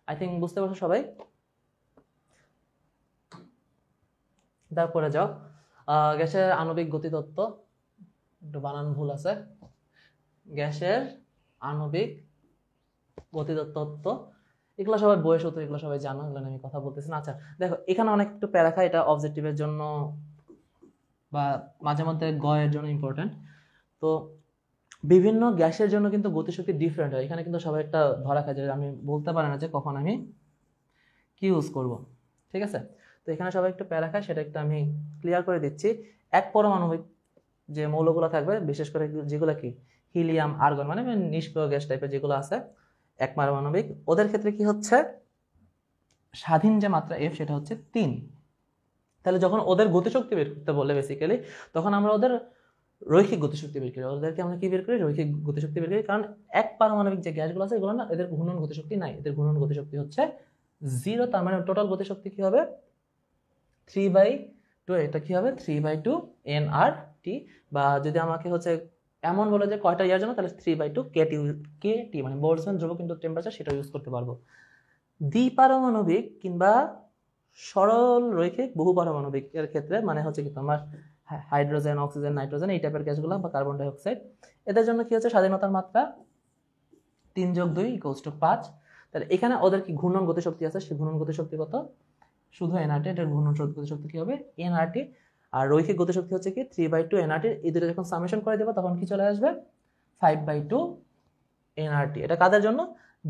আই থিঙ্ক বুঝতে পারছো সবাই। তারপরে যাও গ্যাসের আণবিক গতিতত্ত্ব, একটু বানান ভুল আছে, গ্যাসের আণবিক গতিতত্ত্ব, এগুলো সবাই বয়স হতো, এগুলো সবাই জানো, এগুলো আমি কথা বলতেছি না। আচ্ছা দেখো এখানে অনেক একটু প্যারাখা, এটা অবজেক্টিভের জন্য বা মাঝে মধ্যে গয়ের জন্য ইম্পর্টেন্ট। তো বিভিন্ন গ্যাসের জন্য কিন্তু গতিশক্তি ডিফারেন্ট হয়। এখানে কিন্তু সবাই একটা ধরা খায় যে আমি বলতে পারি না যে কখন আমি কি ইউজ করব। ঠিক আছে, তো এখানে সবাই একটু প্যারা খায়, সেটা একটু আমি ক্লিয়ার করে দিচ্ছি। এক পরমাণবিক যে মৌলগুলো থাকবে, বিশেষ করে যেগুলো কি হিলিয়াম, আর্গন, মানে নিষ্ক্রিয় গ্যাস টাইপের যেগুলো আছে এক পারমাণবিক, ওদের ক্ষেত্রে কি হচ্ছে স্বাধীন যে মাত্রা F সেটা হচ্ছে 3। তাহলে যখন ওদের গতিশক্তি বের করতে বলে বেসিক্যালি, তখন আমরা ওদের রৈখিক গতিশক্তি বের করি। ওদেরকে আমরা কি বের করি, রৈখিক গতিশক্তি বের করি। কারণ এক পারমাণবিক যে গ্যাসগুলো আছে এগুলো না, এদের ঘূর্ণন গতিশক্তি নাই, এদের ঘূর্ণন গতিশক্তি হচ্ছে 0। তার মানে টোটাল গতিশক্তি কি হবে 3/2, এটা কি হবে 3/2 nRT, বা যদি আমাকে হচ্ছে এমন বলে যে কয়টা ইয়ার জন্য, তাহলে 3/2 KT, মানে বোলটজম্যান ধ্রুবক ইনটু টেম্পারেচার, সেটা ইউজ করতে পারবো। দ্বিপারমাণবিক কিংবা সরল রৈখিক বহু পারমাণবিক এর ক্ষেত্রে মানে হচ্ছে কি তোমার হাইড্রোজেন, অক্সিজেন, নাইট্রোজেন এই টাইপের গ্যাসগুলো বা কার্বন ডাই অক্সাইড, এদের জন্য কি হচ্ছে স্বাধীনতার মাত্রা 3 + 2 = 5। তাহলে এখানে ওদের কি ঘূর্ণন গতিশক্তি আছে, সেই ঘূর্ণন গতিশক্তি কত, শুধু এনআরটি, এটার ঘূর্ণন গতিশক্তি কি হবে এনআরটি, আর রৈখিক গতিশক্তি হচ্ছে কি 3/2 এনআরটি। এই দুটো যখন সামেশন করে দেবো তখন কি চলে আসবে 5/2 এনআরটি। এটা কাদের জন্য,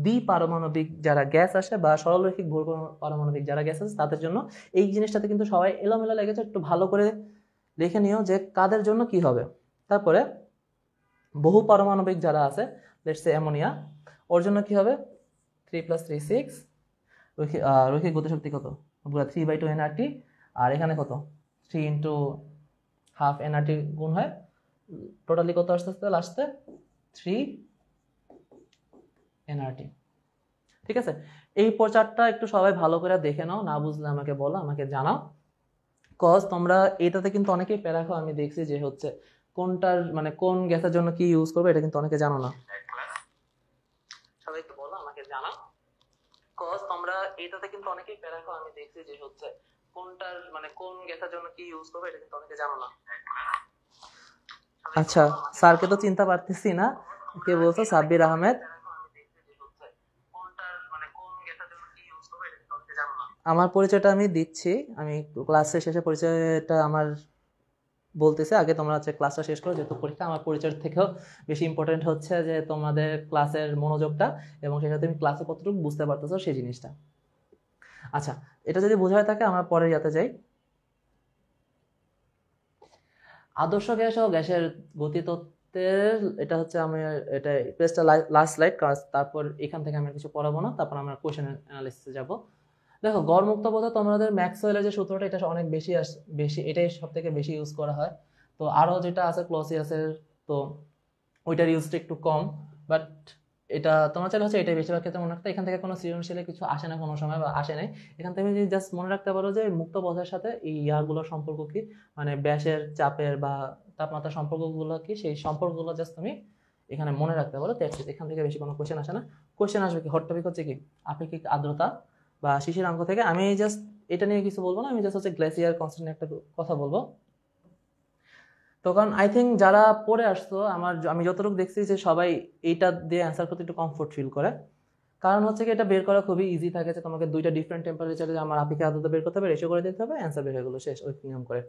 দ্বিপারমাণবিক যারা গ্যাস আসে বা সরলরৈখিক বহু পারমাণবিক যারা গ্যাস আছে তাদের জন্য। এই জিনিসটাতে কিন্তু সবাই এলোমেলো লেগেছে, একটু ভালো করে লিখে নিও যে কাদের জন্য কি হবে। তারপরে বহু পারমাণবিক যারা আছে, লেটস সে অ্যামোনিয়া, ওর জন্য কি হবে 3 + 3 6, রৈখিক গতিশক্তি কত 3/2 এনআরটি, আর এখানে কত 3 × ½ এনআরটি গুণ হয়, টোটালি কত আসতে লাস্টে 3 এনআরটি। ঠিক আছে, এই প্রচারটা একটু সবাই ভালো করে দেখে নাও, না বুঝলে আমাকে বলো, আমাকে জানাও। কজ তোমরা এটাতে কিন্তু অনেকেই প্যারা খাও, আমি দেখছি যে হচ্ছে কোনটার মানে কোন গ্যাসের জন্য কি ইউজ করবে এটা কিন্তু অনেকে জানো না। সবাই একটু বলো, আমাকে জানাও। কজ তোমরা এটাতে কিন্তু অনেকেই প্যারা খাও, আমি দেখছি যে হচ্ছে কোনটার মানে কোন গ্যাসের জন্য কি ইউজ করবে এটা কিন্তু অনেকে জানো না। আচ্ছা, স্যারকে তো চিন্তা পারতেছি না, কে বলছো? সাব্বির আহমেদ। আমার পরিচয়টা আমি দিচ্ছি, আমি ক্লাসের শেষে পরিচয়টা আমার বলতেছি। আগে তোমরা হচ্ছে ক্লাসটা শেষ করো, যেহেতু পরীক্ষা। আমার পরিচয় থেকেও বেশি ইম্পর্টেন্ট হচ্ছে যে তোমাদের ক্লাসের মনোযোগটা এবং সেটা তুমি ক্লাসে কতটুকু বুঝতে পারতেছো সেই জিনিসটা। আচ্ছা, এটা যদি বোঝা থাকে আমরা পরে যাতে যাই। আদর্শ গ্যাস ও গ্যাসের গতিতত্ত্বের এটা হচ্ছে আমি এটা পেজটা লাস্ট স্লাইড, তারপর এখান থেকে আমরা কিছু পড়াবো না, তারপর আমরা কোশ্চেন অ্যানালিসিসে যাব। দেখো গড়মুক্ত পথে তোমাদের ম্যাক্সওয়েলের যে সূত্রটা, এটা অনেক বেশি এটাই সব থেকে বেশি ইউজ করা হয়। তো আরও যেটা আছে ক্লসিয়াসের, তো ওইটার ইউজটা একটু কম, বাট এটা তোমার চাইলে হচ্ছে এটাই বেশিরভাগ ক্ষেত্রে মনে রাখতে। এখান থেকে কোনো সৃজনশীলে কিছু আসে না কোনো সময়, বা আসে নাই। এখান থেকে যদি জাস্ট মনে রাখতে পারো যে মুক্ত পথের সাথে এই ইয়ারগুলোর সম্পর্ক কি, মানে ব্যাসের, চাপের বা তাপমাত্রার সম্পর্কগুলো কি, সেই সম্পর্কগুলো জাস্ট তুমি এখানে মনে রাখতে পারো। এখান থেকে বেশি কোনো কোশ্চেন আসে না। কোশ্চেন আসবে কি, হট টপিক হচ্ছে কি আপেক্ষিক আর্দ্রতা বা শিশিরাঙ্ক থেকে। আমি জাস্ট এটা নিয়ে কিছু বলবো না, আমি জাস্ট হচ্ছে গ্লেসিয়ার কনস্ট্যান্ট একটা কথা বলবো। তো কারণ আই থিঙ্ক যারা পড়ে আসছো, আমি যতটুকু দেখছি যে সবাই এইটা দিয়ে অ্যান্সার করতে একটু কমফোর্ট ফিল করে। কারণ হচ্ছে কি এটা বের করা খুবই ইজি থাকে, যে তোমাকে দুইটা ডিফারেন্ট টেম্পারেচারে আমার আপেক্ষিক আর্দ্রতা বের করতে হবে, রেশিও করে দিতে হবে, অ্যান্সার বের হয়ে গেলো, শেষ ওই নিয়ম করে।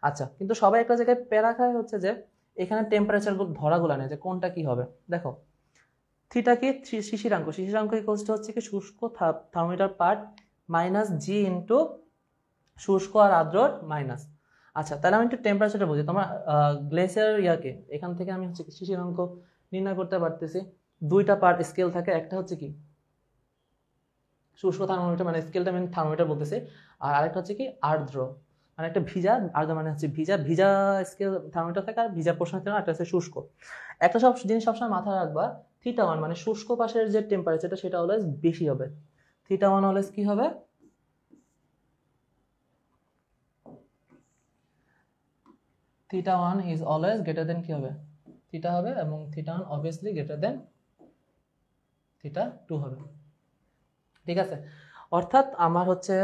আচ্ছা, কিন্তু সবাই একটা জায়গায় প্যারা খায় হচ্ছে যে এখানে টেম্পারেচার ধরাগুলো নেই যে কোনটা কি হবে। দেখো থিটা কি শিশিরাঙ্ক ইকুয়ালস হচ্ছে কি শুষ্ক থার্মোমিটার পার্ট মাইনাস জি ইন্টু শুষ্ক আর আর্দ্রর মাইনাস। আচ্ছা, তাহলে আমি একটু টেম্পারেচারটা বুঝি। তোমার গ্লেসিয়ার ইয়াকে এখান থেকে আমি হচ্ছে শিশিরাঙ্ক নির্ণয় করতে পারতেছি। দুইটা পার্ট স্কেল থাকে, একটা হচ্ছে কি শুষ্ক থার্মোমিটার মানে স্কেলটা আমি থার্মোমিটার বলতেছি। আর আরেকটা হচ্ছে কি আর্দ্র, মানে একটা ভিজা, আর্দ্র মানে হচ্ছে ভিজা, ভিজা স্কেল থার্মোমিটার থাকে, আর ভিজা পোর্শন থাকে, একটা হচ্ছে শুষ্ক। একটা সব জিনিস সবসময় মাথায় রাখবা, θ1 মানে শুষ্ক পাশের যে টেম্পারেচারটা সেটা অলওয়েজ বেশি হবে। θ1 অলওয়েজ কি হবে? θ1 ইজ অলওয়েজ গ্রেটার দেন কি হবে? থিটা হবে, এবং θ1 অবভিয়াসলি গ্রেটার দেন θ2 হবে। ঠিক আছে, অর্থাৎ আমার হচ্ছে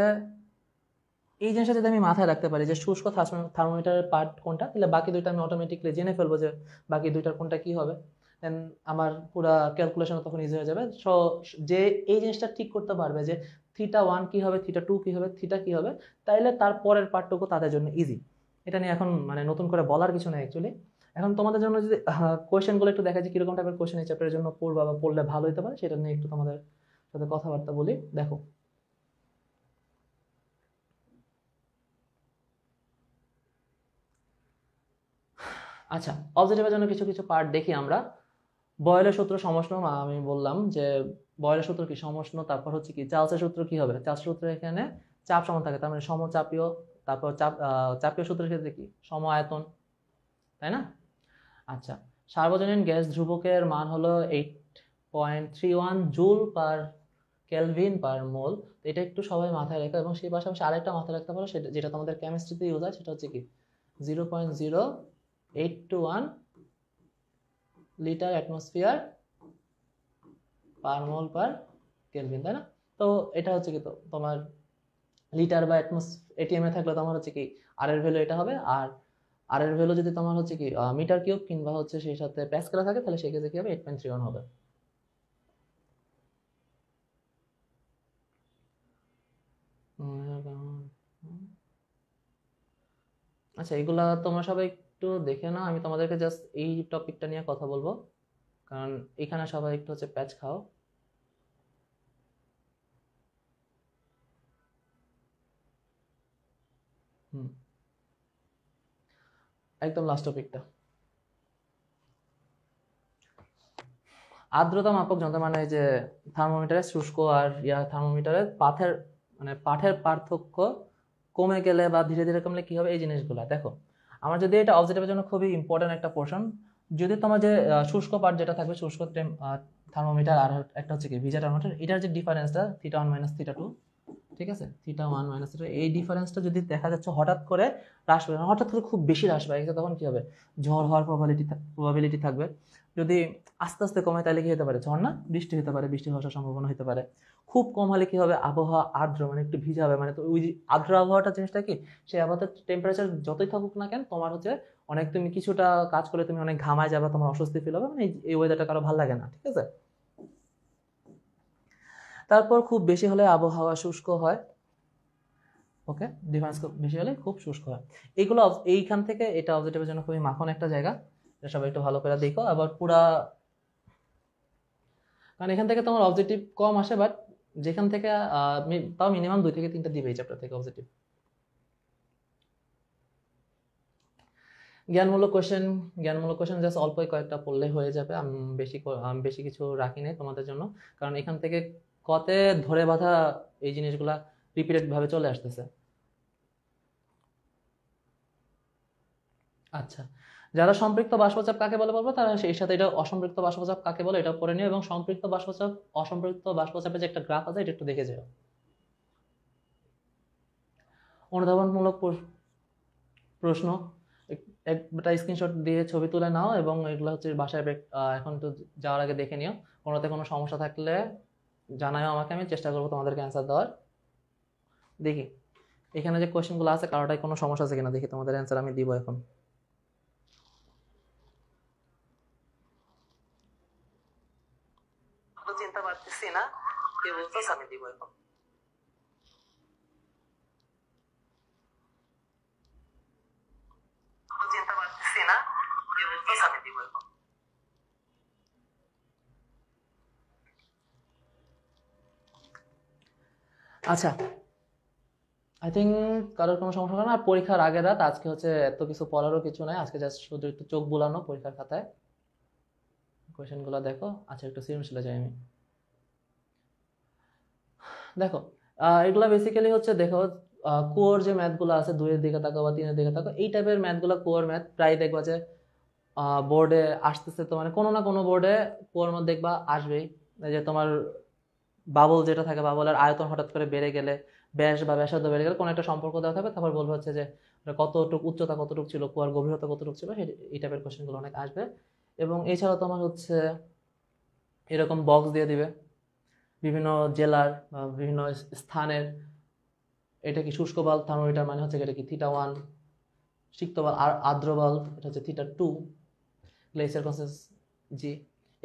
এই জিনিসটা যদি আমি মাথায় রাখতে পারি যে শুষ্ক থার্মোমিটারের পার্ট কোনটা, তাহলে বাকি দুইটা আমি অটোমেটিকলি জেনে ফেলবো যে বাকি দুইটার কোনটা কি হবে, দেন আমার পুরা ক্যালকুলেশন তখন ইজি হয়ে যাবে। সো যে এই জিনিসটা ঠিক করতে পারবে যে θ1 কি হবে, θ2 কি হবে, থিটা কি হবে, তাইলে তার পরের পার্টটুকু তাদের জন্য ইজি। এটা নিয়ে এখন মানে নতুন করে বলার কিছু নেই অ্যাকচুয়ালি। এখন তোমাদের জন্য যদি কোয়েশ্চেনগুলো একটু দেখা যায় কিরকম টাইপের কোয়েশ্চেন এই চ্যাপ্টারের জন্য পড়বা বা পড়লে ভালো হতে পারে, সেটা নিয়ে একটু তোমাদের সাথে কথাবার্তা বলি। দেখো, আচ্ছা, অবজেক্টিভের জন্য কিছু কিছু পার্ট দেখি আমরা। বয়েলের সূত্র সমষ্ণ, আমি বললাম যে বয়েলের সূত্র কি সমষ্ণ, তারপর হচ্ছে কি চার্লসের সূত্র কি হবে, চার্লসের সূত্র এখানে চাপ সমান থাকে, তার মানে সমচাপীয়। তারপর চাপীয় সূত্রের ক্ষেত্রে কি সম আয়তন, তাই না? আচ্ছা, সার্বজনীন গ্যাস ধ্রুবকের মান হলো 8.31 জুল পার কেলভিন পার মোল। এটা একটু সবাই মাথায় রেখো, এবং সেই পাশাপাশি আরেকটা মাথায় রাখতে পারো, সেটা যেটা তোমাদের কেমিস্ট্রিতে ইউজ হয়, সেটা হচ্ছে কি 0.0821 লিটার অ্যাটমসফিয়ার পার মোল পার কেলভিন, তাই না? তো এটা হচ্ছে কি তো তোমার লিটার বা এটিএম এ থাকলে তোমার হচ্ছে কি আর এর ভ্যালু এটা হবে, আর আর এর ভ্যালু যদি তোমার হচ্ছে কি মিটার কিউব কিংবা হচ্ছে সেই সাথে প্যাসকেলে থাকে, তাহলে সেই ক্ষেত্রে কি হবে 8.31 হবে। আচ্ছা, এগুলা তোমরা সবাই একটু দেখে নাও, আমি তোমাদেরকে জাস্ট এই টপিকটা নিয়ে কথা বলবো, কারণ এখানে সবাই একটু হচ্ছে প্যাচ খাও। হুম, একদম লাস্ট টপিকটা, আর্দ্রতা মাপক যন্ত্র, মানে এই যে থার্মোমিটারের শুষ্ক আর থার্মোমিটারের পাঠের পার্থক্য কমে গেলে বা ধীরে ধীরে কমলে কি হবে, এই জিনিসগুলো দেখো। আমার যদি এটা অবজেক্টিভের জন্য খুবই ইম্পর্টেন্ট একটা পোর্শন, যদি তোমার যে শুষ্ক পার্ট যেটা থাকবে, শুষ্ক থার্মোমিটার, আর একটা হচ্ছে কি ভিজা থার্মোমিটার, এটার যে ডিফারেন্সটা θ1 মাইনাস θ2, ঠিক আছে, θ1 মাইনাস θ2, এই ডিফারেন্সটা যদি দেখা যাচ্ছে হঠাৎ করে হ্রাস পায়, হঠাৎ করে খুব বেশি হ্রাস পায়, তখন কি হবে, ঝড় হওয়ার প্রবাবিলিটি থাকবে। যদি আস্তে আস্তে কমে তাহলে কি হতে পারে, ঝড় না বৃষ্টি হতে পারে, বৃষ্টি হওয়ার সম্ভাবনা হতে পারে। খুব কম হলে কি হবে, আবহাওয়া আর্দ্র, মানে একটু ভিজা হবে, মানে তো ওই যে আর্দ্র আবহাওয়াটা জিনিসটা কি, সেই আবহাওয়াতে টেম্পারেচার যতই থাকুক না কেন, তোমার হচ্ছে অনেক, তুমি কিছুটা কাজ করলে তুমি অনেক ঘামায় যাবে, তোমার অস্বস্তি ফিল হবে, মানে এই ওয়েদারটা কারো ভালো লাগে না, ঠিক আছে। তারপর খুব বেশি হলে আবহাওয়া শুষ্ক হয়, ওকে, ডিফারেন্স খুব বেশি হলে খুব শুষ্ক হয়। এইগুলো এইখান থেকে এটা অবজেক্টিভের জন্য খুবই মাখন একটা জায়গা, এটা সবাই একটু ভালো করে দেখো। আবার পুরা, কারণ এখান থেকে তোমার অবজেক্টিভ কম আসে, বাট যেখান থেকে তাও মিনিমাম 2 থেকে 3টা দিবে এই চ্যাপ্টার থেকে অবজেক্টিভ। জ্ঞানমূলক কোশ্চেন জাস্ট অল্প কয়েকটা পড়লে হয়ে যাবে, আমি বেশি কিছু রাখি নাই তোমাদের জন্য, কারণ এখান থেকে কতে ধরে বাঁধা এই জিনিসগুলা রিপিটেড ভাবে চলে আসতেছে। আচ্ছা, যারা সম্পৃক্ত বাষ্পচাপ কাকে বলে বলবো, তারা সেই সাথে এটা অসম্পৃক্ত বাষ্পচাপ কাকে বলে এটা পড়ে নিও, এবং সম্পৃক্ত বাষ্পচাপ অসম্পৃক্ত বাষ্পচাপের যে একটা গ্রাফ আছে, এটা একটু দেখে যাও। অনুধাবনমূলক প্রশ্ন, একটা স্ক্রিনশট দিয়ে ছবি তুলে নাও, এবং এগুলো হচ্ছে বাসায় এখন তো যাওয়ার আগে দেখে নিও। কোনোতে কোনো সমস্যা থাকলে জানাও আমাকে, আমি চেষ্টা করবো তোমাদেরকে অ্যান্সার দেওয়ার। দেখি এখানে যে কোয়েশ্চেনগুলো আছে কারোটাই কোনো সমস্যা আছে কিনা, দেখি তোমাদের অ্যান্সার আমি দিব এখন। চিন্তা পারতেছি না কে বলতেছ, আমি দিব এখন। চিন্তা পারতেছি না কে বলতেছ, আমি দিব এখন। আচ্ছা, আই থিঙ্ক কারোর কোনো সমস্যা হবে না। আর পরীক্ষার আগের রাত, আজকে হচ্ছে এত কিছু পড়ারও কিছু নাই, আজকে জাস্ট শুধু একটু চোখ বুলানো পরীক্ষার খাতায়, কোয়েশ্চেনগুলো দেখো। আচ্ছা, একটু সৃজনশীলে যাই আমি। দেখো এগুলা বেসিক্যালি হচ্ছে, দেখো কোর যে ম্যাথগুলো আছে, 2 এর দিকে তাকো বা 3 এর দিকে তাকো, এই টাইপের ম্যাথগুলো কোর ম্যাথ প্রায় দেখবা যে বোর্ডে আসতেছে। তো মানে কোনো না কোনো বোর্ডে কোর ম্যাথ দেখবা আসবেই। এই যে তোমার বাবল যেটা থাকে, বাবলের আয়তন হঠাৎ করে বেড়ে গেলে, ব্যাস বা ব্যাসার্ধ বেড়ে গেলে কোনো একটা সম্পর্ক দেওয়া থাকবে, তারপর বলবো হচ্ছে যে ওটা কতটুকু উচ্চতা, কতটুকু ছিল, কুয়ার গভীরতা কতটুকু ছিল, এই টাইপের কোশ্চেনগুলো অনেক আসবে। এবং এছাড়া তোমার হচ্ছে এরকম বক্স দিয়ে দিবে বিভিন্ন জেলার বা বিভিন্ন স্থানের, এটা কি শুষ্ক বাল থার্মোমিটার মানে হচ্ছে এটা কি θ1, সিক্ত বাল আর আর্দ্র বাল এটা হচ্ছে θ2, গ্লেসিয়ার কনসেন্স জি।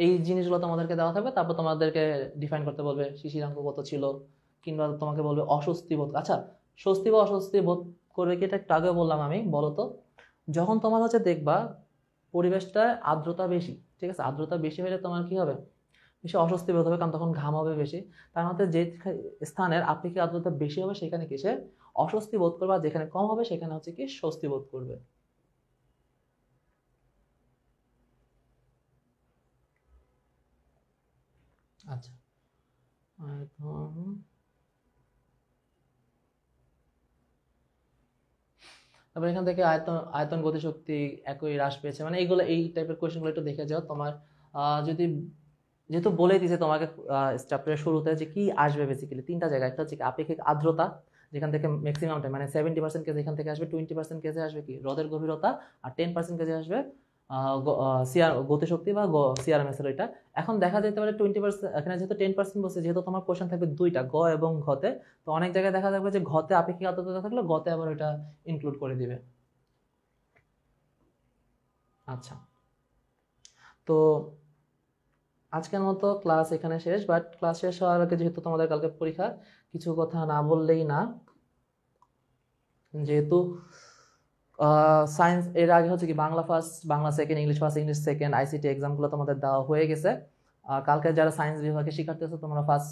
এই জিনিসগুলো তোমাদেরকে দেওয়া থাকবে, তারপর তোমাদেরকে ডিফাইন করতে বলবে শিশিরাঙ্ক কত ছিল, কিংবা তোমাকে বলবে অস্বস্তি বোধ। আচ্ছা, স্বস্তি বা অস্বস্তি বোধ করবে কি, এটা একটু আগেও বললাম আমি, বলো তো। যখন তোমার হচ্ছে দেখবা পরিবেশটা আর্দ্রতা বেশি, ঠিক আছে, আর্দ্রতা বেশি হলে তোমার কি হবে, বেশি অস্বস্তি বোধ হবে, কারণ তখন ঘাম হবে বেশি। তার মধ্যে যে স্থানের আপেক্ষিক আর্দ্রতা বেশি হবে সেখানে কি সে অস্বস্তি বোধ করবে, আর যেখানে কম হবে সেখানে হচ্ছে কি স্বস্তি বোধ করবে। আচ্ছা, তারপর এখান থেকে আয়তন আয়তন গতিশক্তি একই হ্রাস পেয়েছে, মানে এইগুলো এই টাইপের কোয়েশ্চেনগুলো একটু দেখে যাও। তোমার যদি যেহেতু বলেই দিয়েছে তোমাকে চ্যাপ্টারের শুরুতে যে কি আসবে, বেসিক্যালি 3টা জায়গা। একটা হচ্ছে কি আপেক্ষিক আর্দ্রতা, যেখান থেকে ম্যাক্সিমাম টাইম মানে 70% কেস এখান থেকে আসবে, 20% কেসে আসবে কি হ্রদের গভীরতা, আর 10% কেসে আসবে সিআর গতিশক্তি বা সিআরএমএস এর ওইটা। এখন দেখা যেতে পারে 20%, এখানে যেহেতু 10% বলছে, যেহেতু তোমার কোশ্চেন থাকবে দুইটা, গ এবং ঘতে, তো অনেক জায়গায় দেখা যাবে যে ঘতে আপেক্ষিক আর্দ্রতা থাকলে গতে আবার ওইটা ইনক্লুড করে দিবে। আচ্ছা, তো আজকের মতো ক্লাস এখানে শেষ, বাট ক্লাস শেষ হওয়ার আগে যেহেতু তোমাদের কালকে পরীক্ষা, কিছু কথা না বললেই না। যেহেতু সায়েন্স এর আগে হচ্ছে কি Bangla first, Bangla second, English first, English second, ICT এক্সামগুলো তোমাদের দেওয়া হয়ে গেছে। কালকে যারা সায়েন্স বিভাগে শিক্ষার্থী আছে, তোমরা ফার্স্ট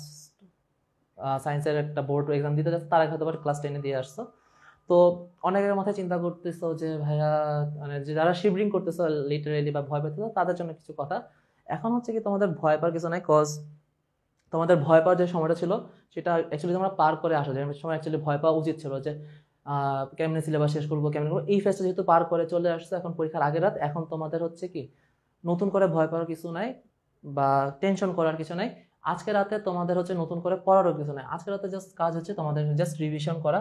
সায়েন্সের একটা বোর্ড এক্সাম দিতে যাচ্ছ, তার আগে হয়তো ক্লাস 10 দিয়ে আসছো। তো অনেকের মাথায় চিন্তা করতেছো যে ভাইয়া, মানে যারা শিবরিং করতেছো লিটারেলি বা ভয় পেতেছো, তাদের জন্য কিছু কথা। এখন হচ্ছে কি তোমাদের ভয় পাওয়ার কিছু নাই, কজ তোমাদের ভয় পাওয়ার যে সময়টা ছিল সেটা অ্যাকচুয়ালি তোমরা পার করে আসো। যে সময় অ্যাকচুয়ালি ভয় পাওয়া উচিত ছিল, যে কেমনে সিলেবাস শেষ করবো, কেমনে করবো, এই ফেজটা যেহেতু পার করে চলে আসছে, এখন পরীক্ষার আগের রাত, এখন তোমাদের হচ্ছে কি নতুন করে ভয় পাওয়ার কিছু নাই বা টেনশন করার কিছু নাই। আজকে রাতে তোমাদের হচ্ছে নতুন করে পড়ারও কিছু নাই। আজকে রাতে জাস্ট কাজ হচ্ছে তোমাদের জাস্ট রিভিশন করা,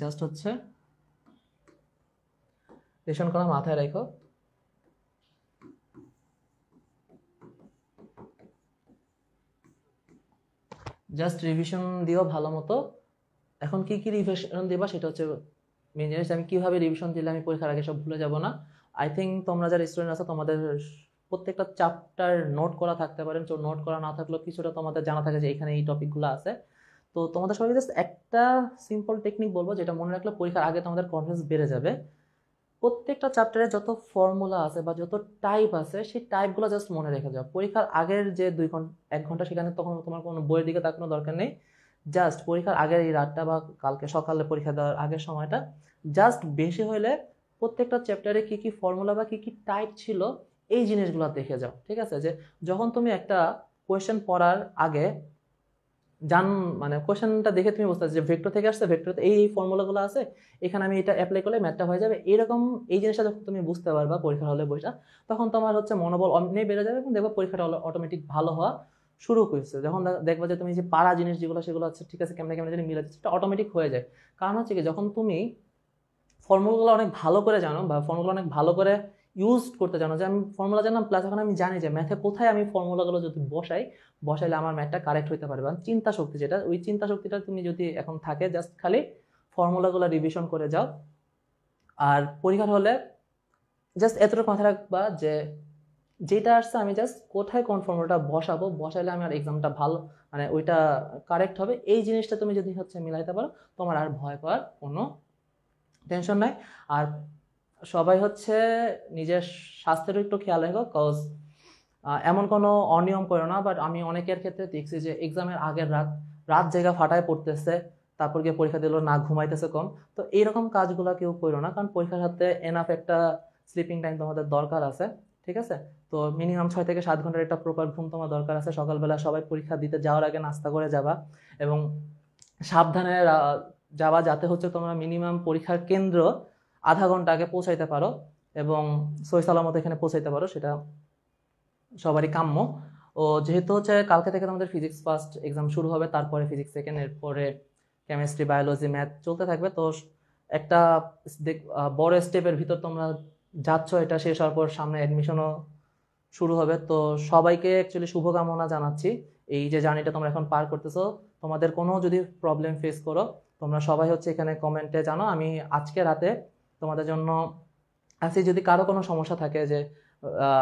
জাস্ট হচ্ছে রিভিশন করা, মাথায় রাখো। জাস্ট রিভিশন দিও ভালো মতো। এখন কি কি রিভিশন দিবা সেটা হচ্ছে মেন জিনিস। আমি কিভাবে রিভিশন দিলে আমি পরীক্ষার আগে সব ভুলে যাব না। আই থিঙ্ক তোমরা যারা স্টুডেন্ট আছো, তোমাদের প্রত্যেকটা চ্যাপ্টার নোট করা থাকতে পারেন, তো নোট করা না থাকলেও কিছুটা তোমাদের জানা থাকে যে এখানে এই টপিকগুলো আছে। তো তোমাদের সবাই জাস্ট একটা সিম্পল টেকনিক বলবো, যেটা মনে রাখলে পরীক্ষার আগে তোমাদের কনফিডেন্স বেড়ে যাবে। প্রত্যেকটা চ্যাপ্টারে যত ফর্মুলা আছে বা যত টাইপ আছে, সেই টাইপগুলো জাস্ট মনে রেখে যাও। পরীক্ষার আগের যে 1 ঘন্টা, সেখানে তখন তোমার কোনো বইয়ের দিকে তাকানোর দরকার নেই। জাস্ট পরীক্ষার আগের এই রাতটা বা কালকে সকালে পরীক্ষা দেওয়ার আগের সময়টা, জাস্ট বেশি হলে প্রত্যেকটা চ্যাপ্টারে কি কি ফর্মুলা বা কি কি টাইপ ছিল, এই জিনিসগুলো দেখে যাও। ঠিক আছে, যে যখন তুমি একটা কোয়েশ্চেন পড়ার আগে জান, মানে কোশ্চেনটা দেখে তুমি বুঝতে পারছো যে ভেক্টর থেকে আসছে, ভেক্টরতে এই ফর্মুলাগুলো আছে, এখানে আমি এটা অ্যাপ্লাই করলে ম্যাথটা হয়ে যাবে, এরকম এই জিনিসটা যখন তুমি বুঝতে পারবা পরীক্ষার হলে বইটা, তখন তোমার হচ্ছে মনোবল অমনি বেড়ে যাবে এবং দেখবা পরীক্ষাটা অটোমেটিক ভালো হওয়া শুরু করেছে। যখন দেখবা যে তুমি যে পারা জিনিস যেগুলো, সেগুলো হচ্ছে ঠিক আছে, কেমনে কেমনে জানি মিলে যাচ্ছে, এটা অটোমেটিক হয়ে যায়। কারণ হচ্ছে কি, যখন তুমি ফর্মুলাগুলো অনেক ভালো করে জানো বা ফর্মুলা অনেক ভালো করে ইউজ করতে জানো, যে আমি ফর্মুলা জানলাম প্লাস এখন আমি জানি যে ম্যাথে কোথায় আমি ফর্মুলাগুলো যদি বসাইলে আমার ম্যাথটা কারেক্ট হইতে পারবে। চিন্তা শক্তি যেটা, ওই চিন্তা শক্তিটা তুমি যদি এখন থাকে, জাস্ট খালি ফর্মুলাগুলো রিভিশন করে যাও। আর পরীক্ষার হলে জাস্ট এতটুকু মাথায় রাখবা যে যেটা আসছে আমি জাস্ট কোথায় কোন ফর্মুলাটা বসাইলে আমার এক্সামটা ভালো, মানে ওইটা কারেক্ট হবে। এই জিনিসটা তুমি যদি হচ্ছে মিলাইতে পারো, তোমার আর ভয় পাওয়ার কোনো টেনশন নাই। আর সবাই হচ্ছে নিজের স্বাস্থ্যের একটু খেয়াল রেখো, কজ এমন কোনো অনিয়ম করো না। বাট আমি অনেকের ক্ষেত্রে দেখছি যে এক্সামের আগের রাত রাত জায়গা ফাটায় পড়তেছে, তারপর গিয়ে পরীক্ষা দিল না, ঘুমাইতেছে কম। তো এইরকম কাজগুলো কেউ করো না, কারণ পরীক্ষার হাতে এনাফ একটা স্লিপিং টাইম তোমাদের দরকার আছে। ঠিক আছে, তো তো মিনিমাম 6 থেকে 7 ঘন্টার একটা প্রপার ঘুম তোমার দরকার আছে। সকালবেলা সবাই পরীক্ষা দিতে যাওয়ার আগে নাস্তা করে যাবা এবং সাবধানে যাবা, যাতে হচ্ছে তোমরা মিনিমাম পরীক্ষার কেন্দ্র আধা ঘন্টা আগে পৌঁছাইতে পারো এবং সহি সালামত এখানে পৌঁছাইতে পারো, সেটা সবারই কাম্য। ও যেহেতু হচ্ছে কালকে থেকে তোমাদের ফিজিক্স ফার্স্ট এক্সাম শুরু হবে, তারপরে ফিজিক্স সেকেন্ড, এরপরে কেমিস্ট্রি, বায়োলজি, ম্যাথ চলতে থাকবে। তো একটা বড় স্টেপের ভিতর তোমরা যাচ্ছ, এটা শেষ হওয়ার পর সামনে অ্যাডমিশনও শুরু হবে। তো সবাইকে অ্যাকচুয়ালি শুভকামনা জানাচ্ছি। এই যে জার্নিটা তোমরা এখন পার করতেছো, তোমাদের কোনো যদি প্রবলেম ফেস করো তোমরা সবাই হচ্ছে এখানে কমেন্টে জানো। আমি আজকে রাতে তোমাদের জন্য আছি। যদি কারো কোনো সমস্যা থাকে যে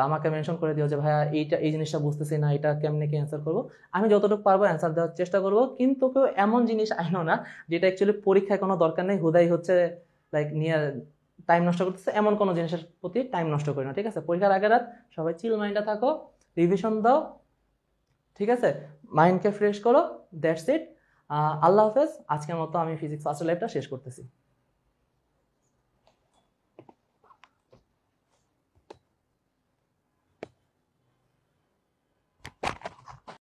আমাকে মেনশন করে দিও যে ভাইয়া এই জিনিসটা বুঝতেছি না, এটা কেমনে কি অ্যান্সার করবো, আমি যতটুকু পারবো অ্যান্সার দেওয়ার চেষ্টা করবো। কিন্তু কেউ এমন জিনিস আইনো না যেটা অ্যাকচুয়ালি পরীক্ষায় কোনো দরকার নেই, হুদাই হচ্ছে লাইক নিয়ে টাইম নষ্ট করতেছে, এমন কোনো জিনিসের প্রতি টাইম নষ্ট করি না, ঠিক আছে? পরীক্ষার আগের রাত সবাই চিল মাইন্ডে থাকো, রিভিশন দাও, ঠিক আছে? মাইন্ডকে ফ্রেশ করো, দ্যাটস ইট। আল্লাহ হাফেজ। আজকের মতো আমি ফিজিক্স ফার্স্ট লাইফটা শেষ করতেছি।